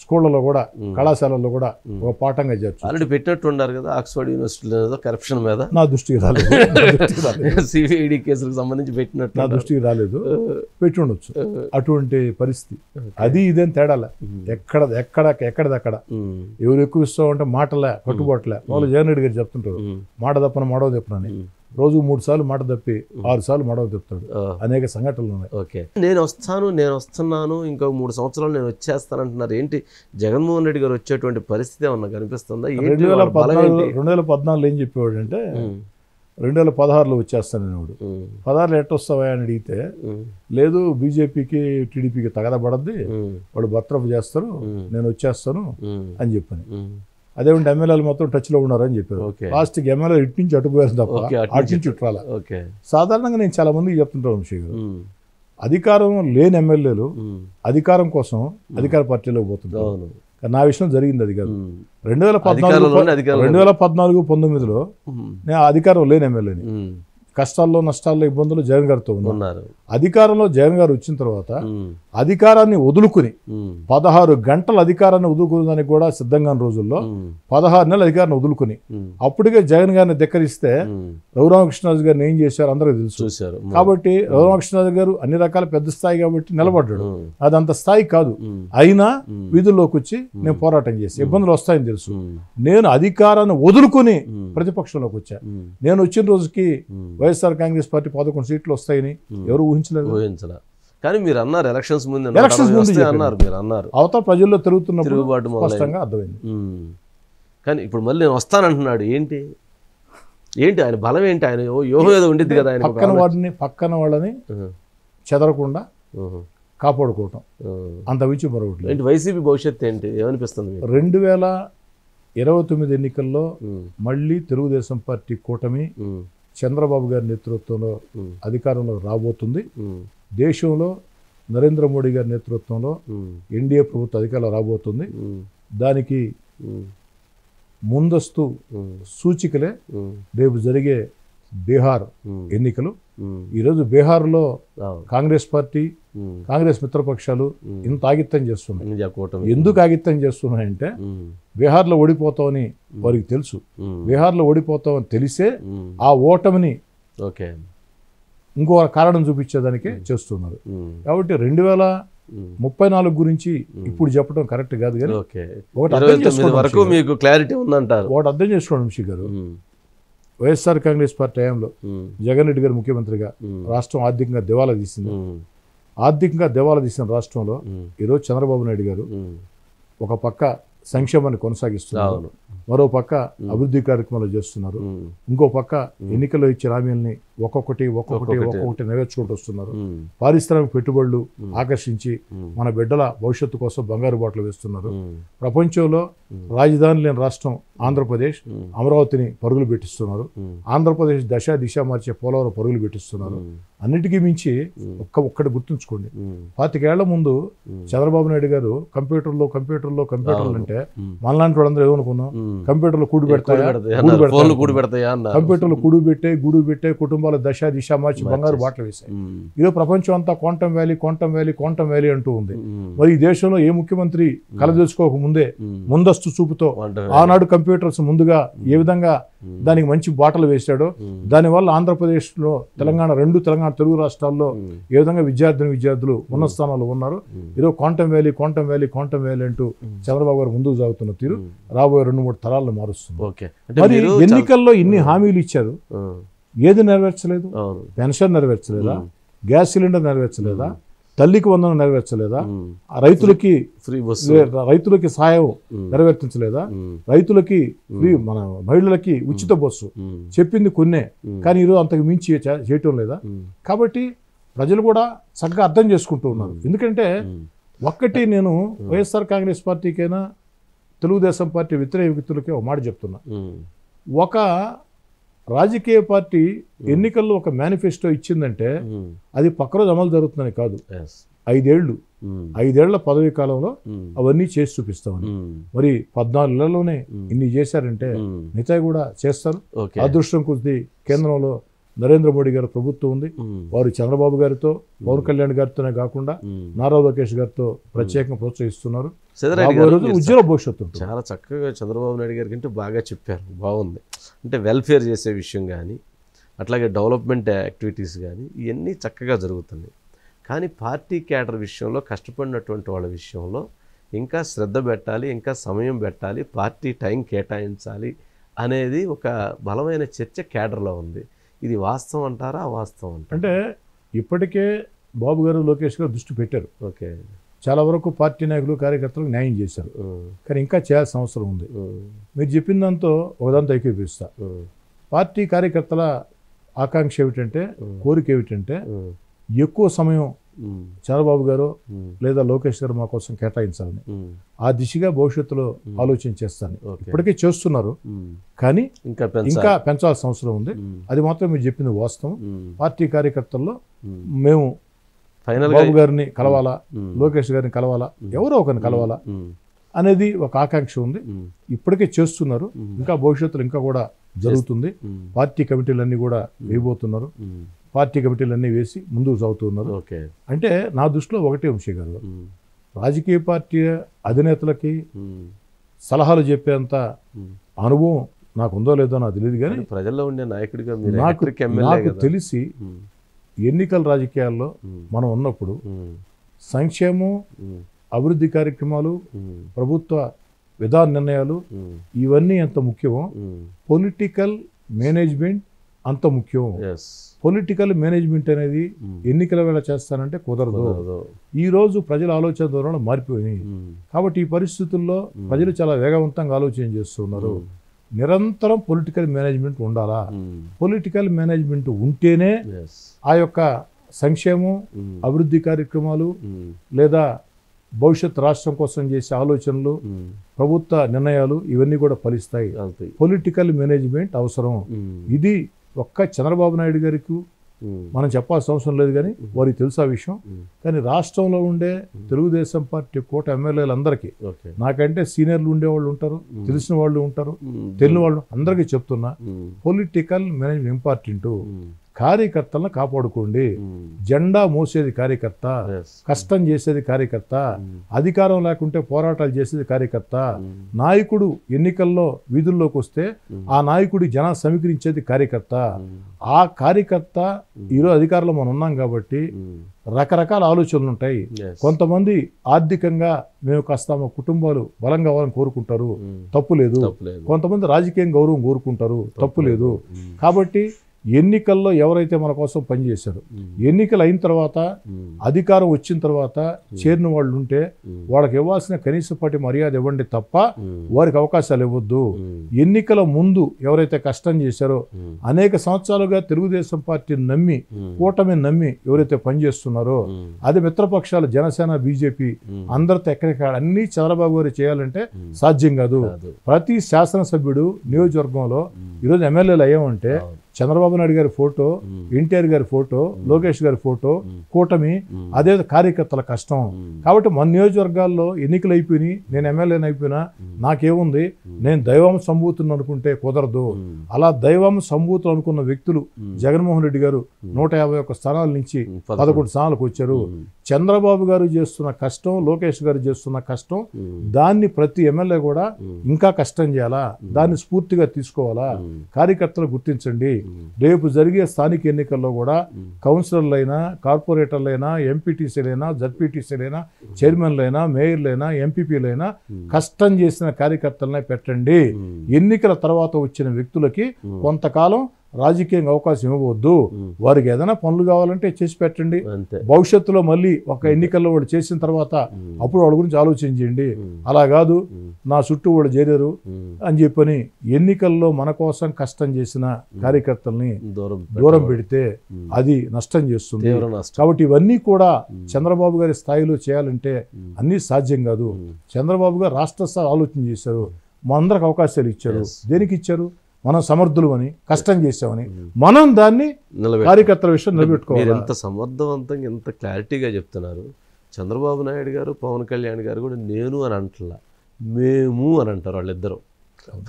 స్కూళ్ళలో కూడా కళాశాలల్లో కూడా ఒక పాఠంగా చేర్చు. ఆల్రెడీ పెట్టినట్టు ఉన్నారు కదా ఆక్స్ఫర్డ్ యూనివర్సిటీలో కరప్షన్ మీద. నా దృష్టికి రాలేదు. సిబిఐడి కేసులకు సంబంధించి పెట్టినట్టు నా దృష్టికి రాలేదు, పెట్టి ఉండొచ్చు అటువంటి పరిస్థితి. అది ఇదేం తేడాలే, ఎక్కడదక్కడ ఎవరు ఎక్కువ ఇస్తామంటే మాటలే కట్టుబాట్లే. వాళ్ళు జగన్ రెడ్డి గారు చెప్తుంటారు మాట తప్పన మడవ తెప్పనని. రోజు 3 సార్లు మాట తప్పి 6 సార్లు మడవ తెప్పుతాడు. అనేక సంఘటనలు ఉన్నాయి. ఓకే, నేను వస్తున్నాను ఇంకో 3 సంవత్సరాలు నేను వచ్చేస్తానంటున్నారు. ఏంటి జగన్మోహన్ రెడ్డి గారు వచ్చేటువంటి పరిస్థితి ఏమన్నా కనిపిస్తుందా? 2014 ఏం చెప్పేవాడు అంటే 2016లో వచ్చేస్తాననేవాడు. 16లో ఎట్టొస్తావా అని అడిగితే లేదు బీజేపీకి టీడీపీకి తగదబడద్ది, వాడు బర్తరఫ్ చేస్తారు, నేను వచ్చేస్తాను అని చెప్పాను. అదేమంటే ఎమ్మెల్యేలు మొత్తం టచ్లో ఉన్నారని చెప్పారు. లాస్ట్కి ఎమ్మెల్యే ఇటు నుంచి అటుపోయారు తప్ప అటు నుంచి చుట్టాల. సాధారణంగా నేను చాలా మందికి చెప్తుంటాను వంశీ గారు, అధికారం లేని ఎమ్మెల్యేలు అధికారం కోసం అధికార పార్టీలోకి పోతుంటారు. నా విషయం జరిగింది అది కాదు. 2014-19లో నేను అధికారం లేని ఎమ్మెల్యేని. కష్టాల్లో నష్టాల్లో ఇబ్బందులు జగన్ గారితో ఉన్నారు. అధికారంలో జగన్ గారు వచ్చిన తర్వాత అధికారాన్ని వదులుకుని 16 గంటల అధికారాన్ని వదులుకునేదానికి కూడా సిద్ధంగా రోజుల్లో 16 నెలల అధికారాన్ని వదులుకుని అప్పటికే జగన్ గారిని ధిక్కరిస్తే రఘురామకృష్ణరాజు గారిని ఏం చేశారు అందరికీ తెలుసు. కాబట్టి రఘురామకృష్ణరాజు గారు అన్ని రకాల పెద్ద స్థాయి కాబట్టి నిలబడ్డాడు. అది అంత స్థాయి కాదు. అయినా వీధుల్లోకి వచ్చి నేను పోరాటం చేసి ఇబ్బందులు వస్తాయని తెలుసు. నేను అధికారాన్ని వదులుకుని ప్రతిపక్షంలోకి వచ్చా. నేను వచ్చిన రోజుకి వైఎస్ఆర్ కాంగ్రెస్ పార్టీ 11 సీట్లు వస్తాయని ఎవరు ఊహించలేదు. కానీ మీరు అన్నారు ఎలక్షన్స్ ముందు అన్నారు, అవతల ప్రజల్లో తిరుగుతున్నప్పుడు స్పష్టంగా అర్థమైంది. కానీ ఇప్పుడు మళ్ళీ నేను వస్తానంటున్నాడు. ఏంటి ఆయన బలం ఏంటి? ఆయన యోగం ఏదో ఉండిద్ది కదా. ఆయన పక్కన వాళ్ళని చెదరకుండా కాపాడుకోవటం, అంత మించి మరొకటి. ఏంటి వైసీపీ భవిష్యత్తు ఏంటి ఏమనిపిస్తుంది? 2029 ఎన్నికల్లో మళ్ళీ తెలుగుదేశం పార్టీ కూటమి చంద్రబాబు గారి నేతృత్వంలో అధికారంలో రాబోతుంది. దేశంలో నరేంద్ర మోడీ గారి నేతృత్వంలో ఎన్డీఏ ప్రభుత్వ అధికారంలో రాబోతుంది. దానికి ముందస్తు సూచికలే రేపు జరిగే బీహార్ ఎన్నికలు. ఈరోజు బీహార్లో కాంగ్రెస్ పార్టీ కాంగ్రెస్ మిత్రపక్షాలు ఇంత ఆగిత్యం చేస్తున్నాయి. ఎందుకు ఆగిత్యం చేస్తున్నాయంటే బీహార్లో ఓడిపోతామని వారికి తెలుసు. బీహార్లో ఓడిపోతామని తెలిసే ఆ ఓటమిని ఇంకో కారణం చూపించేదానికే చేస్తున్నారు. కాబట్టి 2034 గురించి ఇప్పుడు చెప్పడం కరెక్ట్ కాదు. కానీ ఒకటి అర్థం చేసుకోండి వంశీ గారు, వైఎస్ఆర్ కాంగ్రెస్ పార్టీ టైంలో జగన్ రెడ్డి గారు ముఖ్యమంత్రిగా రాష్ట్రం ఆర్థికంగా దివాలా తీసింది. ఆర్థికంగా దివాలా తీసిన రాష్ట్రంలో ఈరోజు చంద్రబాబు నాయుడు గారు ఒక పక్క సంక్షేమాన్ని కొనసాగిస్తున్నారు, మరో పక్క అభివృద్ధి కార్యక్రమాలు చేస్తున్నారు, ఇంకో పక్క ఎన్నికల్లో ఇచ్చే హామీల్ని ఒక్కొక్కటి నెరవేర్చుకుంటూ వస్తున్నారు. పారిశ్రామిక పెట్టుబడులు ఆకర్షించి మన బిడ్డల భవిష్యత్తు కోసం బంగారు బాటలు వేస్తున్నారు. ప్రపంచంలో రాజధాని లేని రాష్ట్రం ఆంధ్రప్రదేశ్, అమరావతిని పరుగులు పెట్టిస్తున్నారు. ఆంధ్రప్రదేశ్ దిశ మార్చే పోలవరం పరుగులు పెట్టిస్తున్నారు. అన్నిటికీ మించి ఒక్కటి గుర్తుంచుకోండి, 25 ఏళ్ల ముందు చంద్రబాబు నాయుడు గారు కంప్యూటర్లు అంటే మనలాంటి వాళ్ళందరూ ఏమనుకున్నాం, కంప్యూటర్లు కూడి పెడతాయా, కంప్యూటర్లు కూడు పెట్టే కుటుంబాల దిశ మార్చి బంగారు బాటలు వేశాయి. ఇదో ప్రపంచం అంతా క్వాంటం వ్యాలీ అంటూ ఉంది. మరి ఈ దేశంలో ఏ ముఖ్యమంత్రి కలదలుచుకోక ముందే ముందస్తు చూపుతో ఆనాడు కంప్యూటర్స్ ముందుగా ఏ విధంగా దానికి మంచి బాటలు వేశాడో, దానివల్ల ఆంధ్రప్రదేశ్లో తెలంగాణ తెలుగు రాష్ట్రాల్లో ఏ విధంగా విద్యార్థులు ఉన్నత స్థానాల్లో ఉన్నారు. ఈరోజు క్వాంటం వ్యాలీ అంటూ చంద్రబాబు గారు ముందుకు సాగుతున్న తీరు రాబోయే 2-3 తరాలను మారుస్తుంది. మరి ఎన్నికల్లో ఇన్ని హామీలు ఇచ్చారు, ఏది నెరవేర్చలేదు? పెన్షన్ నెరవేర్చలేదా? గ్యాస్ సిలిండర్ నెరవేర్చలేదా? తల్లికి వందనం నెరవేర్చలేదా? రైతులకి సాయం నెరవేర్చలేదా? రైతులకి మన మహిళలకి ఉచిత బస్సు చెప్పింది కొన్నే, కానీ ఈరోజు అంతకు మించి చేయటం లేదా? కాబట్టి ప్రజలు కూడా చక్కగా అర్థం చేసుకుంటూ ఉన్నారు. ఎందుకంటే ఒక్కటి నేను వైఎస్ఆర్ కాంగ్రెస్ పార్టీకైనా తెలుగుదేశం పార్టీ వ్యతిరేక వ్యక్తులకి ఒక మాట చెప్తున్నా, ఒక రాజకీయ పార్టీ ఎన్నికల్లో ఒక మేనిఫెస్టో ఇచ్చిందంటే అది పక్క రోజు అమలు జరుగుతుందని కాదు. 5 ఏళ్ల పదవీ కాలంలో అవన్నీ చేసి చూపిస్తామని. మరి 14 నెలల్లోనే ఇన్ని చేశారంటే మిగతా కూడా చేస్తారు. అదృష్టం కొద్ది కేంద్రంలో నరేంద్ర మోడీ గారి ప్రభుత్వం ఉంది. వారు చంద్రబాబు గారితో, పవన్ కళ్యాణ్ గారితోనే కాకుండా నారా లోకేష్ గారితో ప్రత్యేకంగా ప్రోత్సహిస్తున్నారు. ఉజ్వల భవిష్యత్తు ఉంటుంది. చాలా చక్కగా చంద్రబాబు నాయుడు గారి కంటే బాగా చెప్పారు, బాగుంది. అంటే వెల్ఫేర్ చేసే విషయం కానీ, అట్లాగే డెవలప్మెంట్ యాక్టివిటీస్ కానీ ఇవన్నీ చక్కగా జరుగుతున్నాయి. కానీ పార్టీ క్యాడర్ విషయంలో, కష్టపడినటువంటి వాళ్ళ విషయంలో ఇంకా శ్రద్ధ పెట్టాలి, ఇంకా సమయం పెట్టాలి, పార్టీ టైం కేటాయించాలి అనేది ఒక బలమైన చర్చ క్యాడర్లో ఉంది. ఇది వాస్తవం అంటారా, అవాస్తవం అంటారా? అంటే ఇప్పటికే బాబు గారు, లోకేష్ గారు దృష్టి పెట్టారు. ఓకే, చాలా వరకు పార్టీ నాయకులు, కార్యకర్తలకు న్యాయం చేశారు. కానీ ఇంకా చేయాల్సిన అవసరం ఉంది. మీరు చెప్పిన దాంతో ఒకదాంతో ఏకీపిస్తా. పార్టీ కార్యకర్తల ఆకాంక్ష ఏమిటంటే, కోరిక ఏమిటంటే, ఎక్కువ సమయం చంద్రబాబు గారు లేదా లోకేష్ గారు మా కోసం కేటాయించాలని, ఆ దిశగా భవిష్యత్తులో ఆలోచన చేస్తాను. ఇప్పటికే చేస్తున్నారు, కానీ ఇంకా పెంచాల్సిన అవసరం ఉంది. అది మాత్రం మీరు చెప్పింది వాస్తవం. పార్టీ కార్యకర్తల్లో మేము బాబు గారిని కలవాలా, లోకేష్ గారిని కలవాలా, ఎవరో ఒకరిని కలవాలా అనేది ఒక ఆకాంక్ష ఉంది. ఇప్పటికే చేస్తున్నారు, ఇంకా భవిష్యత్తులో ఇంకా కూడా జరుగుతుంది. పార్టీ కమిటీలన్నీ కూడా వేయబోతున్నారు. పార్టీ కమిటీలన్నీ వేసి ముందుకు సాగుతున్నారు. అంటే నా దృష్టిలో ఒకటే వంశీ గారు, రాజకీయ పార్టీ అధినేతలకి సలహాలు చెప్పేంత అనుభవం నాకు ఉందో లేదో నాకు తెలియదు, కానీ ప్రజల్లో ఉండే నాయకుడిగా నాకు తెలిసి ఎన్నికల రాజకీయాల్లో మనం ఉన్నప్పుడు సంక్షేమం, అభివృద్ధి కార్యక్రమాలు, ప్రభుత్వ విధాన నిర్ణయాలు ఇవన్నీ ఎంత ముఖ్యమో పొలిటికల్ మేనేజ్మెంట్ అంత ముఖ్యం. పొలిటికల్ మేనేజ్మెంట్ అనేది ఎన్నికల వేళ చేస్తానంటే కుదరదు. ఈ రోజు ప్రజల ఆలోచన ధోరణి మారిపోయినాయి. కాబట్టి ఈ పరిస్థితుల్లో ప్రజలు చాలా వేగవంతంగా ఆలోచన చేస్తున్నారు. నిరంతరం పొలిటికల్ మేనేజ్మెంట్ ఉండాలా. పొలిటికల్ మేనేజ్మెంట్ ఉంటేనే ఆ యొక్క సంక్షేమం, అభివృద్ధి కార్యక్రమాలు లేదా భవిష్యత్ రాష్ట్రం కోసం చేసే ఆలోచనలు, ప్రభుత్వ నిర్ణయాలు ఇవన్నీ కూడా ఫలిస్తాయి. పొలిటికల్ మేనేజ్మెంట్ అవసరం. ఇది ఒక్క చంద్రబాబు నాయుడు గారికి మనం చెప్పాల్సిన అవసరం లేదు, కానీ వారికి తెలుసు ఆ విషయం. కానీ రాష్ట్రంలో ఉండే తెలుగుదేశం పార్టీ కోట ఎమ్మెల్యేలందరికీ, నాకంటే సీనియర్లు ఉండేవాళ్ళు ఉంటారు, తెలిసిన వాళ్ళు ఉంటారు, తెలియని వాళ్ళు అందరికీ చెప్తున్నా, పొలిటికల్ మేనేజ్మెంట్ ఇంపార్టెంట్. కార్యకర్తలను కాపాడుకోండి. జెండా మోసేది కార్యకర్త, కష్టం చేసేది కార్యకర్త, అధికారం లేకుంటే పోరాటాలు చేసేది కార్యకర్త. నాయకుడు ఎన్నికల్లో వీధుల్లోకి వస్తే ఆ నాయకుడి జన సమీకరించేది కార్యకర్త. ఆ కార్యకర్త ఈరోజు అధికారంలో మనం ఉన్నాం కాబట్టి రకరకాల ఆలోచనలు ఉంటాయి. కొంతమంది ఆర్థికంగా మేము కాస్త మా కుటుంబాలు బలంగా కావాలని కోరుకుంటారు, తప్పు లేదు. కొంతమంది రాజకీయ గౌరవం కోరుకుంటారు, తప్పు లేదు. కాబట్టి ఎన్నికల్లో ఎవరైతే మన కోసం పనిచేశారో, ఎన్నికలు అయిన తర్వాత అధికారం వచ్చిన తర్వాత చేరిన వాళ్ళు ఉంటే వాళ్ళకి ఇవ్వాల్సిన కనీసపాటి మర్యాద ఇవ్వండి తప్ప వారికి అవకాశాలు ఇవ్వద్దు. ఎన్నికల ముందు ఎవరైతే కష్టం చేశారో, అనేక సంవత్సరాలుగా తెలుగుదేశం పార్టీని నమ్మి, కూటమిని నమ్మి ఎవరైతే పనిచేస్తున్నారో, అది మిత్రపక్షాలు జనసేన, బీజేపీ అందరితో ఎక్కడిక్కడ అన్ని చంద్రబాబు గారు చేయాలంటే సాధ్యం కాదు. ప్రతి శాసనసభ్యుడు నియోజకవర్గంలో ఈరోజు ఎమ్మెల్యేలు అయ్యామంటే చంద్రబాబు నాయుడు గారి ఫోటో, ఎన్టీఆర్ గారి ఫోటో, లోకేష్ గారి ఫోటో, కూటమి, అదే కార్యకర్తల కష్టం. కాబట్టి మన నియోజకవర్గాల్లో ఎన్నికలు అయిపోయినాయి, నేను ఎమ్మెల్యేని అయిపోయినా నాకేముంది, నేను దైవం సంభూతుని అనుకుంటే కుదరదు. అలా దైవం సంభూతులు అనుకున్న వ్యక్తులు జగన్మోహన్ రెడ్డి గారు 151 స్థానాల నుంచి 11 స్థానాలకు వచ్చారు. చంద్రబాబు గారు చేస్తున్న కష్టం, లోకేష్ గారు చేస్తున్న కష్టం, దాన్ని ప్రతి ఎమ్మెల్యే కూడా ఇంకా కష్టం చేయాలా, దాన్ని స్ఫూర్తిగా తీసుకోవాలా. కార్యకర్తలు గుర్తించండి. రేపు జరిగే స్థానిక ఎన్నికల్లో కూడా కౌన్సిలర్లైనా, కార్పొరేటర్లైనా, ఎంపీటీసీలైనా, జడ్పీటీసీలైనా, చైర్మన్లైనా, మేయర్లైనా, ఎంపీపీలైనా కష్టం చేసిన కార్యకర్తలనే పెట్టండి. ఎన్నికల తర్వాత వచ్చిన వ్యక్తులకి కొంతకాలం రాజకీయంగా అవకాశం ఇవ్వవద్దు. వారికి ఏదైనా పనులు కావాలంటే చేసి పెట్టండి. భవిష్యత్తులో మళ్ళీ ఒక ఎన్నికల్లో వాడు చేసిన తర్వాత అప్పుడు వాళ్ళ గురించి ఆలోచన చేయండి. అలా కాదు నా చుట్టూ వాడు చేరారు అని చెప్పని ఎన్నికల్లో మన కోసం కష్టం చేసిన కార్యకర్తల్ని దూరం పెడితే అది నష్టం చేస్తుంది. కాబట్టి ఇవన్నీ కూడా చంద్రబాబు గారి స్థాయిలో చేయాలంటే అన్నీ సాధ్యం కాదు. చంద్రబాబు గారు రాష్ట్ర స్థాయి ఆలోచన చేశారు, మా అందరికి అవకాశాలు ఇచ్చారు. దేనికి ఇచ్చారు? మనం సమర్థులు అని, కష్టం చేసామని. మనం దాన్ని కార్యకర్తల విషయం నిలబెట్టుకోవాలి. ఎంత సమర్థవంతంగా, ఎంత క్లారిటీగా చెప్తున్నారు. చంద్రబాబు నాయుడు గారు, పవన్ కళ్యాణ్ గారు కూడా నేను అని అంటలా, మేము అని అంటారు వాళ్ళిద్దరూ.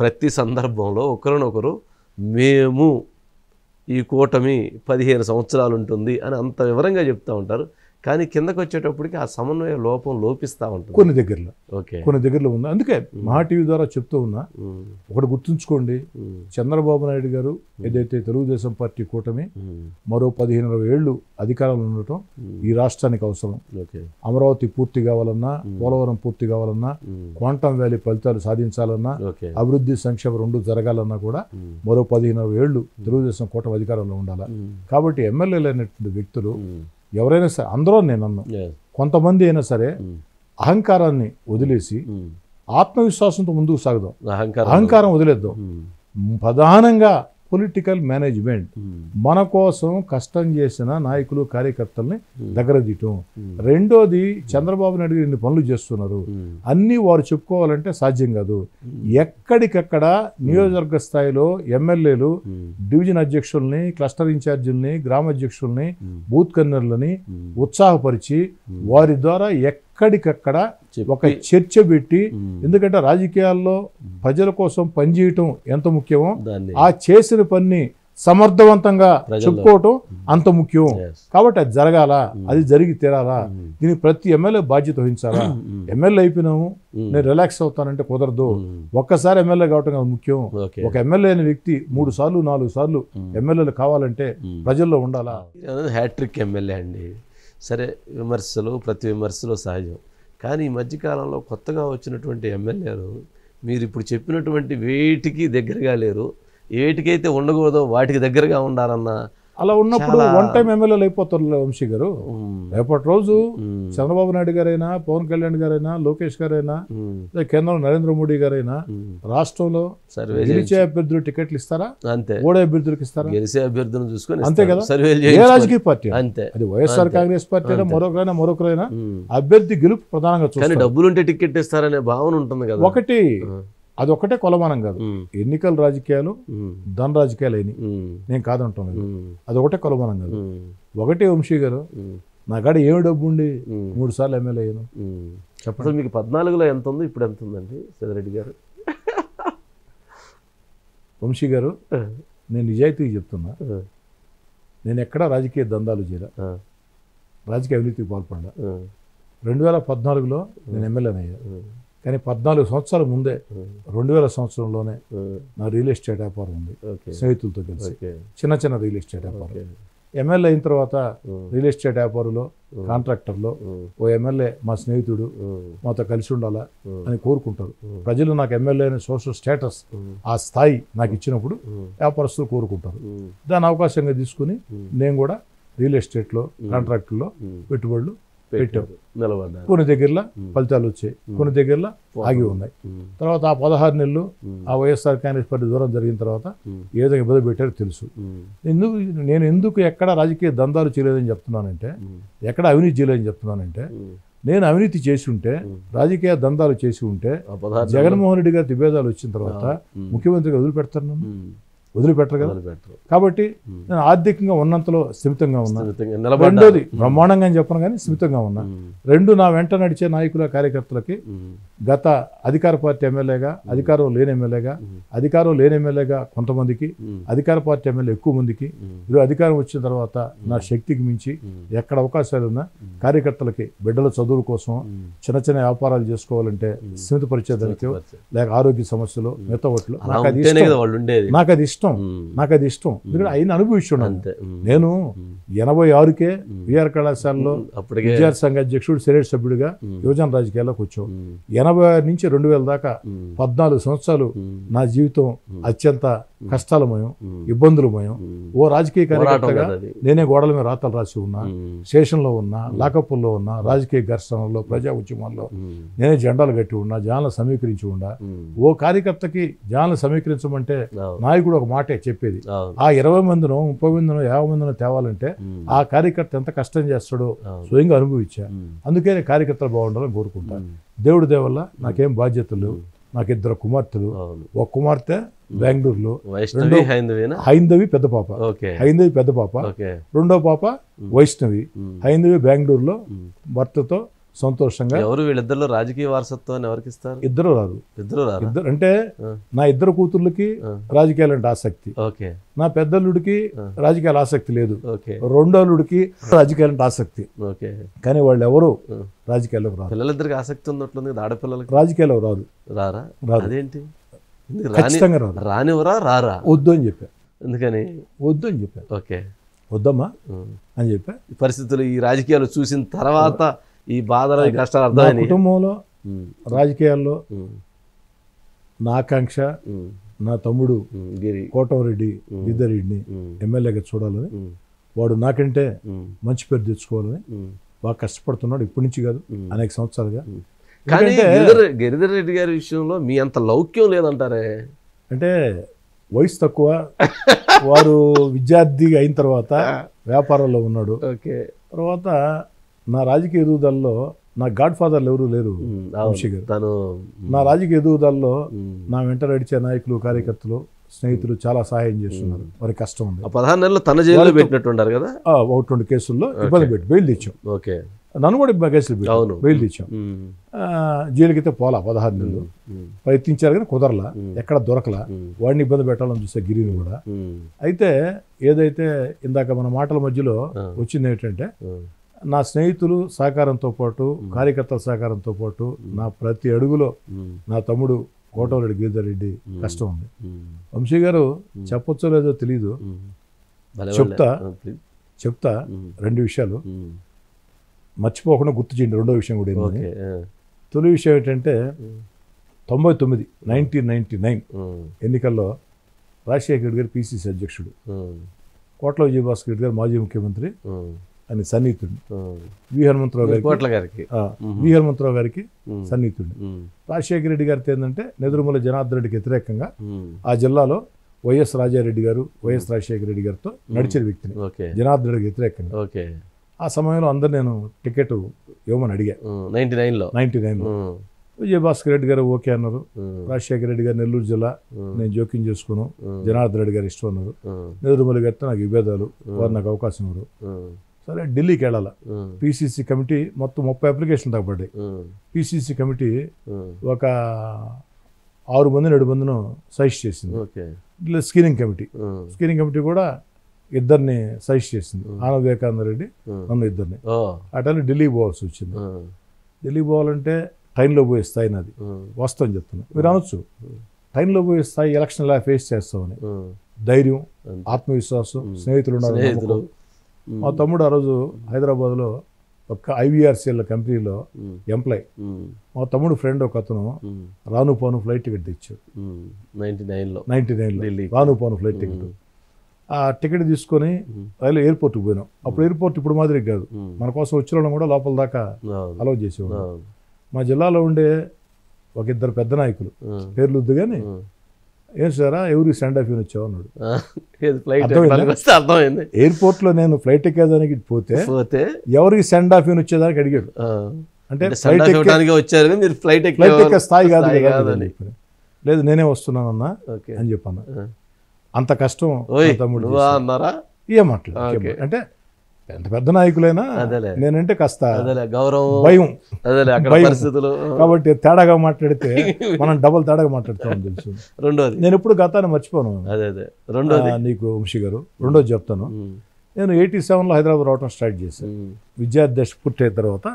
ప్రతి సందర్భంలో ఒకరినొకరు మేము ఈ కూటమి 15 సంవత్సరాలు ఉంటుంది అని అంత వివరంగా చెప్తూ ఉంటారు. కానీ కిందకు వచ్చేటప్పటికి ఆ సమన్వయ లోపం లోపిస్తూ ఉంటుంది కొన్ని దగ్గరలో. ఓకే, కొన్ని దగ్గరలో ఉంది. అందుకే మహా టీవీ ద్వారా చెప్తూ ఉన్నా, ఒకటి గుర్తుంచుకోండి, చంద్రబాబు నాయుడు గారు ఏదైతే తెలుగుదేశం పార్టీ కూటమి మరో 15-20 ఏళ్ళు అధికారంలో ఉండటం ఈ రాష్ట్రానికి అవసరం. అమరావతి పూర్తి కావాలన్నా, పోలవరం పూర్తి కావాలన్నా, క్వాంటమ్ వ్యాలీ ఫలితాలు సాధించాలన్నా, అభివృద్ధి సంక్షేమం రెండు జరగాలన్నా కూడా మరో 15-20 ఏళ్ళు తెలుగుదేశం కూటమి అధికారంలో ఉండాలి. కాబట్టి ఎమ్మెల్యేలు అయినటువంటి వ్యక్తులు ఎవరైనా సరే, అందరూ నేను అన్నా, కొంతమంది అయినా సరే అహంకారాన్ని వదిలేసి ఆత్మవిశ్వాసంతో ముందుకు సాగుదాం. అహంకారం వదిలేద్దాం. ప్రధానంగా పొలిటికల్ మేనేజ్మెంట్, మన కోసం కష్టం చేసిన నాయకులు కార్యకర్తల్ని దగ్గర తీయటం. రెండోది, చంద్రబాబు నాయుడు గారు ఇన్ని పనులు చేస్తున్నారు, అన్నీ వారు చెప్పుకోవాలంటే సాధ్యం కాదు. ఎక్కడికక్కడ నియోజకవర్గ స్థాయిలో ఎమ్మెల్యేలు డివిజన్ అధ్యక్షుల్ని, క్లస్టర్ ఇన్ఛార్జీలని, గ్రామ అధ్యక్షుల్ని, బూత్ కన్వీనర్లని ఉత్సాహపరిచి వారి ద్వారా ఎక్కడికక్కడ ఒక చర్చ పెట్టి, ఎందుకంటే రాజకీయాల్లో ప్రజల కోసం పనిచేయటం ఎంత ముఖ్యమో ఆ చేసిన పని సమర్థవంతంగా చెప్పుకోవటం అంత ముఖ్యం. కాబట్టి అది జరగాల, అది జరిగి తీరాలా, దీనికి ప్రతి ఎమ్మెల్యే బాధ్యత వహించాలా. ఎమ్మెల్యే అయిపోయినాము నేను రిలాక్స్ అవుతానంటే కుదరదు. ఒక్కసారి ఎమ్మెల్యే కావటం ముఖ్యం. ఒక ఎమ్మెల్యే అయిన వ్యక్తి 3 సార్లు 4 సార్లు ఎమ్మెల్యేలు కావాలంటే ప్రజల్లో ఉండాలా. హ్యాట్రిక్ ఎమ్మెల్యే అండి. సరే, విమర్శలు ప్రతి విమర్శలు సహజం. కానీ ఈ మధ్యకాలంలో కొత్తగా వచ్చినటువంటి ఎమ్మెల్యేలు మీరు ఇప్పుడు చెప్పినటువంటి వేటికి దగ్గరగా లేరు. ఏటికైతే ఉండకూడదో వాటికి దగ్గరగా ఉండాలన్న అలా ఉన్నప్పుడు వన్ టైం ఎమ్మెల్యేలు అయిపోతారు వంశీ గారు. రేపటి రోజు చంద్రబాబు నాయుడు గారైనా, పవన్ కళ్యాణ్ గారైనా, లోకేష్ గారైనా, కేంద్రంలో నరేంద్ర మోడీ గారైనా రాష్ట్రంలో గెలిచే అభ్యర్థులు టికెట్లు ఇస్తారా? అంతే. ఓడే అభ్యర్థులకు ఇస్తారా? గెలిచే అభ్యర్థులను చూసుకొని అంతే కదా. ఏ రాజకీయ పార్టీ అంతే, అది వైఎస్ఆర్ కాంగ్రెస్ పార్టీ అయినా మరొకరైనా అభ్యర్థి గెలుపు ప్రధానంగా చూస్తారు. డబ్బులుంటే టికెట్ ఇస్తారనే భావన ఉంటుంది కదా. ఒకటి అదొక్కటే కొలమానం కాదు. ఎన్నికల రాజకీయాలు ధన రాజకీయాలు అయినాయి, నేను కాదంటున్నాను. అదొకటే కొలమానం కాదు. ఒకటే వంశీ గారు, నా కాడ ఏమి డబ్బు ఉండి 3 సార్లు ఎమ్మెల్యే అయ్యాను చెప్పండి. మీకు 14లో ఎంత ఉంది, ఇప్పుడు ఎంత ఉందండి సిద్ధారెడ్డి గారు? వంశీ గారు, నేను నిజాయితీగా చెప్తున్నా, నేను ఎక్కడా రాజకీయ దందాలు చేయరా, రాజకీయ అవినీతికి పాల్పడ్డా. 2014లో నేను ఎమ్మెల్యేని అయ్యా. కానీ 14 సంవత్సరాల ముందే 2000 సంవత్సరంలోనే నా రియల్ ఎస్టేట్ వ్యాపారం ఉంది, స్నేహితులతో కలిసి చిన్న చిన్న రియల్ ఎస్టేట్ వ్యాపారం. ఎమ్మెల్యే అయిన తర్వాత రియల్ ఎస్టేట్ వ్యాపారంలో కాంట్రాక్టర్లో ఓ ఎమ్మెల్యే మా స్నేహితుడు మాతో కలిసి ఉండాలా అని కోరుకుంటారు ప్రజలు. నాకు ఎమ్మెల్యే అనే సోషల్ స్టేటస్, ఆ స్థాయి నాకు ఇచ్చినప్పుడు వ్యాపారస్తులు కోరుకుంటారు. దాని అవకాశంగా తీసుకుని నేను కూడా రియల్ ఎస్టేట్లో కాంట్రాక్టుల్లో పెట్టుబడులు పెట్టాం. కొన్ని దగ్గరలో ఫలితాలు వచ్చాయి, కొన్ని దగ్గరలో ఆగి ఉన్నాయి. తర్వాత ఆ 16 నెలలు ఆ వైఎస్ఆర్ కాంగ్రెస్ పార్టీ దూరం జరిగిన తర్వాత ఏ విధంగా ఇబ్బంది పెట్టారో తెలుసు. నేను ఎందుకు ఎక్కడ రాజకీయ దందాలు చేయలేదని చెప్తున్నానంటే, ఎక్కడ అవినీతి చేయలేదని చెప్తున్నానంటే, నేను అవినీతి చేసి ఉంటే, రాజకీయ దందాలు చేసి ఉంటే జగన్మోహన్ రెడ్డి గారి విభేదాలు వచ్చిన తర్వాత ముఖ్యమంత్రిగా వదిలిపెడతారు, నన్ను వదిలిపెట్టరు కదా. కాబట్టి నేను ఆర్థికంగా ఉన్నంతలో స్థిమితంగా ఉన్నా. రెండోది, బ్రహ్మాండంగా చెప్పను కానీ స్థిమితంగా ఉన్నా. రెండు, నా వెంట నడిచే నాయకుల కార్యకర్తలకి గత అధికార పార్టీ ఎమ్మెల్యేగా, అధికారం లేని ఎమ్మెల్యేగా, అధికారం లేని ఎమ్మెల్యేగా కొంతమందికి, అధికార పార్టీ ఎమ్మెల్యే ఎక్కువ మందికి, ఈరోజు అధికారం వచ్చిన తర్వాత నా శక్తికి మించి ఎక్కడ అవకాశాలు ఉన్నా కార్యకర్తలకి బిడ్డల చదువుల కోసం, చిన్న చిన్న వ్యాపారాలు చేసుకోవాలంటే స్థిమితపరిచేదానికి, లేక ఆరోగ్య సమస్యలు, మెత్తవట్లు, నాకు అది ఇష్టం. నాకు అది ఇష్టం. ఎందుకంటే ఆయన అనుభవిస్తున్నాను. నేను 86కే విఆర్ కళాశాలలో విద్యార్థి సంఘ అధ్యక్షుడు, సెనేట్ సభ్యుడిగా యువజన రాజకీయాల్లోకి వచ్చాం. 86 నుంచి 2000 దాకా 14 సంవత్సరాలు నా జీవితం అత్యంత కష్టాలమయం, ఇబ్బందులమయం. ఓ రాజకీయ కార్యకర్తగా నేనే గోడల మీద రాతలు రాసి ఉన్నా, స్టేషన్లో ఉన్నా, లాకప్పుల్లో ఉన్నా, రాజకీయ ఘర్షణల్లో, ప్రజా ఉద్యమాల్లో నేనే జెండాలు కట్టి ఉన్నా, జనాలను సమీకరించి ఉన్నా. ఓ కార్యకర్తకి జనాలను సమీకరించమంటే నాయకుడు ఒక మాటే చెప్పేది, ఆ 20 మందినో 30 మందినో 50 మందినో తేవాలంటే ఆ కార్యకర్త ఎంత కష్టం చేస్తాడో స్వయంగా అనుభవించా. అందుకే కార్యకర్తలు బాగుండాలని కోరుకుంటాను. దేవుడి దేవల్ల నాకేం బాధ్యతలు, నాకు 2 కుమార్తెలు. ఒక కుమార్తె బెంగళూరులో, హైందవి పెద్ద పాప, హైందవి పెద్ద పాప. రెండో పాప వైష్ణవి, హైందవి బెంగళూరులో భర్తతో సంతోషంగా. ఎవరు వీళ్ళిద్దరిలో రాజకీయ వారసత్వాన్ని ఎవరికి ఇస్తారు? ఇద్దరు రారు. ఇద్దరు అంటే నా ఇద్దరు కూతుర్లకి రాజకీయాలంటే ఆసక్తి, ఓకే. నా పెద్దల్లుడికి రాజకీయాల ఆసక్తి లేదు, ఓకే. రెండోళ్ళుడికి రాజకీయాలంటే ఆసక్తి. ఓకే. కానీ వాళ్ళు ఎవరు రాజకీయాల్లోకి రారు. పిల్లలిద్దరికి ఆసక్తి ఉన్నట్లుంది కదా, ఆడపిల్లలకి. రాజకీయాల్లో రారు. రారా? రారు. అదేంటి? ఖచ్చితంగా రారు. రానివరా? రారా? వద్దు అని చెప్పా. ఎందుకని? వద్దు అని చెప్పా. ఓకే. వద్దమ్మా అని చెప్పా. ఈ పరిస్థితులు, ఈ రాజకీయాలు చూసిన తర్వాత ఈ బాధలు, ఈ కష్టాలు నా అర్థమైంది. కుటుంబంలో రాజకీయాల్లో నా ఆకాంక్ష నా తమ్ముడు కోటమిరెడ్డి గిద్దరెడ్డిని ఎమ్మెల్యేగా చూడాలని, వాడు నాకంటే మంచి పేరు తెచ్చుకోవాలని బాగా కష్టపడుతున్నాడు. ఇప్పటి నుంచి కాదు, అనేక సంవత్సరాలుగా. కానీ గిరిధర్ రెడ్డి గారి విషయంలో మీ అంత లౌక్యం లేదంటారే. అంటే వయసు తక్కువ, వారు విద్యార్థి అయిన తర్వాత వ్యాపారంలో ఉన్నాడు. తర్వాత నా రాజకీయ ఎదుగుదలలో నా గాడ్ ఫాదర్లు ఎవరు లేరు వంశీ గారు. నా రాజకీయ ఎదుగుదలలో నా వెంట నడిచే నాయకులు, కార్యకర్తలు, స్నేహితులు చాలా సహాయం చేస్తున్నారు. వారి కష్టం ఉంది. 16 నెలలు తన జైల్లో పెట్టినట్టున్నారు కదా. 1-2 కేసుల్లో ఇబ్బంది పెట్టి బెయిల్ తెచ్చాం. ఓకే. నన్ను కూడా కేసులు పెట్టాను, బెయిల్ తెచ్చాం. జైలుకి అయితే పోలా 16 నెలలు ప్రయత్నించారు కానీ కుదరలా, ఎక్కడ దొరకలా. వాడిని ఇబ్బంది పెట్టాలని చూసే గిరిని కూడా. అయితే ఏదైతే ఇందాక మన మాటల మధ్యలో వచ్చింది ఏంటంటే, నా స్నేహితులు సహకారంతో పాటు, కార్యకర్తల సహకారంతో పాటు, నా ప్రతి అడుగులో నా తమ్ముడు కోటమిరెడ్డి గిరిధర్ రెడ్డి కష్టం ఉంది. వంశీ గారు చెప్పొచ్చో లేదో తెలీదు, చెప్తా 2 విషయాలు మర్చిపోకుండా గుర్తు చేయండి. రెండో విషయం కూడా ఏంటంటే, తొలి విషయం ఏంటంటే 1999 ఎన్నికల్లో రాజశేఖర రెడ్డి గారు పిసిసి అధ్యక్షుడు, కోట్ల విజయభాస్కర్ రెడ్డి గారు మాజీ ముఖ్యమంత్రి, ఆయన సన్నిహితుడు. వి హనుమంతరావు గారికి సన్నిహితుడు. రాజశేఖర రెడ్డి గారితో ఏంటంటే నెదురుమల జనార్దన్ రెడ్డికి వ్యతిరేకంగా ఆ జిల్లాలో వైఎస్ రాజారెడ్డి గారు, వైఎస్ రాజశేఖర రెడ్డి గారితో నడిచిన వ్యక్తిని, జనార్దన్ రెడ్డికి వ్యతిరేకంగా. ఆ సమయంలో అందరు నేను టికెట్ ఇవ్వమని అడిగా. 99లో విజయభాస్కర్ రెడ్డి గారు ఓకే అన్నారు. రాజశేఖర రెడ్డి గారు నెల్లూరు జిల్లా, నేను జోక్యం చేసుకున్నాను, జనార్దన్ రెడ్డి గారు ఇష్టం అన్నారు. నెదురుమల గారితో నాకు విభేదాలు, వారు నాకు అవకాశం ఇవ్వరు. సరే ఢిల్లీకి వెళ్ళాల. పిసిసి కమిటీ మొత్తం 30 అప్లికేషన్లు దాకా పడ్డాయి. పిసిసి కమిటీ ఒక 6 మంది 7 మందిను సజెస్ట్ చేసింది. స్క్రీనింగ్ కమిటీ కూడా ఇద్దరిని సజెస్ట్ చేసింది, ఆన వివేకానంద రెడ్డి, నన్ను ఇద్దరిని. అటని ఢిల్లీకి పోవాల్సి వచ్చింది. ఢిల్లీకి పోవాలంటే ట్రైన్లో పోయే స్థాయి నాది, వస్తామని చెప్తున్నా. మీరు అనొచ్చు ట్రైన్లో పోయే స్థాయి ఎలక్షన్ ఎలా ఫేస్ చేస్తామని. ధైర్యం, ఆత్మవిశ్వాసం, స్నేహితులు ఉన్నారు. మా తమ్ముడు ఆ రోజు హైదరాబాద్లో ఒక IVRCL కంపెనీలో ఎంప్లాయ్. మా తమ్ముడు ఫ్రెండ్ ఒక అతను రాను పోను ఫ్లైట్ టికెట్ తెచ్చాడు 99లో రాను పోను ఫ్లైట్ టికెట్. ఆ టికెట్ తీసుకొని రైలు ఎయిర్పోర్ట్కి పోయినాం. అప్పుడు ఎయిర్పోర్ట్ ఇప్పుడు మాదిరి కాదు, మన కోసం వచ్చిన వాళ్ళని కూడా లోపల దాకా అలౌ చేసేవాడు. మా జిల్లాలో ఉండే ఒక 2 పెద్ద నాయకులు, పేర్లు వద్దు కానీ, ఏం సారా ఎవరికి సెండ్ ఆఫ్ వచ్చావు అన్నాడు. ఎయిర్పోర్ట్ లో నేను ఫ్లైట్ ఎక్కేదానికి పోతే ఎవరికి సెండ్ ఆఫ్ వచ్చేదానికి అడిగాడు. అంటే ఫ్లైట్ ఎక్కే స్థాయి కాదు. లేదు నేనే వస్తున్నానన్నా అని చెప్పాను. అంత కష్టం తమ్ముడు. ఏమంటలేదు అంటే ఎంత పెద్ద నాయకులైనా నేనంటే కాస్త భయం. కాబట్టి తేడాగా మాట్లాడితే మనం డబల్ తేడాగా మాట్లాడుతామని తెలుసు. రెండోది, నేను ఎప్పుడు గతాన్ని మర్చిపోను. నీకు వంశీ గారు రెండోది చెప్తాను. నేను 87లో హైదరాబాద్ రావడం స్టార్ట్ చేశాను. విద్యార్థి పూర్తి అయిన తర్వాత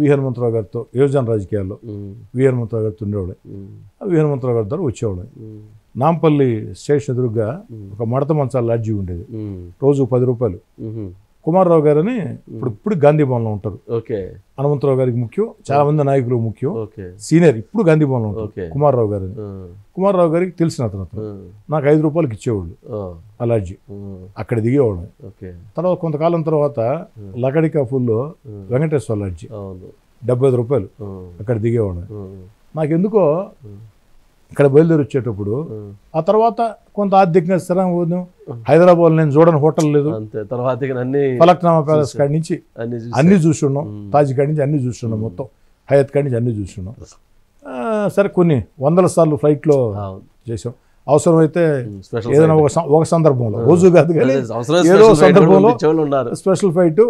వి హనుమంతరావు గారితో యువజన రాజకీయాల్లో వి హనుమంతరావు గారితో ఉండేవాడు. వి హనుమంతరావు గారి ద్వారా వచ్చేవాడు. నాంపల్లి స్టేషన్ ఎదురుగా ఒక మడత మంచాల లాడ్జీ ఉండేది, రోజు 10 రూపాయలు. కుమార్రావు గారని ఇప్పుడు గాంధీ భవన్లో ఉంటారు. హనుమంతరావు గారికి ముఖ్యం, చాలా మంది నాయకులు ముఖ్యం, సీనియర్, ఇప్పుడు గాంధీ భవన్లో ఉంటారు కుమార్రావు గారని. కుమార్రావు గారికి తెలిసిన అతను, నాకు 5 రూపాయలకి ఇచ్చేవాళ్ళు ఆ లాడ్జీ. అక్కడ దిగేవాడు. తర్వాత కొంతకాలం తర్వాత లకడికా ఫుల్లో వెంకటేశ్వర లాడ్జీ 75 రూపాయలు, అక్కడ దిగేవాడు. నాకెందుకో ఇక్కడ బయలుదేరి వచ్చేటప్పుడు ఆ తర్వాత కొంత ఆర్థికంగా స్థిరంగా పోదాం. హైదరాబాద్ నేను చూడని హోటల్ లేదు. ఫలక్నామా ప్యాలెస్ కాడి నుంచి అన్ని చూస్తున్నాం, తాజ్ కాడి నుంచి అన్ని చూస్తున్నాం, మొత్తం హయత్ కాడి నుంచి అన్ని చూస్తున్నాం. సరే కొన్ని 100 సార్లు ఫ్లైట్లో చేసాం. అవసరమైతే స్పెషల్ ఏదైనా ఒక సందర్భంలో, రోజు కాదు కానీ అవసరం ఏదో సందర్భంలో ఉన్నారు. స్పెషల్ ఫైట్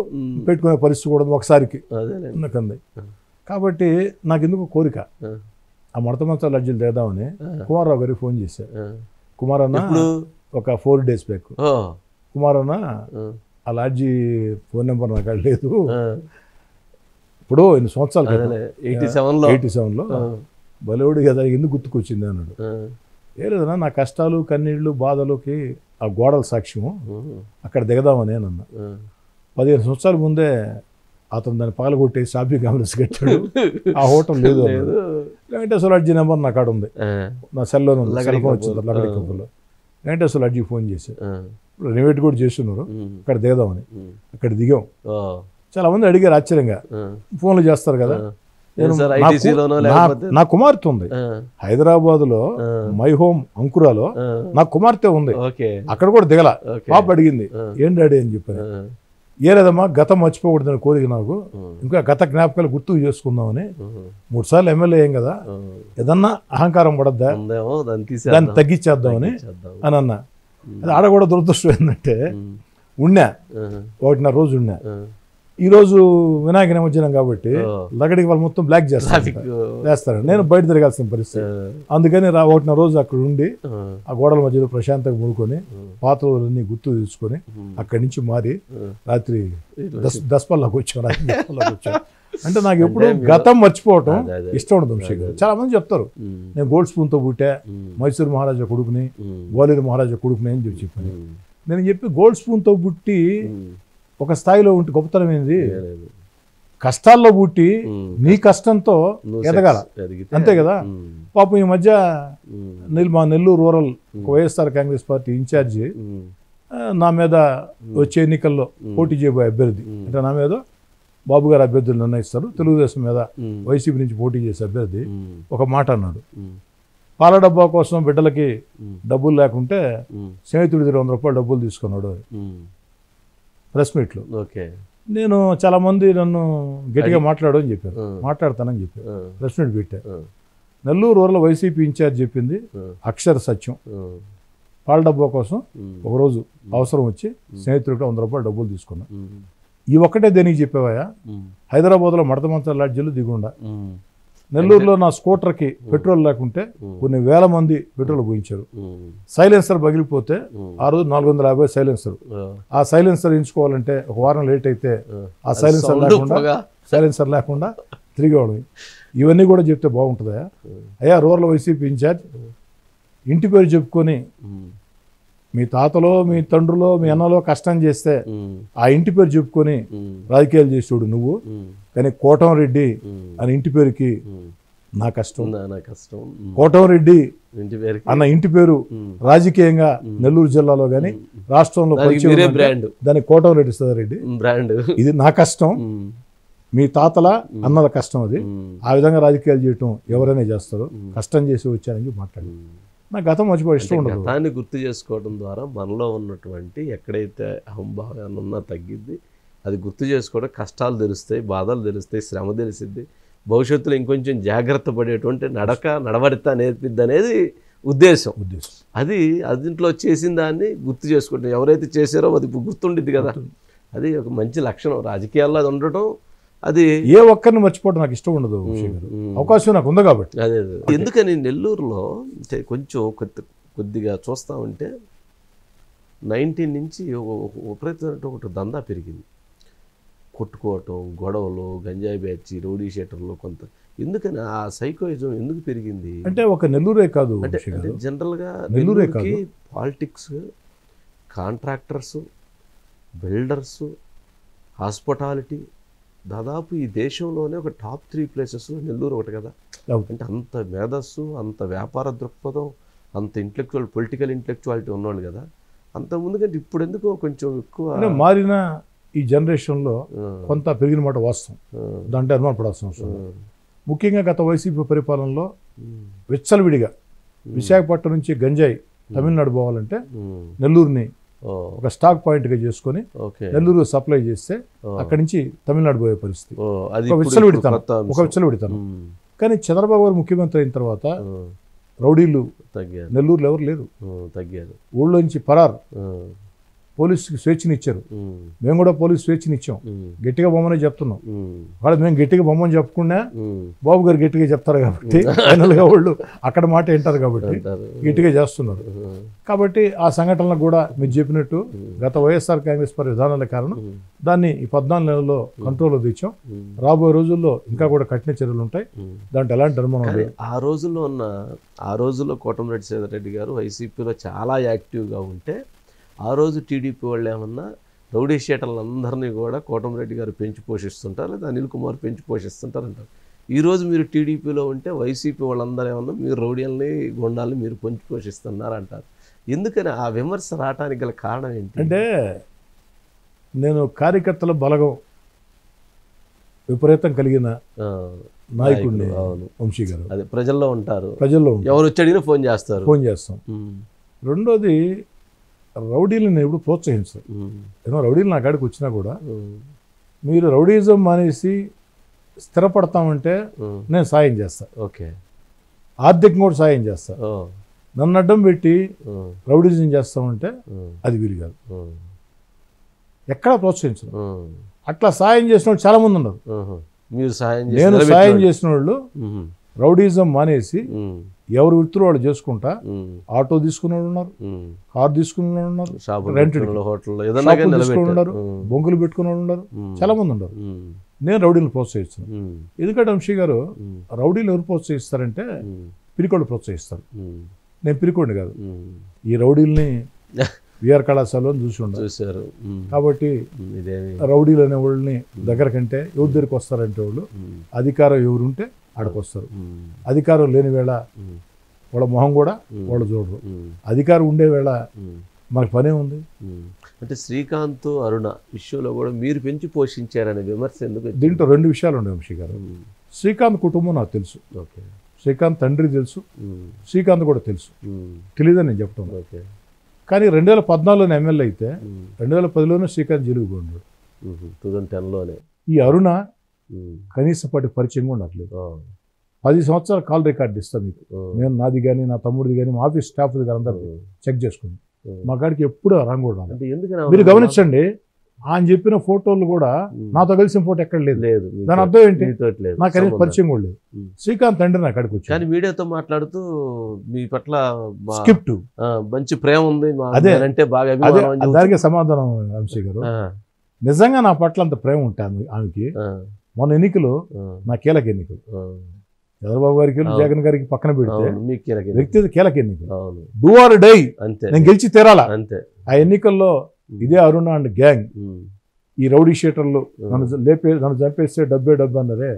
పెట్టుకునే పరిస్థితి కూడా ఒకసారికి అదేలేండి. నాకుంది. కాబట్టి నాకు ఎందుకు కోరిక ఆ మడత మంచాల అర్జీలు తేదామని కుమారరావు గారికి ఫోన్ చేశారు. కుమార్ అన్న ఒక 4 days బ్యాక్, కుమార్ అన్న ఆ లాడ్జీ ఫోన్ నెంబర్ నాకు లేదు, ఇప్పుడు 8 సంవత్సరాలు 87లో బలవుడు కదా ఎందుకు గుర్తుకొచ్చింది అన్నాడు. ఏ లేదన్నా నా కష్టాలు కన్నీళ్లు బాధలకి ఆ గోడల సాక్ష్యము, అక్కడ దిగదామని అన్నా. 15 సంవత్సరాల ముందే అతను దాన్ని పగలగొట్టి షాపింగ్ కాంప్లెక్స్ కట్టాడు, ఆ హోటల్ లేదు. వెంకటేశ్వర అర్జీ నెంబర్ నా కాడ ఉంది, నా సెల్లో సెల్ ఫోన్ వచ్చింది లగడి కంపెనీలో. వెంకటేశ్వర అర్జీ ఫోన్ చేశారు, రెనోవేట్ కూడా చేస్తున్నారు, అక్కడ దిగదామని. అక్కడ దిగాం. చాలా మంది అడిగారు ఆశ్చర్యంగా, ఫోన్లు చేస్తారు కదా. నా కుమార్తె ఉంది హైదరాబాద్లో మై హోమ్ అంకురాలో, నా కుమార్తె ఉంది, అక్కడ కూడా దిగల. పాప అడిగింది ఏం డాడీ అని చెప్పాను. ఏ లేదమ్మా గతం మర్చిపోకూడదని కోరిక నాకు, ఇంకా గత జ్ఞాపకాలు గుర్తు చేసుకుందామని. 3 సార్లు ఎమ్మెల్యే ఏం కదా, ఏదన్నా అహంకారం పడద్దా, దాన్ని తగ్గించేద్దామని అని అన్నా. అది ఆడ కూడా దురదృష్టం ఏంటంటే ఉన్నా 1.5 రోజు ఉన్నా. ఈరోజు వినాయక నిమజ్జనం కాబట్టి లగడికి వాళ్ళు మొత్తం బ్లాక్ చేస్తారు, నేను బయట తిరగాల్సిన పరిస్థితి. అందుకని 1.5 రోజు అక్కడ ఉండి ఆ గోడల మధ్యలో ప్రశాంతంగా మూడుకొని పాత రోజులన్నీ గుర్తు తీసుకొని అక్కడి నుంచి మారి రాత్రి దస్పల్లాకి వచ్చాం. అంటే నాకు ఎప్పుడు గతం మర్చిపోవటం ఇష్టం ఉండదు వంశీగారు. చాలా మంది చెప్తారు నేను గోల్డ్ స్పూన్తో పుట్టా, మైసూరు మహారాజా కొడుకుని, గ్వాలియర్ మహారాజా కొడుకుని అని చెప్పాను. నేను చెప్పి గోల్డ్ స్పూన్తో పుట్టి ఒక స్థాయిలో ఉంటే గొప్పతనం ఏంది, కష్టాల్లో పుట్టి నీ కష్టంతో ఎదగాల, అంతే కదా. పాపం ఈ మధ్య మా Nellore rural YSR Congress party incharge నా మీద వచ్చే ఎన్నికల్లో పోటీ చేయబోయే అభ్యర్థి, అంటే నా మీద బాబు గారు అభ్యర్థులు నిర్ణయిస్తారు, తెలుగుదేశం మీద వైసీపీ నుంచి పోటీ చేసే అభ్యర్థి ఒక మాట అన్నాడు, పాల డబ్బా కోసం బిడ్డలకి డబ్బులు లేకుంటే స్నేహితుడి దగ్గర 100 రూపాయలు డబ్బులు తీసుకున్నాడు ప్రెస్ మీట్లో. నేను చాలా మంది నన్ను గట్టిగా మాట్లాడు అని చెప్పారు, మాట్లాడతానని చెప్పారు, ప్రెస్ మీట్ పెట్టారు. నెల్లూరు రూరల్ వైసీపీ ఇన్ఛార్జ్ చెప్పింది అక్షర సత్యం. పాల డబ్బా కోసం ఒకరోజు అవసరం వచ్చి స్నేహితుడికి 100 రూపాయలు డబ్బులు తీసుకున్నా. ఈ ఒక్కటే దేనికి చెప్పావా, హైదరాబాద్లో మడత మంచాల లాడ్జీలు దిగుండా, నెల్లూరులో నా స్కూటర్కి పెట్రోల్ లేకుంటే కొన్ని వేల మంది పెట్రోల్ పోయించారు. సైలెన్సర్ పగిలిపోతే ఆ రోజు 450 సైలెన్సర్, ఆ సైలెన్సర్ ఎంచుకోవాలంటే ఒక వారం లేట్ అయితే ఆ సైలెన్సర్ లేకుండా తిరిగేవాళ్ళం. ఇవన్నీ కూడా చెప్తే బాగుంటుందా అయ్యా. రూరల్ వైసీపీ ఇన్ఛార్జ్ ఇంటి పేరు చెప్పుకొని మీ తాతలో మీ తండ్రులో మీ అన్నలో కష్టం చేస్తే ఆ ఇంటి పేరు చెప్పుకొని రాజకీయాలు చేసేవాడు నువ్వు, కానీ కోటంరెడ్డి అని ఇంటి పేరుకి నా కష్టం. కోటంరెడ్డి అన్న ఇంటి పేరు రాజకీయంగా నెల్లూరు జిల్లాలో గాని రాష్ట్రంలో దానికి కోటంరెడ్డి సదారెడ్డి బ్రాండ్, ఇది నా కష్టం, మీ తాతల అన్నల కష్టం. అది ఆ విధంగా రాజకీయాలు చేయటం ఎవరైనా చేస్తారు, కష్టం చేసి వచ్చానని మాట్లాడి నాకు గతం మర్చిపోయి ఇష్టం ఉండదు. గతాన్ని గుర్తు చేసుకోవడం ద్వారా మనలో ఉన్నటువంటి ఎక్కడైతే అహంభావం ఉన్నా తగ్గిద్ది. అది గుర్తు చేసుకోవడం, కష్టాలు తెలుస్తాయి, బాధలు తెలుస్తాయి, శ్రమ తెలిసిద్ది, భవిష్యత్తులో ఇంకొంచెం జాగ్రత్త పడేటువంటి నడవడిత నేర్పిద్ది అనేది ఉద్దేశం. అది అదింట్లో చేసిన దాన్ని గుర్తు చేసుకుంటాం. ఎవరైతే చేశారో అది గుర్తుండిద్ది కదా, అది ఒక మంచి లక్షణం రాజకీయాల్లో. అది ఉండటం, అది ఏ ఒక్కరిని మర్చిపోవడం నాకు ఇష్టం ఉండదు. అవకాశం నాకు ఉంది కాబట్టి. అదే ఎందుకని నెల్లూరులో కొంచెం కొద్దిగా చూస్తూ ఉంటే 19 నుంచి ఒకటి దందా పెరిగింది. కొట్టుకోవటం, గొడవలు, గంజాయి బ్యాచ్, రౌడీ షీటర్లు కొంత. ఎందుకని ఆ సైకోయిజం ఎందుకు పెరిగింది అంటే ఒక నెల్లూరే కాదు, అంటే జనరల్గా నెల్లూరుకి పాలిటిక్స్, కాంట్రాక్టర్స్, బిల్డర్స్, హాస్పిటాలిటీ, దాదాపు ఈ దేశంలోనే ఒక టాప్ 3 ప్లేసెస్లో నెల్లూరు ఒకటి కదా. అంటే అంత మేధస్సు, అంత వ్యాపార దృక్పథం, అంత ఇంటలెక్చువల్, పొలిటికల్ ఇంటలెక్చువాలిటీ ఉన్నవాళ్ళు కదా. అంత ముందు కంటే ఇప్పుడు ఎందుకో కొంచెం ఎక్కువ మారిన ఈ జనరేషన్లో కొంత పెరిగిన మాట వాస్తవం, దాంట్లో అనుమానపడాల్సిన అవసరం. ముఖ్యంగా గత వైసీపీ పరిపాలనలో విచ్చలవిడిగా విశాఖపట్నం నుంచి గంజాయి తమిళనాడు పోవాలంటే నెల్లూరుని ఒక స్టాక్ పాయింట్గా చేసుకొని నెల్లూరు సప్లై చేస్తే అక్కడి నుంచి తమిళనాడు పోయే పరిస్థితి. ఒక విచ్చలవిడితనం. కానీ చంద్రబాబు గారు ముఖ్యమంత్రి అయిన తర్వాత రౌడీలు తగ్గారు. నెల్లూరులో ఎవరు లేరు. తగ్గారు. ఊళ్ళోంచి పరారు. పోలీసుకి స్వేచ్ఛనిచ్చారు. మేము కూడా పోలీసు స్వేచ్ఛనిచ్చాం. గట్టిగా బొమ్మనే చెప్తున్నాం. వాళ్ళు మేము గట్టిగా బొమ్మని చెప్పుకున్నా బాబు గారు గట్టిగా చెప్తారు కాబట్టి ఫైనల్గా వాళ్ళు అక్కడ మాట వింటారు కాబట్టి గట్టిగా చేస్తున్నారు. కాబట్టి ఆ సంఘటనలకు కూడా మీరు చెప్పినట్టు గత వైఎస్ఆర్ కాంగ్రెస్ పార్టీ విధానాల కారణం దాన్ని ఈ 14 నెలల్లో కంట్రోల్లో తెచ్చాం. రాబోయే రోజుల్లో ఇంకా కూడా కఠిన చర్యలు ఉంటాయి. దాంట్లో ఎలాంటి ధర్మం లేదు. ఆ రోజుల్లో కోటమిరెడ్డి శ్రీధర్ రెడ్డి గారు వైసీపీలో చాలా యాక్టివ్గా ఉంటే ఆ రోజు టీడీపీ వాళ్ళు ఏమన్నా రౌడీ షీటర్లందరినీ కూడా కోటమిరెడ్డి గారు పెంచి పోషిస్తుంటారు, లేదా అనిల్ కుమార్ పెంచి పోషిస్తుంటారు అంటారు. ఈరోజు మీరు టీడీపీలో ఉంటే వైసీపీ వాళ్ళందరూ ఏమన్నా మీరు రౌడీలని గుండాలని మీరు పెంచి పోషిస్తున్నారు అంటారు. ఎందుకని ఆ విమర్శ రావడానికి గల కారణం ఏంటి? అంటే నేను కార్యకర్తల బలగం విపరీతం కలిగిన నాయకుడిని వంశీ గారు. అదే ప్రజల్లో ఉంటారు. ఎవరు వచ్చి అడిగినా ఫోన్ చేస్తాం. రెండోది రౌడీలను నేను ఎప్పుడు ప్రోత్సహించరు. ఏదో రౌడీలు నా కాడికి వచ్చినా కూడా మీరు రౌడీజం మానేసి స్థిరపడతామంటే నేను సాయం చేస్తా. ఓకే, ఆర్థికంగా కూడా సాయం చేస్తా. నన్ను అడ్డం పెట్టి రౌడీజం చేస్తామంటే అది వీలు కాదు. ఎక్కడా ప్రోత్సహించను. అట్లా సాయం చేసిన వాళ్ళు చాలా మంది ఉన్నారు. నేను సాయం చేసిన వాళ్ళు రౌడీజం మానేసి ఎవరు వృత్తులు వాళ్ళు చేసుకుంటా ఆటో తీసుకునే వాళ్ళు ఉన్నారు, కారు తీసుకునే వాళ్ళు ఉన్నారు, రెంట్ తీసుకుని ఉన్నారు, బొంగులు పెట్టుకునే వాళ్ళు ఉన్నారు, చాలా మంది ఉన్నారు. నేను రౌడీలను ప్రోత్సహిస్తున్నాను. ఎందుకంటే వంశీ గారు రౌడీలు ఎవరు ప్రోత్సహిస్తారంటే పిరికోళ్ళు ప్రోత్సహిస్తారు. నేను పిరికోడిని కాదు. ఈ రౌడీల్ని విఆర్ కళాశాలలో చూశారు. కాబట్టి రౌడీలు అనే వాళ్ళని దగ్గర కంటే ఎవరి దగ్గరికి వస్తారంటే వాళ్ళు అధికారం ఎవరుంటే ఆడకొస్తారు. అధికారం లేని వేళ వాళ్ళ మొహం కూడా వాళ్ళు చూడరు. అధికారం ఉండే వేళ మనకు పనే ఉంది. అంటే శ్రీకాంత్ అరుణ విషయంలో కూడా మీరు పెంచి పోషించారనే విమర్శ ఎందుకు? దీంట్లో 2 విషయాలు ఉన్నాయి వంశీ గారు. శ్రీకాంత్ కుటుంబం నాకు తెలుసు. శ్రీకాంత్ తండ్రి తెలుసు, శ్రీకాంత్ కూడా తెలుసు. తెలీదని నేను చెప్పడం. కానీ 2014లోనే ఎమ్మెల్యే అయితే 2010లోనే శ్రీకాంత్ జైలుకు పోయినాడు. 2010లోనే. ఈ అరుణ కనీసపాటి పరిచయం కూడా నాకు లేదు. 10 సంవత్సరాల కాల్ రికార్డు ఇస్తాను మీకు. నేను నాది కానీ నా తమ్ముడిది కానీ మా ఆఫీస్ స్టాఫ్ కానీ అందరూ చెక్ చేసుకోండి. మా కాడికి ఎప్పుడు రంగు కూడా మీరు గమనించండి. ఆయన చెప్పిన ఫోటోలు కూడా నాతో కలిసిన ఫోటో ఎక్కడ లేదు. దాని అర్థం ఏంటి? నాకు అనేది పరిచయం కూడా లేదు. శ్రీకాంత్ తండ్రి నా కాడికి వచ్చి కానీ మీడియాతో మాట్లాడుతూ మీ పట్ల స్క్రిప్ట్ మంచి ప్రేమ ఉంది అదే అంటే బాగా దానికి సమాధానం వంశీ గారు. నిజంగా నా పట్ల అంత ప్రేమ ఉంటాను ఆమెకి. మొన్న ఎన్నికలు నా కీలక ఎన్నికలు చంద్రబాబు గారికి జగన్ గారికి పక్కన పెడితే వ్యక్తి కీలక ఎన్నికలు. డూ ఆర్ డై, నేను గెలిచి తీరాలా. ఆ ఎన్నికల్లో ఇదే అరుణ అండ్ గ్యాంగ్ ఈ రౌడీ షీటర్లు నన్ను చంపేస్తే డబ్బే అన్నారే,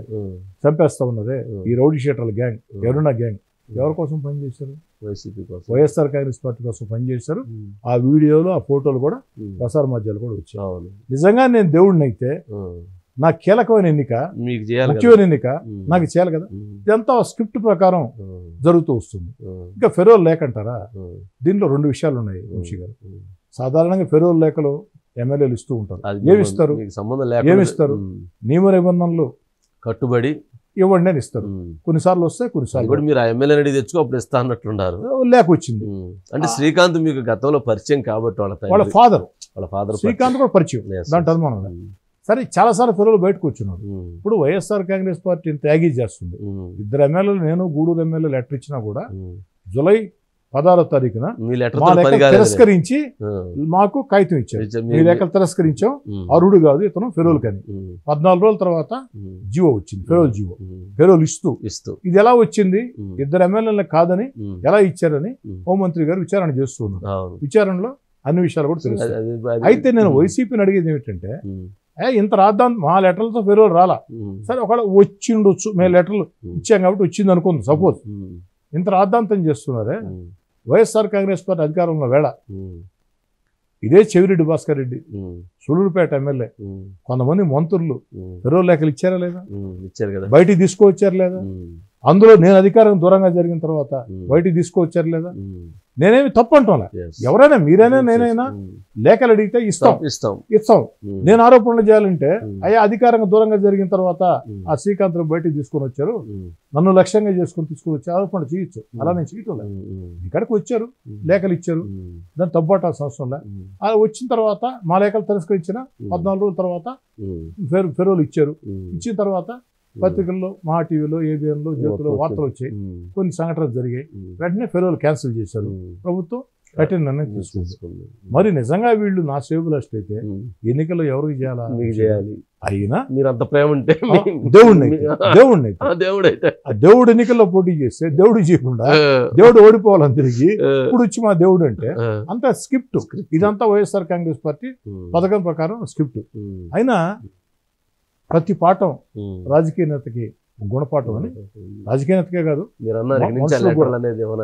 చంపేస్తా ఉన్నారే. ఈ రౌడీ షీటర్ల గ్యాంగ్ అరుణ గ్యాంగ్ ఎవరి కోసం పనిచేశారు? వైఎస్ఆర్ కాంగ్రెస్ పార్టీ కోసం పనిచేశారు. ఆ వీడియోలు ఆ ఫోటోలు కూడా ప్రసార మాధ్యాలు కూడా వచ్చాయి. నిజంగా నేను దేవుడిని అయితే నాకు కీలకమైన ఎన్నిక, ముఖ్యమైన ఎన్నిక నాకు చేయాలి కదా. ఇదంతా స్క్రిప్ట్ ప్రకారం జరుగుతూ వస్తుంది. ఇంకా ఫెరోల్ లేకంటారా? దీంట్లో 2 విషయాలు ఉన్నాయి వంశీ గారు. సాధారణంగా ఫెరోల్ లేఖలు ఎమ్మెల్యేలు ఇస్తూ ఉంటారు. ఏమిస్తారు? నియమ నిబంధనలు కట్టుబడి ఇవ్వండి అని ఇస్తారు. కొన్నిసార్లు వస్తాయి, కొన్నిసార్లు మీరు ఆ ఎమ్మెల్యే తెచ్చుకో అప్పుడు ఇస్తా అన్నట్లున్నారు. లేక వచ్చింది. అంటే శ్రీకాంత్ మీకు గతంలో పరిచయం కాబట్టి వాళ్ళ ఫాదర్ శ్రీకాంత్ కూడా పరిచయం. దాంట్లో అనుమానం. సరే, చాలాసార్లు ఫెరోలు బయటకు వచ్చినారు. ఇప్పుడు వైఎస్ఆర్ కాంగ్రెస్ పార్టీ త్యాగీ చేస్తుంది. 2 ఎమ్మెల్యేలు, నేను గూడూరు ఎమ్మెల్యే లెటర్ ఇచ్చినా కూడా జూలై 16వ తారీఖున తిరస్కరించి మాకు కాగితం ఇచ్చారు. మీ లేఖలు తిరస్కరించాం, అరుడు కాదు ఇతను ఫెరోల్ కని. 14 రోజుల తర్వాత జీవో వచ్చింది, ఫెరోల్ జీవో. ఫెరోల్ ఇస్తూ ఇది ఎలా వచ్చింది? 2 ఎమ్మెల్యేలకు కాదని ఎలా ఇచ్చారని హోంమంత్రి గారు విచారణ చేస్తూ ఉన్నారు. విచారణలో అన్ని విషయాలు కూడా తెలుస్తాయి. అయితే నేను వైసీపీని అడిగేది ఏమిటంటే, ఇంత రాద్దాం, మా లెటర్లతో ఫెరోల్ రాలా. సరే, ఒకవేళ వచ్చిండొచ్చు, మేము లెటర్లు ఇచ్చాం కాబట్టి వచ్చింది అనుకుంది. సపోజ్ ఇంత రాద్దాంతం చేస్తున్నారే. వైఎస్ఆర్ కాంగ్రెస్ పార్టీ అధికారంలో వేళ ఇదే చెవిరెడ్డి భాస్కర్ రెడ్డి, సూళ్ళూరుపేట ఎమ్మెల్యే, కొంతమంది మంత్రులు ఫెరోల్ లేఖలు ఇచ్చారా లేదా? ఇచ్చారు కదా. బయటికి తీసుకువచ్చారు లేదా? అందులో నేను అధికారం దూరంగా జరిగిన తర్వాత బయటికి తీసుకువచ్చారు లేదా? నేనేమి తప్పు అంటున్నా. ఎవరైనా మీరైనా నేనైనా లేఖలు అడిగితే ఇస్తాం. నేను ఆరోపణలు చేయాలంటే అయ్యా అధికారంగా దూరంగా జరిగిన తర్వాత ఆ శ్రీకాంత్ బయటికి తీసుకొని వచ్చారు, నన్ను లక్ష్యంగా చేసుకుని తీసుకొని వచ్చి ఆరోపణ చేయొచ్చు. అలా నేను చేయటం లేదు. ఇక్కడికి వచ్చారు, లేఖలు ఇచ్చారు, దాన్ని తప్పుపట్టాల్సిన అవసరం లేదు. అలా వచ్చిన తర్వాత మా లేఖలు తిరస్కరించిన 14 రోజుల తర్వాత ఫెరోలు ఇచ్చారు. ఇచ్చిన తర్వాత పత్రికల్లో, మహా టీవీలో, ఏబిఎన్లో, జ్యోతిలో వార్తలు వచ్చాయి, కొన్ని సంఘటనలు జరిగాయి. వెంటనే ఫెరోలు క్యాన్సిల్ చేశారు. ప్రభుత్వం కఠిన నిర్ణయం తీసుకుంది. మరి నిజంగా వీళ్ళు నా సేవలస్ట్ అయితే ఎన్నికల్లో ఎవరికి చేయాలి? అయినా మీరు అంత ప్రేమ ఉంటే దేవుడు ఎన్నికల్లో పోటీ చేస్తే దేవుడు చేయకుండా దేవుడు ఓడిపోవాలని తిరిగి ఇప్పుడు వచ్చి మా దేవుడు అంటే అంత స్క్రిప్ట్. ఇదంతా వైఎస్ఆర్ కాంగ్రెస్ పార్టీ పథకం ప్రకారం స్క్రిప్ట్. అయినా ప్రతి పాఠం రాజకీయ నేతకి గుణపాఠం అని, రాజకీయ నేతకే కాదు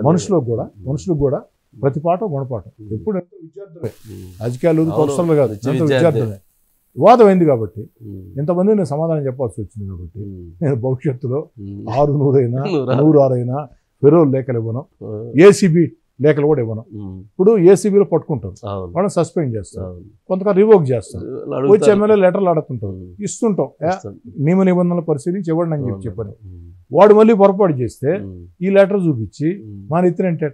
మనుషులకు కూడా ప్రతి పాఠం గుణపాఠం. ఎప్పుడు ఎంతో విద్యార్థులే, రాజకీయాలు సంస్థలు కాదు, ఎంతో విద్యార్థులే. వివాదం అయింది కాబట్టి ఇంతమంది నేను సమాధానం చెప్పాల్సి వచ్చింది. కాబట్టి నేను భవిష్యత్తులో 600 అయినా 106 అయినా ఫెరోల్ లేఖలు ఇవ్వను, ఏసీబీ లేఖలు కూడా ఇవ్వను. ఇప్పుడు ఏసీబీలో పట్టుకుంటారు, వాళ్ళని సస్పెండ్ చేస్తారు, కొంతకాలం రివోక్ చేస్తారు, వచ్చి ఎమ్మెల్యే లెటర్లు అడుగుతుంటాం, ఇస్తుంటాం. నియమ నిబంధనలు పరిశీలించి ఇవ్వండి అని చెప్పని వాడు మళ్ళీ పొరపాటు చేస్తే ఈ లెటర్ చూపించి మా నెత్తినంటే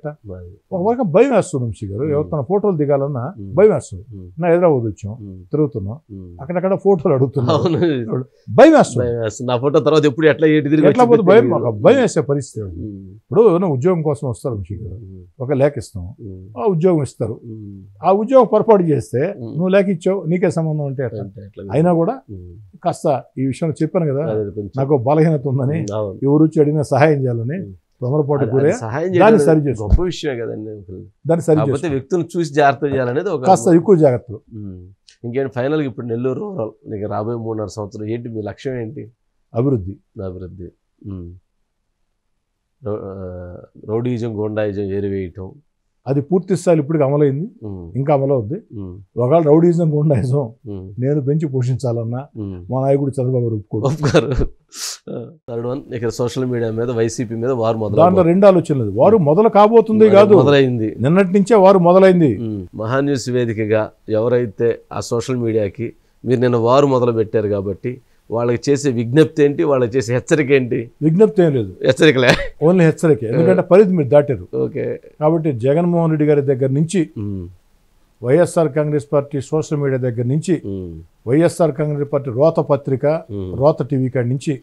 ఒక వర్గం భయం వేస్తుంది. వంశీ గారు ఎవరు తన ఫోటోలు దిగాలన్నా భయం వేస్తుంది. నా హైదరాబాద్ వచ్చాం, తిరుగుతున్నాం, అక్కడక్కడ ఫోటోలు అడుగుతున్నాం, భయం వేస్తుంది. ఎట్లా పోతే భయం వేసే పరిస్థితి. ఇప్పుడు ఉద్యోగం కోసం వస్తారు వంశీ గారు, ఒక లేఖ ఇస్తాం, ఆ ఉద్యోగం ఇస్తారు, ఆ ఉద్యోగం పొరపాటు చేస్తే నువ్వు లేఖ ఇచ్చావు నీకే సంబంధం అంటే అయినా కూడా కాస్త ఈ విషయంలో చెప్పాను కదా, నాకు బలహీనత ఉందని, ఎవరు వచ్చి అడిగినా సహాయం చేయాలని తొందరపాటు గురే దాన్ని సరి చేసి గొప్ప విషయమే కదండి. దాన్ని సరి చేస్తే వ్యక్తులను చూసి జాగ్రత్త చేయాలనేది ఒక కాస్త ఎక్కువ జాగ్రత్తలు. ఇంకేంటి ఫైనల్గా ఇప్పుడు నెల్లూరు రూరల్ నీకు రాబోయే 3.5 సంవత్సరం ఏంటి మీ లక్ష్యం ఏంటి? అభివృద్ధి. రౌడీజం గోండాయిజం ఏరివేయటం అది పూర్తి స్థాయిలో ఇప్పటికి అమలైంది, ఇంకా అమలవుద్ది. ఒకవేళ రౌడీజం గుండాయిజం నేను పెంచి పోషించాలన్నా మా నాయకుడు చంద్రబాబు ఒప్పుకోరు. థర్డ్ వన్, ఇక్కడ సోషల్ మీడియా మీద వైసీపీ మీద వారు మొదలు, దాంట్లో 2 ఆలోచనలు. వారు మొదలు కాబోతుంది కాదు, మొదలైంది, నిన్నటి నుంచే వారు మొదలైంది. మహాన్యూస్ వేదికగా ఎవరైతే ఆ సోషల్ మీడియాకి మీరు నిన్న వారు మొదలు పెట్టారు కాబట్టి వాళ్ళకి చేసే విజ్ఞప్తి ఏంటి, వాళ్ళకి చేసే హెచ్చరిక ఏంటి? విజ్ఞప్తి ఏం లేదు, హెచ్చరికలే, ఓన్లీ హెచ్చరిక. ఎందుకంటే పరిధి మీరు దాటారు. ఓకే. కాబట్టి జగన్మోహన్ రెడ్డి గారి దగ్గర నుంచి, YSR Congress party social media దగ్గర నుంచి, వైఎస్ఆర్ కాంగ్రెస్ పార్టీ రోత పత్రిక, రోత టీవీ కాడి నుంచి,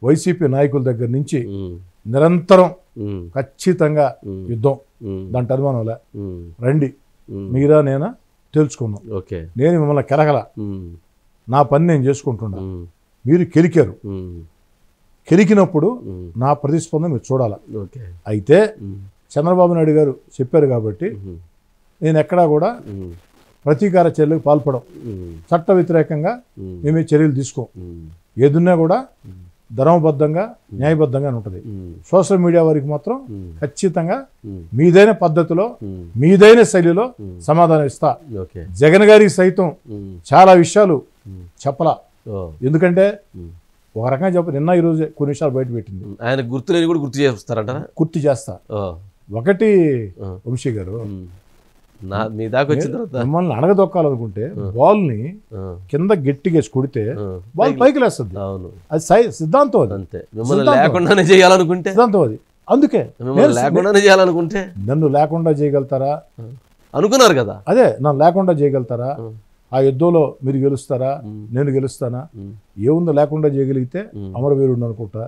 వైసీపీ నాయకుల దగ్గర నుంచి నిరంతరం ఖచ్చితంగా యుద్ధం, దాంట్లో అనుమానంలే. రండి, మీరా నేనా తెలుసుకుందాం. నేను మిమ్మల్ని కెలగల, నా పని నేను చేసుకుంటున్నా, మీరు కెలికారు, కెలికినప్పుడు నా ప్రతిస్పందన మీరు చూడాలి. అయితే చంద్రబాబు నాయుడు గారు చెప్పారు కాబట్టి నేను ఎక్కడా కూడా ప్రతీకార చర్యలకు పాల్పడం, చట్ట వ్యతిరేకంగా మేమే చర్యలు తీసుకోం. ఏదున్నా కూడా ధర్మబద్ధంగా న్యాయబద్ధంగా ఉంటుంది. సోషల్ మీడియా వారికి మాత్రం ఖచ్చితంగా మీదైన పద్ధతిలో మీదైన శైలిలో సమాధానం ఇస్తా. జగన్ గారికి సైతం చాలా విషయాలు చెప్పలా, ఎందుకంటే ఒక రకంగా నిన్న ఈరోజు కొన్ని విషయాలు బయట పెట్టింది. ఆయన గుర్తులేని కూడా గుర్తు చేస్తారంట. గుర్తు చేస్తా. ఒకటి వంశీ గారు, మీ దాకా వచ్చిన తర్వాత మిమ్మల్ని అణగదొక్కాలనుకుంటే బాల్ని కింద గట్టిగా కొడితే బాల్ పైకి లేస్తుంది. అది సిద్ధాంతం. అది అంతే. మిమ్మల్ని లేకుండానే చేయాలనుకుంటే సిద్ధాంతం అది. అందుకే లేకుండానే చేయాలనుకుంటే నన్ను లేకుండా చేయగలుగుతారా అనుకున్నారు కదా. అదే, నన్ను లేకుండా చేయగలుగుతారా, ఆ యుద్ధంలో మీరు గెలుస్తారా, నేను గెలుస్తానా, ఏముందో లేకుండా చేయగలిగితే అమరవీరుడు అనుకుంటా,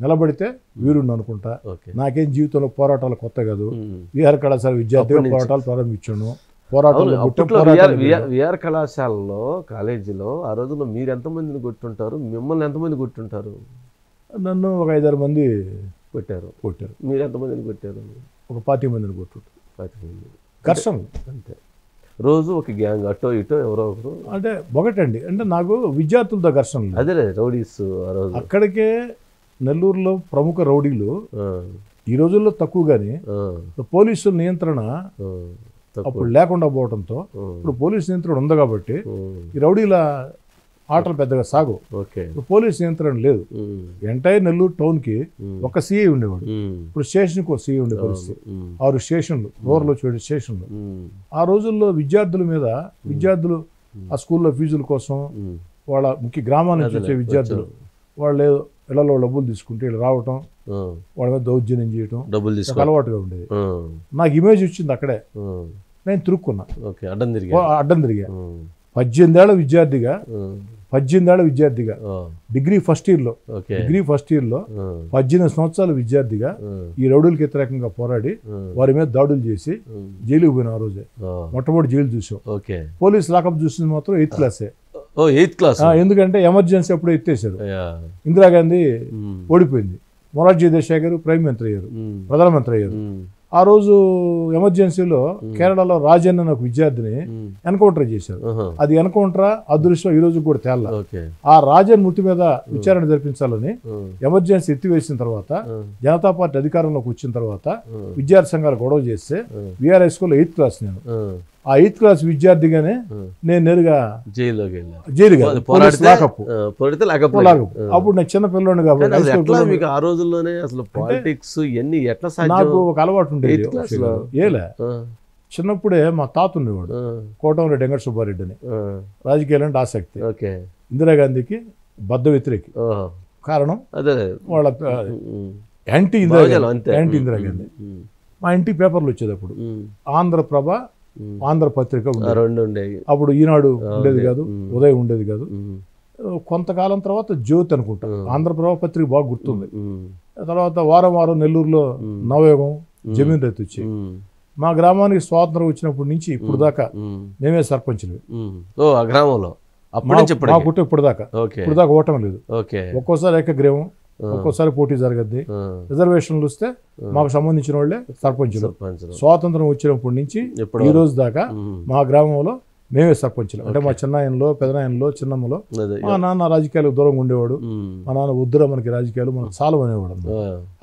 నిలబడితే వీరుడు అనుకుంటా. నాకేం జీవితంలో పోరాటాలు కొత్త కాదు. విఆర్ కళాశాల విద్యార్థిగా పోరాటాలు ప్రారంభించాను. విఆర్ కళాశాలలో కాలేజీలో ఆ రోజుల్లో మీరు ఎంతమందిని కొట్టుంటారు, మిమ్మల్ని ఎంతమంది కొట్టుంటారు? నన్ను ఒక 5-6 మంది కొట్టారు. మీరు ఎంతమందిని కొట్టారు? ఒక 40 మందిని కొట్టుంటారు. 40 మంది ఘర్షణ. అంతే. రోజు ఒక గ్యాంగ్ అటో ఇటో ఎవరో ఒకరు. అంటే ఒకటండి, అంటే నాకు విద్యార్థులతో ఘర్షణ. అదే రౌడీస్. ఆ రోజు అక్కడికే నెల్లూరులో ప్రముఖ రౌడీలు ఈ రోజుల్లో తక్కువ, కానీ పోలీసుల నియంత్రణ అప్పుడు లేకుండా పోవడంతో ఇప్పుడు పోలీసు నియంత్రణ ఉంది కాబట్టి ఈ రౌడీల ఆటలు పెద్దగా సాగు. ఓకే. ఇప్పుడు పోలీస్ నియంత్రణ లేదు. ఎంటైర్ నెల్లూరు టౌన్కి ఒక సిఐ ఉండేవాడు. ఇప్పుడు స్టేషన్కి ఒక సిఐ ఉండే పరిస్థితి. 6 స్టేషన్లు, రూరల్ 7 స్టేషన్లు. ఆ రోజుల్లో విద్యార్థులు ఆ స్కూల్లో ఫీజుల కోసం వాళ్ళ ముఖ్య గ్రామాల నుంచి వచ్చే విద్యార్థులు వాళ్ళు ఇళ్లలో డబ్బులు తీసుకుంటే వీళ్ళు రావటం, వాళ్ళ మీద దౌర్జన్యం చేయటం అలవాటుగా ఉండేది. నాకు ఇమేజ్ వచ్చింది అక్కడే. నేను తిరుక్కున్నా, అడ్డం తిరిగా. 18 ఏళ్ల విద్యార్థిగా డిగ్రీ ఫస్ట్ ఇయర్లో 18 సంవత్సరాల విద్యార్థిగా ఈ రౌడీలకు వ్యతిరేకంగా పోరాడి వారి మీద దాడులు చేసి జైలుకి పోయిన. ఆ రోజే మొట్టమొదటి జైలు చూసాం. పోలీస్ లాకప్ చూసింది మాత్రం 8th క్లాసే. ఎందుకంటే ఎమర్జెన్సీ అప్పుడు ఎత్తేసారు. ఇందిరాగాంధీ ఓడిపోయింది, మొరార్జీ దేశాయ్ గారు ప్రైమ్ మినిస్టర్ అయ్యారు, ప్రధానమంత్రి అయ్యారు. ఆ రోజు ఎమర్జెన్సీలో కేరళలో రాజన్ అనే ఒక విద్యార్థిని ఎన్కౌంటర్ చేశారు. అది ఎన్కౌంటరా అదృష్టం ఈ రోజు కూడా తేల. ఆ రాజన్ మృతి మీద విచారణ జరిపించాలని ఎమర్జెన్సీ ఎత్తివేసిన తర్వాత జనతా పార్టీ అధికారంలోకి వచ్చిన తర్వాత విద్యార్థి సంఘాలు గొడవ చేస్తే విఆర్ఐ స్కూల్లో 8th క్లాస్ నేను. ఆ 8th క్లాస్ విద్యార్థిగానే నేను నేరుగా జైలు అప్పుడు నేను చిన్న పిల్లోని కాబట్టి నాకు ఒక అలవాటు ఉండేది. ఏలే చిన్నప్పుడే మా తాత ఉండేవాడు, కోటంరెడ్డి వెంకట సుబ్బారెడ్డి అని. రాజకీయాలంటే ఆసక్తి. ఇందిరాగాంధీకి బద్ద వ్యతిరేకి. కారణం వాళ్ళ యాంటీ ఇందిరాగాంధీ. మా ఇంటికి పేపర్లు వచ్చేది అప్పుడు. ఆంధ్రప్రభ, ఆంధ్రపత్రిక ఉండేది. అప్పుడు ఈనాడు ఉండేది కాదు, ఉదయం ఉండేది కాదు. కొంతకాలం తర్వాత జ్యోతి అనుకుంటా. ఆంధ్రప్రభ పత్రిక బాగా గుర్తుంది. తర్వాత వారం నెల్లూరులో నవయుగం, జమీన్ రైతు వచ్చి మా గ్రామానికి స్వాతంత్రం వచ్చినప్పటి నుంచి ఇప్పుడు దాకా మేమే సర్పంచ్లు. ఇప్పుడు దాకా ఓటం లేదు. ఒక్కోసారి ఏకగ్రీవం, ఒక్కోసారి పోటీ జరగద్ది. రిజర్వేషన్లు వస్తే మాకు సంబంధించిన వాళ్ళే సర్పంచులు. స్వాతంత్రం వచ్చినప్పటి నుంచి ఈ రోజు దాకా మా గ్రామంలో మేమే సర్పంచులు. అంటే మా చిన్నాయనలో, పెదనాయనలో, చిన్నమ్మలో మా నాన్న రాజకీయాలకు దూరంగా ఉండేవాడు. మా నాన్న వద్దురా మనకి రాజకీయాలు, మనకు చాలు అనేవాడు.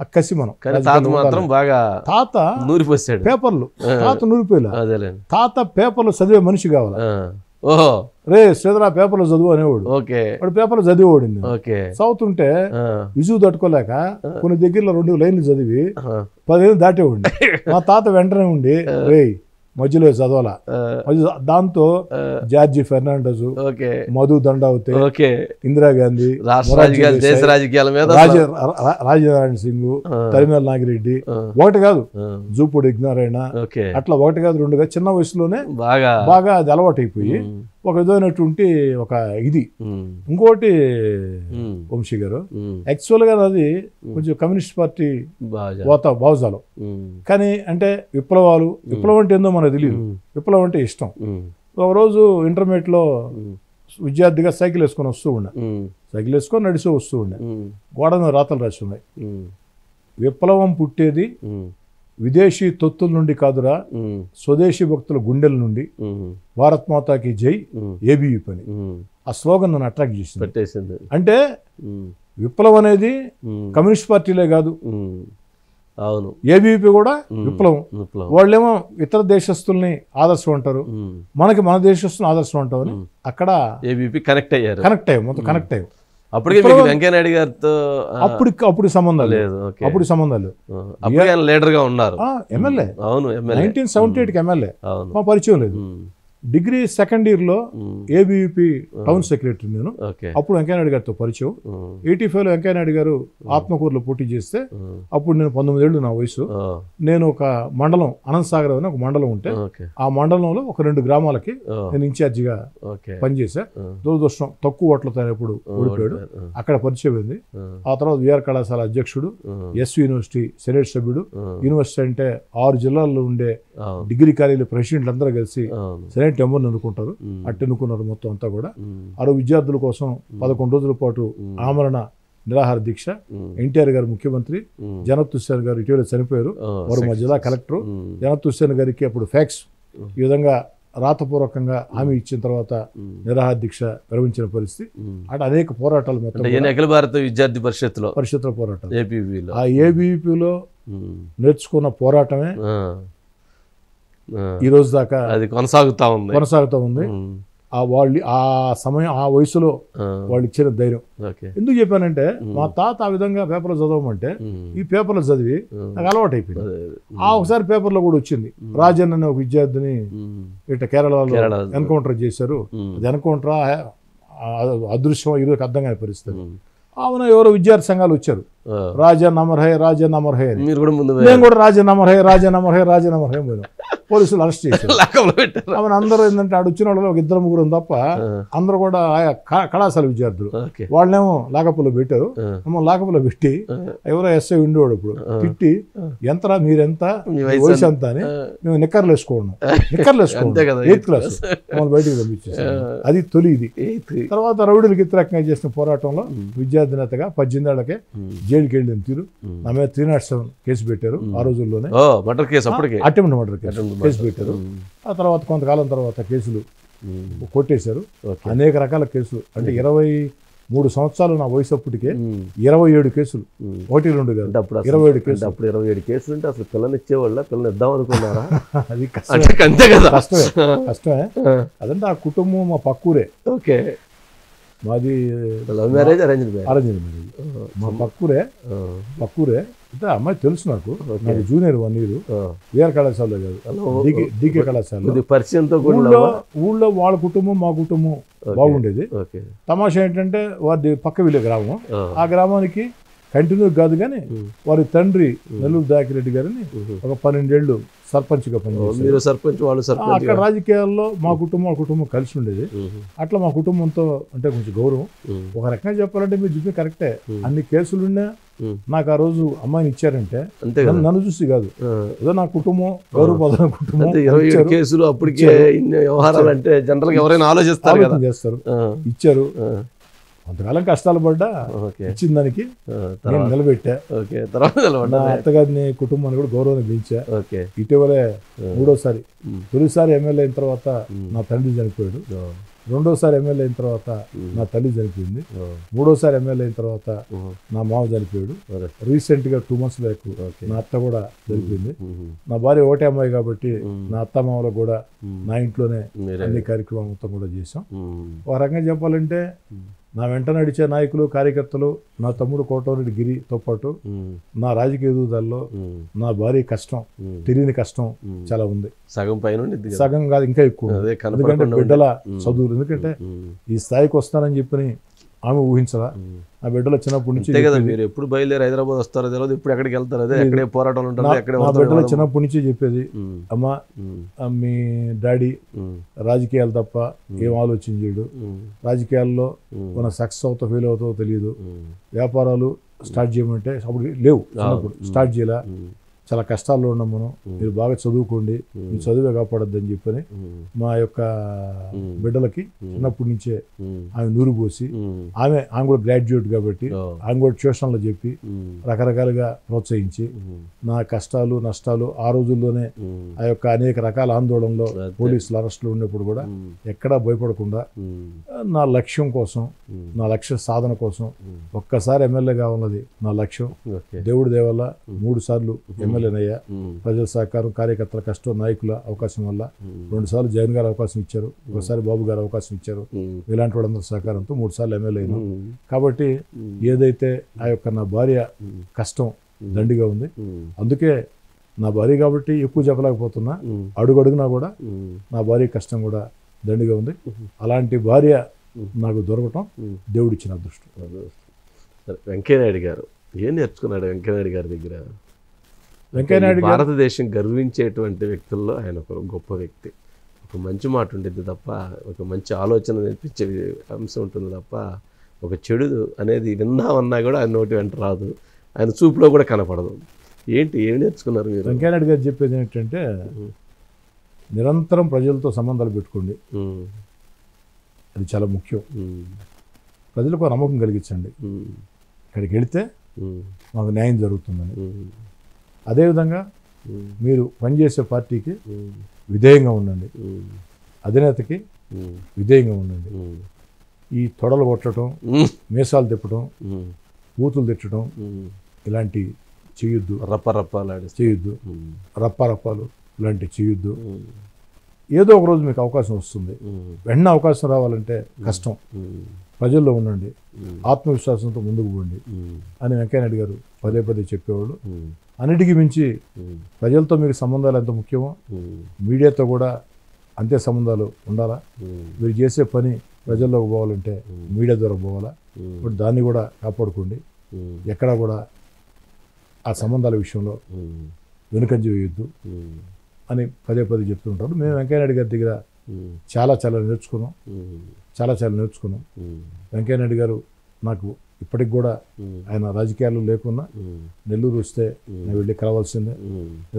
అక్కసి మనం తాత పేపర్లు, తాత నూరిపోయేలా. తాత పేపర్లు చదివే మనిషి కావాలా. రే శ్రీధర పేపర్లో చదువు అనేవాడు. వాడు పేపర్లో చదివేవాడు. చదువుతుంటే విజువు తట్టుకోలేక కొన్ని దగ్గరలో 2 లైన్లు చదివి 10 ఏళ్ళు దాటేవాడి. మా తాత వెంటనే ఉండి రే మధ్యలో చదవాల. దాంతో జార్జి ఫెర్నాండస్, మధు దండావతి, ఇందిరాగాంధీ, రాజనారాయణ సింగ్, తరిమేల నాగిరెడ్డి, ఒకటి కాదు జూపూడి ఇగ్నారాయణ, అట్లా ఒకటి కాదు 2 కాదు. చిన్న వయసులోనే బాగా అది అలవాటు అయిపోయి ఒక విధమైనటువంటి ఒక ఇది. ఇంకోటి వంశీ గారు, యాక్చువల్ గా అది కొంచెం కమ్యూనిస్ట్ పార్టీ భావజాలం. కానీ అంటే విప్లవం అంటే ఏందో మనకు తెలియదు. విప్లవం అంటే ఇష్టం. ఒకరోజు ఇంటర్మీడియట్ లో విద్యార్థిగా సైకిల్ వేసుకొని వస్తూ ఉన్నా. సైకిల్ వేసుకొని నడిచి వస్తూ ఉన్నా. గోడ మీద రాతలు రాసి ఉన్నాయి. విప్లవం పుట్టేది విదేశీ తొత్తుల నుండి కాదురా, స్వదేశీ భక్తుల గుండెల నుండి. భారత్ మాతాకి జై, ఏబీవీ పని. ఆ స్లోగన్ నన్ను అట్రాక్ట్ చేసింది. అంటే విప్లవం అనేది కమ్యూనిస్ట్ పార్టీలే కాదు, ఏబీవీ కూడా విప్లవం. వాళ్ళేమో ఇతర దేశస్తుల్ని ఆదర్శం అంటారు, మనకి మన దేశస్తుల్ని ఆదర్శం అంటారు. అక్కడ కనెక్ట్ అయ్యాం, మొత్తం కనెక్ట్ అయ్యాం. అప్పటికే వెంకయ్యనాయుడు గారితో అప్పుడు సంబంధాలు లీడర్ గా ఉన్నారు. MLA 1978 MLA. మా పరిచయం లేదు. డిగ్రీ సెకండ్ ఇయర్లో ఏబీవీపీ టౌన్ సెక్రటరీ నేను. అప్పుడు వెంకయ్యనాయుడు గారితో పరిచయం. 85లో వెంకయ్యనాయుడు గారు ఆత్మకూరులో పోటీ చేస్తే అప్పుడు నేను 19 ఏళ్ళు నా వయసు. నేను ఒక మండలం, అనంతసాగర్ అని ఒక మండలం ఉంటే ఆ మండలంలో ఒక 2 గ్రామాలకి నేను ఇన్ఛార్జిగా పనిచేశా. దురదృష్టం తక్కువ ఓట్లతో ఎప్పుడు ఓడిపోయాడు. అక్కడ పరిచయం అయింది. ఆ తర్వాత విఆర్ కళాశాల అధ్యక్షుడు, ఎస్వి యూనివర్సిటీ సెనేట్ సభ్యుడు. యూనివర్సిటీ అంటే 6 జిల్లాల్లో ఉండే డిగ్రీ కాలేజీల ప్రెసిడెంట్లు అందరూ కలిసి సెనేట్ మెంబర్ని ఎన్నుకుంటారు. అట్టు ఎన్నుకున్నారు మొత్తం అంతా కూడా. 6 విద్యార్థుల కోసం 11 రోజుల పాటు ఆమరణ నిరాహార దీక్ష. ఎన్టీఆర్ గారు ముఖ్యమంత్రి, జనత్ హుస్సేన్ గారు ఇటీవల చనిపోయారు, వారు మా జిల్లా కలెక్టర్. జనత్ హుస్సేన్ గారికి అప్పుడు ఫ్యాక్స్ ఈ విధంగా రాతపూర్వకంగా హామీ ఇచ్చిన తర్వాత నిరాహార దీక్ష విరమించిన పరిస్థితి. అంటే అనేక పోరాటాలు మొత్తం అఖిల భారత విద్యార్థి పరిషత్తులో పోరాటాలు. ఆ ఏబీవీపీలో నేర్చుకున్న పోరాటమే ఈ రోజు దాకా అది కొనసాగుతా ఉంది. వాళ్ళు ఆ సమయం ఆ వయసులో ఆ, వాళ్ళు ఇచ్చిన ధైర్యం. ఓకే. ఎందుకు చెప్పానంటే మా తాత ఆ విధంగా పేపర్లో చదవమంటే ఈ పేపర్లో చదివి నాకు అలవాటు అయిపోయింది. అదే, ఒకసారి పేపర్లో కూడా వచ్చింది, రాజన్ అనే ఒక విద్యార్థిని ఇట్లా కేరళలో కేరళ. ఎన్కౌంటర్ చేశారు. అది ఎన్కౌంటరా అదృశ్యం ఈరోజు అర్థం కాని పరిస్థితి. ఆమెను ఎవరో విద్యార్థి సంఘాలు వచ్చారు, రాజన్ అమర్ హై రాజన్ అమర్ హై అని. మీరు కూడా ముందు నేను కూడా Rajan Amar high Rajan Amar high Rajan Amar high పోయినాం. పోలీసులు అరెస్ట్ చేశారు. లాకప్లో పెట్టారు. ఆమెను అందరూ ఏంటంటే ఆడ వచ్చిన వాళ్ళు ఒక ఇద్దరు ముగ్గురు తప్ప అందరూ కూడా ఆయా కళాశాల విద్యార్థులు. ఓకే. వాళ్ళేమో లాకప్లో పెట్టారు. ఏమో లాకప్లో పెట్టి ఎవరో ఎస్ఐ ఉండేవాడు ఇప్పుడు తిట్టి, ఎంతరా మీరెంత మీ వయసు ఎంత అని, మేము నిక్కర్లు వేసుకోండి నిక్కర్లు అంతే కదా, వేసుకోండి 8th క్లాస్ మమ్మల్ని బయటికి పంపించేసారు. అది తొలి ఇది. తర్వాత రౌడీలకు వ్యతిరేకంగా చేసిన పోరాటంలో విద్యార్థి నేతగా 18 ఏళ్లకే జైలుకి వెళ్ళిన తీరు. నా మీద 307 కేసు పెట్టారు ఆ రోజుల్లోనే. మర్డర్ కేసు అప్పటికే, అటెంప్ట్ మర్డర్ కేసు పెట్టారు. ఆ తర్వాత కొంతకాలం తర్వాత కేసులు కొట్టేశారు. అనేక రకాల కేసులు, అంటే 23 సంవత్సరాలు నా వయసు అప్పటికే 27 కేసులు, 1-2 కాదు, 27 కేసులు. అప్పుడు 27 కేసులు అంటే అసలు పిల్లలు ఇచ్చేవాళ్ళ, పిల్లలు ఇద్దాం అనుకున్నారా? అది అంతే కదా, కష్టమే. అదంటే ఆ కుటుంబం మా పక్కూరే. ఓకే. మాది లవ్ మ్యారేజ్, అరేంజ్ మ్యారేజ్. మా పక్కూరే. అంటే అమ్మాయి తెలుసు నాకు జూనియర్ 1 year. వేరే కళాశాలలో కాదు, డీకే కళాశాల. పరిచయంతో ఊళ్ళో వాళ్ళ కుటుంబం మా కుటుంబం బాగుండేది. తమాషా ఏంటంటే వారి పక్క వీళ్ళ గ్రామం. ఆ గ్రామానికి కంటిన్యూ కాదు కానీ వారి తండ్రి నెల్లూరు దాకిరెడ్డి గారిని ఒక 12 ఏళ్ళు సర్పంచ్గా పనిచేశారు. అక్కడ రాజకీయాల్లో మా కుటుంబం కలిసి ఉండేది. అట్లా మా కుటుంబంతో అంటే కొంచెం గౌరవం. ఒక రకంగా చెప్పాలంటే మీరు చెప్పి కరెక్టే, అన్ని కేసులున్నా నాకు ఆ రోజు అమ్మాయిని ఇచ్చారంటే నన్ను చూసి కాదు, ఏదో నా కుటుంబం గౌరవపదన కుటుంబం. 27 కేసులు అప్పటికే వ్యవహారాలు అంటే జనరల్ గా ఎవరైనా ఆలోచిస్తారు, చేస్తారు. ఇచ్చారు. కొంతకాలం కష్టాలు పడ్డా ఇచ్చిన దానికి నేను నిలబెట్టా. నా అత్తగారిని కుటుంబాన్ని కూడా గౌరవాన్ని పెంచా. ఇటీవలే 3వసారి, తొలిసారి ఎమ్మెల్యే అయిన తర్వాత నా తండ్రి చనిపోయాడు. 2వసారి ఎమ్మెల్యే అయిన తర్వాత నా తల్లి చనిపోయింది. 3వసారి ఎమ్మెల్యే అయిన తర్వాత నా మామ చనిపోయాడు. రీసెంట్ గా 2 months బ్యాక్ నా అత్త కూడా చనిపోయింది. నా భార్య ఒకటే అమ్మాయి కాబట్టి నా అత్త మామలకు కూడా నా ఇంట్లోనే అన్ని కార్యక్రమాలు మొత్తం కూడా చేసాం. ఒక రకంగా చెప్పాలంటే నా వెంట నడిచే నాయకులు, కార్యకర్తలు, నా తమ్ముడు కోటమిరెడ్డి గిరితో పాటు నా రాజకీయ ఎదుగుదలలో నా భారీ కష్టం, తెలియని కష్టం చాలా ఉంది. సగం కాదు, ఇంకా ఎక్కువ. ఎందుకంటే బిడ్డల చదువులు, ఎందుకంటే ఈ స్థాయికి వస్తానని చెప్పని ఆమె ఊహించరా. ఆ బిడ్డల చిన్నప్పటి నుంచి మీరు ఎప్పుడు బయలుదేరి హైదరాబాద్ వస్తారో తెలియదు, ఇప్పుడు ఎక్కడికి వెళ్తారు అదే ఎక్కడే పోరాటం ఉంటుంది. నా బిడ్డల చిన్నప్పటి నుంచి చెప్పేది, అమ్మా మీ డాడీ రాజకీయాలు తప్ప ఏం ఆలోచన చేయడు, రాజకీయాల్లో మన సక్సెస్ అవుతావు ఫెయిల్ అవుతావో తెలియదు, వ్యాపారాలు స్టార్ట్ చేయమంటే అప్పుడు లేవు, స్టార్ట్ చేయలే, చాలా కష్టాల్లో ఉన్నాం మనం, మీరు బాగా చదువుకోండి, మీ చదువే కాపాడద్దని చెప్పని మా యొక్క బిడ్డలకి చిన్నప్పటి నుంచే ఆమె నూరు పోసి, ఆమె కూడా గ్రాడ్యుయేట్ కాబట్టి ఆమె కూడా ట్యూషన్లో చెప్పి రకరకాలుగా ప్రోత్సహించి నా కష్టాలు నష్టాలు ఆ రోజుల్లోనే ఆ యొక్క అనేక రకాల ఆందోళనలో పోలీసులు అరెస్టులు ఉన్నప్పుడు కూడా ఎక్కడా భయపడకుండా నా లక్ష్యం కోసం, నా లక్ష్య సాధన కోసం ఒక్కసారి ఎమ్మెల్యే కావాలన్నది నా లక్ష్యం. దేవుడి దేవల్ల 3 సార్లు ఎమ్మెల్యేనయ్యా. ప్రజల సహకారం, కార్యకర్తల కష్టం, నాయకుల అవకాశం వల్ల 2 సార్లు జగన్ గారు అవకాశం ఇచ్చారు, ఒకసారి బాబు గారు అవకాశం ఇచ్చారు. ఇలాంటి వాళ్ళందరి సహకారంతో 3 సార్లు ఎమ్మెల్యే అయినాం. కాబట్టి ఏదైతే ఆ యొక్క నా భార్య కష్టం దండిగా ఉంది, అందుకే నా భార్య కాబట్టి ఎక్కువ చెప్పలేకపోతున్నా, అడుగడుగునా కూడా నా భార్య కష్టం కూడా దండిగా ఉంది. అలాంటి భార్య నాకు దొరకటం దేవుడిచ్చిన అదృష్టం. వెంకయ్యనాయుడు గారు ఏం నేర్చుకున్నాడు? వెంకయ్యనాయుడు గారి దగ్గర వెంకయ్యనాయుడు భారతదేశం గర్వించేటువంటి వ్యక్తుల్లో ఆయన ఒక గొప్ప వ్యక్తి. ఒక మంచి మాట ఉంటుంది తప్ప, ఒక మంచి ఆలోచన నేర్పించే అంశం ఉంటుంది తప్ప, ఒక చెడు అనేది విందామన్నా కూడా ఆయన నోటి వెంట రాదు, ఆయన చూపులో కూడా కనపడదు. ఏం నేర్చుకున్నారు మీరు? వెంకయ్యనాయుడు గారు చెప్పేది ఏంటంటే, నిరంతరం ప్రజలతో సంబంధాలు పెట్టుకోండి, అది చాలా ముఖ్యం. ప్రజలకు నమ్మకం కలిగించండి, ఇక్కడికి వెళితే మాకు న్యాయం జరుగుతుందని. అదేవిధంగా మీరు పనిచేసే పార్టీకి విధేయంగా ఉండండి, అధినేతకి విధేయంగా ఉండండి. ఈ తొడలు కొట్టడం, మీసాలు తిప్పడం, బూతులు తిట్టడం ఇలాంటి చేయొద్దు. రప్పరప్పాలు చేయొద్దు, రప్పాలు ఇలాంటివి చేయొద్దు. ఏదో ఒక రోజు మీకు అవకాశం వస్తుంది. వెంటనే అవకాశం రావాలంటే కష్టం. ప్రజల్లో ఉండండి, ఆత్మవిశ్వాసంతో ముందుకు పోండి అని వెంకయ్యనాయుడు గారు పదే పదే చెప్పేవాళ్ళు. అన్నిటికీ మించి ప్రజలతో మీకు సంబంధాలు ఎంత ముఖ్యమో మీడియాతో కూడా అంతే సంబంధాలు ఉండాలా. మీరు చేసే పని ప్రజల్లోకి పోవాలంటే మీడియా ద్వారా పోవాలా. ఇప్పుడు దాన్ని కూడా కాపాడుకోండి. ఎక్కడా కూడా ఆ సంబంధాల విషయంలో వెనుకంజ వేయొద్దు అని పదే పదే చెప్తుంటారు. మేము వెంకయ్యనాయుడు గారి దగ్గర చాలా నేర్చుకున్నాం. చాలా నేర్చుకున్నాం. వెంకయ్యనాయుడు గారు నాకు ఇప్పటికి కూడా ఆయన రాజకీయాల్లో లేకున్నా నెల్లూరు వస్తే నేను వెళ్ళి కలవాల్సిందే,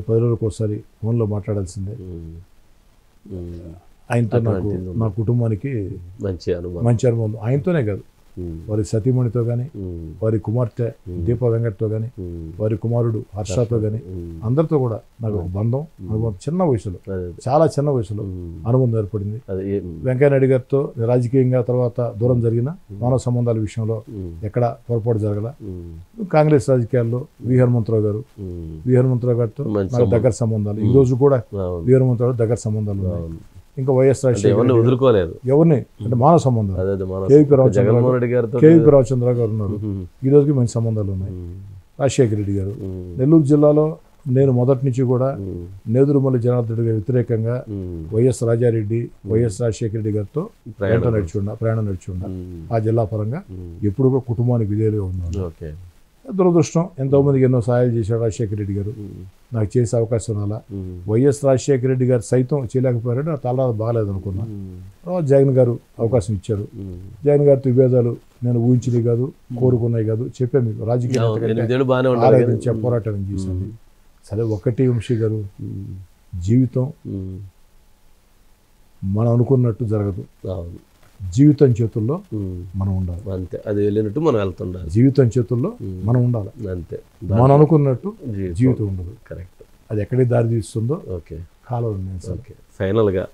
10 రోజులకు ఒకసారి ఫోన్లో మాట్లాడాల్సిందే. ఆయనతో నాకు నా కుటుంబానికి మంచి అనుభవం. ఆయనతోనే కాదు, వారి సతీమణితో కానీ, వారి కుమార్తె దీప వెంకట్తో కానీ, వారి కుమారుడు హర్షతో కానీ అందరితో కూడా నాకు ఒక బంధం, అనుభవం చిన్న వయసులో, చాలా చిన్న వయసులో అనుబంధం ఏర్పడింది. వెంకయ్యనాయుడు గారితో రాజకీయంగా తర్వాత దూరం జరిగిన మానవ సంబంధాల విషయంలో ఎక్కడ పొరపాటు జరగల. కాంగ్రెస్ రాజకీయాల్లో వి హనుమంతరావు గారితో నాకు దగ్గర సంబంధాలు, ఈ రోజు కూడా వి హనుమంతరావు దగ్గర సంబంధాలు ఉన్నాయి. ఇంకా వైఎస్ రాజశేఖర వదులుకోలేదు ఎవరిని, అంటే మానవ సంబంధాలు. కేవీపీ రామచంద్రరావు గారు ఉన్నారు, ఈ రోజుకి మంచి సంబంధాలు ఉన్నాయి. రాజశేఖర రెడ్డి గారు నెల్లూరు జిల్లాలో నేను మొదటి నుంచి కూడా నేదురుమల్లి జనార్దన్ రెడ్డి గారి వ్యతిరేకంగా వైఎస్ రాజారెడ్డి, వైఎస్ రాజశేఖర రెడ్డి గారితో ప్రయాణం నడిచి ఆ జిల్లా పరంగా ఎప్పుడు కూడా కుటుంబానికి విధేయులుగా ఉన్నాను. దురదృష్టం, ఎంతోమందికి ఎన్నో సహాయాలు చేశాడు రాజశేఖర రెడ్డి గారు, నాకు చేసే అవకాశం రాలా. వైఎస్ రాజశేఖర రెడ్డి గారు సైతం చేయలేకపోయాడు, నా తల బాగాలేదు అనుకున్నా. తర్వాత జగన్ గారు అవకాశం ఇచ్చారు. జగన్ గారితో విభేదాలు నేను ఊహించినవి కాదు, కోరుకున్నాయి కాదు, చెప్పాను మీకు. రాజకీయ పోరాటం చేసింది. సరే, ఒకటి వంశీ గారు, జీవితం మనం అనుకున్నట్టు జరగదు. జీవితం చేతుల్లో మనం ఉండాలి, అంతే. అది వెళ్ళినట్టు మనం వెళ్తుండాలి. జీవితం చేతుల్లో మనం ఉండాలి, అంతే. మనం అనుకున్నట్టు జీవితం ఉండదు. కరెక్ట్. అది ఎక్కడికి దారి తీస్తుందో కాలం. ఓకే, ఫైనల్గా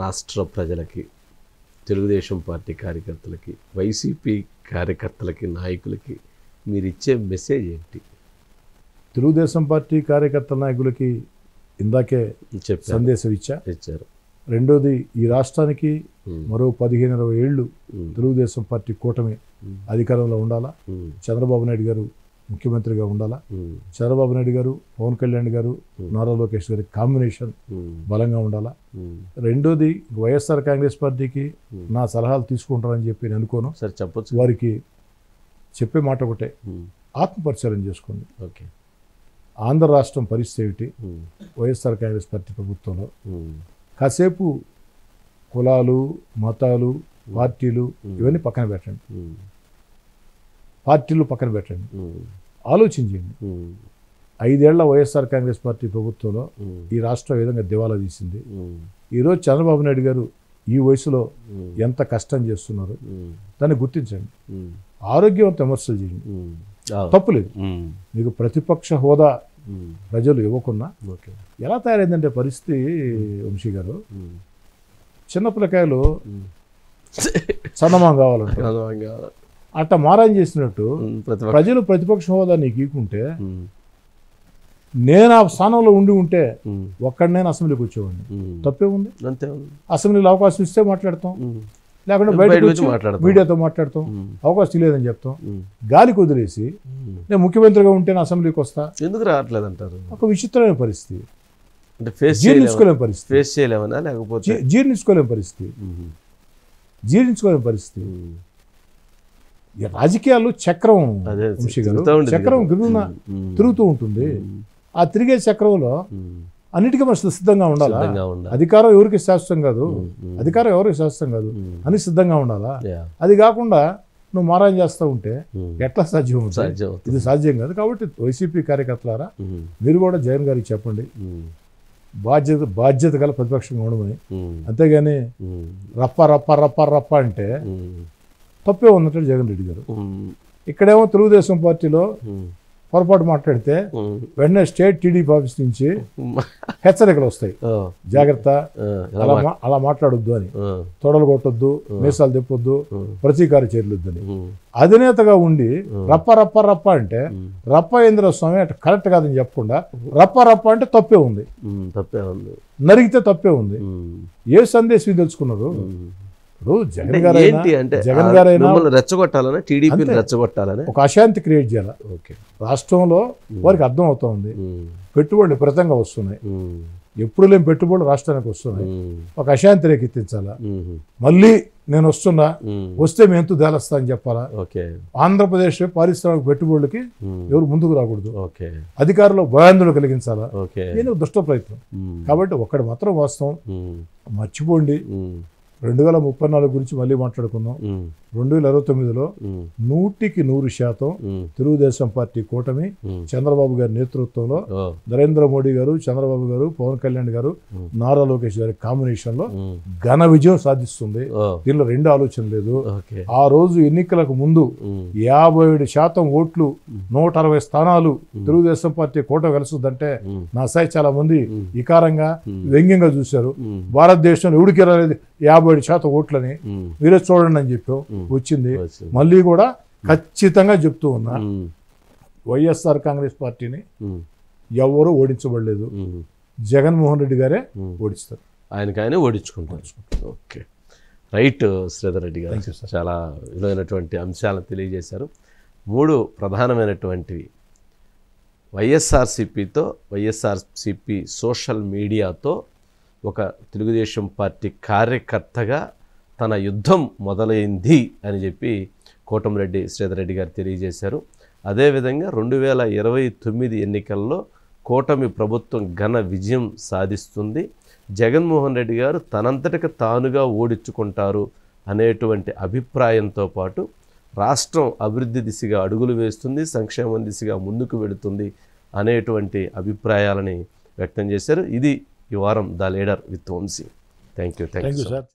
రాష్ట్ర ప్రజలకి, తెలుగుదేశం పార్టీ కార్యకర్తలకి, వైసీపీ కార్యకర్తలకి, నాయకులకి మీరు ఇచ్చే మెసేజ్ ఏంటి? తెలుగుదేశం పార్టీ కార్యకర్తల నాయకులకి ఇందాకే సందేశం ఇచ్చారు. రెండోది, ఈ రాష్ట్రానికి మరో 15-20 ఏళ్ళు తెలుగుదేశం పార్టీ కూటమి అధికారంలో ఉండాలా. చంద్రబాబు నాయుడు గారు ముఖ్యమంత్రిగా ఉండాలా. చంద్రబాబు నాయుడు గారు, పవన్ కళ్యాణ్ గారు, నారా లోకేష్ గారి కాంబినేషన్ బలంగా ఉండాలా. రెండోది, వైఎస్ఆర్ కాంగ్రెస్ పార్టీకి నా సలహాలు తీసుకుంటారని చెప్పి నేను అనుకోను. సరే, చెప్పొచ్చు. వారికి చెప్పే మాట ఒకటే, ఆత్మపరిశీలన చేసుకోండి. ఓకే, ఆంధ్ర రాష్ట్రం పరిస్థితి ఏమిటి, వైఎస్ఆర్ కాంగ్రెస్ పార్టీ ప్రభుత్వంలో కాసేపు కులాలు, మతాలు, పార్టీలు ఇవన్నీ పక్కన పెట్టండి. ఆలోచించండి. 5 ఏళ్ల వైఎస్ఆర్ కాంగ్రెస్ పార్టీ ప్రభుత్వంలో ఈ రాష్ట్రం ఏ విధంగా దివాలా తీసింది. ఈరోజు చంద్రబాబు నాయుడు గారు ఈ వయసులో ఎంత కష్టం చేస్తున్నారు దాన్ని గుర్తించండి. ఆరోగ్యవంత విమర్శలు చేయండి, తప్పులేదు. మీకు ప్రతిపక్ష హోదా ప్రజలు ఇవ్వకున్నా ఎలా తయారైందంటే పరిస్థితి వంశీ గారు, చిన్న పిల్లకాయలు చందమామ కావాలంట, అట్లా మారాన్ చేసినట్టు ప్రజలు ప్రతిపక్ష హోదా నీకు ఇవ్వకుంటే నేను ఆ స్థానంలో ఉంటే ఒక్కడినైనా అసెంబ్లీకి వచ్చేవాడిని. తప్పే ఉంది? అసెంబ్లీలో అవకాశం ఇస్తే మాట్లాడతాం, లేకుంటే బయటకు వచ్చి మీడియాతో మాట్లాడతాం. అవకాశం లేదని చెప్తాం. గాలికి వదిలేసి నేను ముఖ్యమంత్రిగా ఉంటే నా అసెంబ్లీకి వస్తా ఎందుకు రావట్లేదు అంటారు. ఒక విచిత్రమైన పరిస్థితి, జీర్ణించుకోలేని పరిస్థితి. రాజకీయాల్లో చక్రం తిరుగుతూ ఉంటుంది. ఆ తిరిగే చక్రంలో అన్నిటికీ మనం సిద్ధంగా ఉండాలా. అధికారం ఎవరికి శాశ్వతం కాదు, అని సిద్ధంగా ఉండాలా. అది కాకుండా నువ్వు మారాన్ చేస్తూ ఉంటే ఎట్లా సాధ్యం అవుతుంది? ఇది సాధ్యం కాదు. కాబట్టి వైసీపీ కార్యకర్తలారా, మీరు కూడా జగన్ గారికి చెప్పండి, బాధ్యత గల ప్రతిపక్షంగా ఉండమని. అంతేగాని రప్ప అంటే తప్పే ఉందంటాడు జగన్ రెడ్డి గారు. ఇక్కడేమో తెలుగుదేశం పార్టీలో పొరపాటు మాట్లాడితే వెంటనే స్టేట్ టీడీపీ ఆఫీస్ నుంచి హెచ్చరికలు వస్తాయి, జాగ్రత్త, అలా మాట్లాడొద్దు అని, తొడలు కొట్టొద్దు, మీసాలు తెప్పొద్దు, ప్రతీకార చర్యలు వద్దని. అధినేతగా ఉండి రప్ప రప్ప రప్ప అంటే రప్ప స్వామి అంటే కరెక్ట్ కాదని చెప్పకుండా రప్ప రప్ప అంటే తప్పే ఉంది, నరిగితే తప్పే ఉంది. ఏ సందేశం తెలుసుకున్నారు? ఇప్పుడు జగన్ గారైనా రెచ్చగొట్టాలని, టీడీపీని రెచ్చగొట్టాలని ఒక అశాంతి క్రియేట్ చేయాలి. రాష్ట్రంలో వారికి అర్థం అవుతుంది, పెట్టుబడులు విపరీతంగా వస్తున్నాయి, ఎప్పుడు లేని పెట్టుబడులు రాష్ట్రానికి వస్తున్నాయి, ఒక అశాంతి రేకెత్తించాలా. మళ్ళీ నేను వస్తే మేము ఎంతో తేలస్తా అని చెప్పాలా. ఆంధ్రప్రదేశ్ పారిశ్రామిక పెట్టుబడులకి ఎవరు ముందుకు రాకూడదు, అధికారులు భయాందోళన కలిగించాలా. నేను దుష్ట ప్రయత్నం. కాబట్టి ఒక్కటి మాత్రం వాస్తవం, మర్చిపోండి. 2034 గురించి మళ్ళీ మాట్లాడుకుందాం. 2029లో 100% తెలుగుదేశం పార్టీ కూటమి చంద్రబాబు గారి నేతృత్వంలో నరేంద్ర మోడీ గారు, చంద్రబాబు గారు, పవన్ కళ్యాణ్ గారు, నారా లోకేష్ గారి కాంబినేషన్ లో ఘన విజయం సాధిస్తుంది. దీనిలో రెండు ఆలోచన లేదు. ఆ రోజు ఎన్నికలకు ముందు 57% ఓట్లు, 160 స్థానాలు తెలుగుదేశం పార్టీ కూటమి వెలుస్తుందంటే నా సాయి చాలా మంది వికారంగా వ్యంగ్యంగా చూశారు. భారతదేశంలో ఎవడికి రాలేదు 57% ఓట్లని, మీరే చూడండి అని చెప్పాం. వచ్చింది. మళ్ళీ కూడా ఖచ్చితంగా చెప్తూ ఉన్నా, వైఎస్ఆర్ కాంగ్రెస్ పార్టీని ఎవరు ఓడించబడలేదు, జగన్మోహన్ రెడ్డి గారే ఓడిస్తారు, ఆయనకైనా ఓడించుకుంటారు. ఓకే, రైట్ శ్రీధర్ రెడ్డి గారు, చాలా విలువైనటువంటి అంశాలను తెలియజేశారు. 3 ప్రధానమైనటువంటివి వైఎస్ఆర్సిపి సోషల్ మీడియాతో ఒక తెలుగుదేశం పార్టీ కార్యకర్తగా తన యుద్ధం మొదలైంది అని చెప్పి కోటమిరెడ్డి శ్రీధర్ రెడ్డి గారు తెలియజేశారు. అదేవిధంగా 2029 ఎన్నికల్లో కూటమి ప్రభుత్వం ఘన విజయం సాధిస్తుంది, జగన్మోహన్ రెడ్డి గారు తనంతటికి తానుగా ఓడించుకుంటారు అనేటువంటి అభిప్రాయంతో పాటు రాష్ట్రం అభివృద్ధి దిశగా అడుగులు వేస్తుంది, సంక్షేమం దిశగా ముందుకు వెళుతుంది అనేటువంటి అభిప్రాయాలని వ్యక్తం చేశారు. ఇది ఈ వారం the leader with Vamsi. Thank you sir.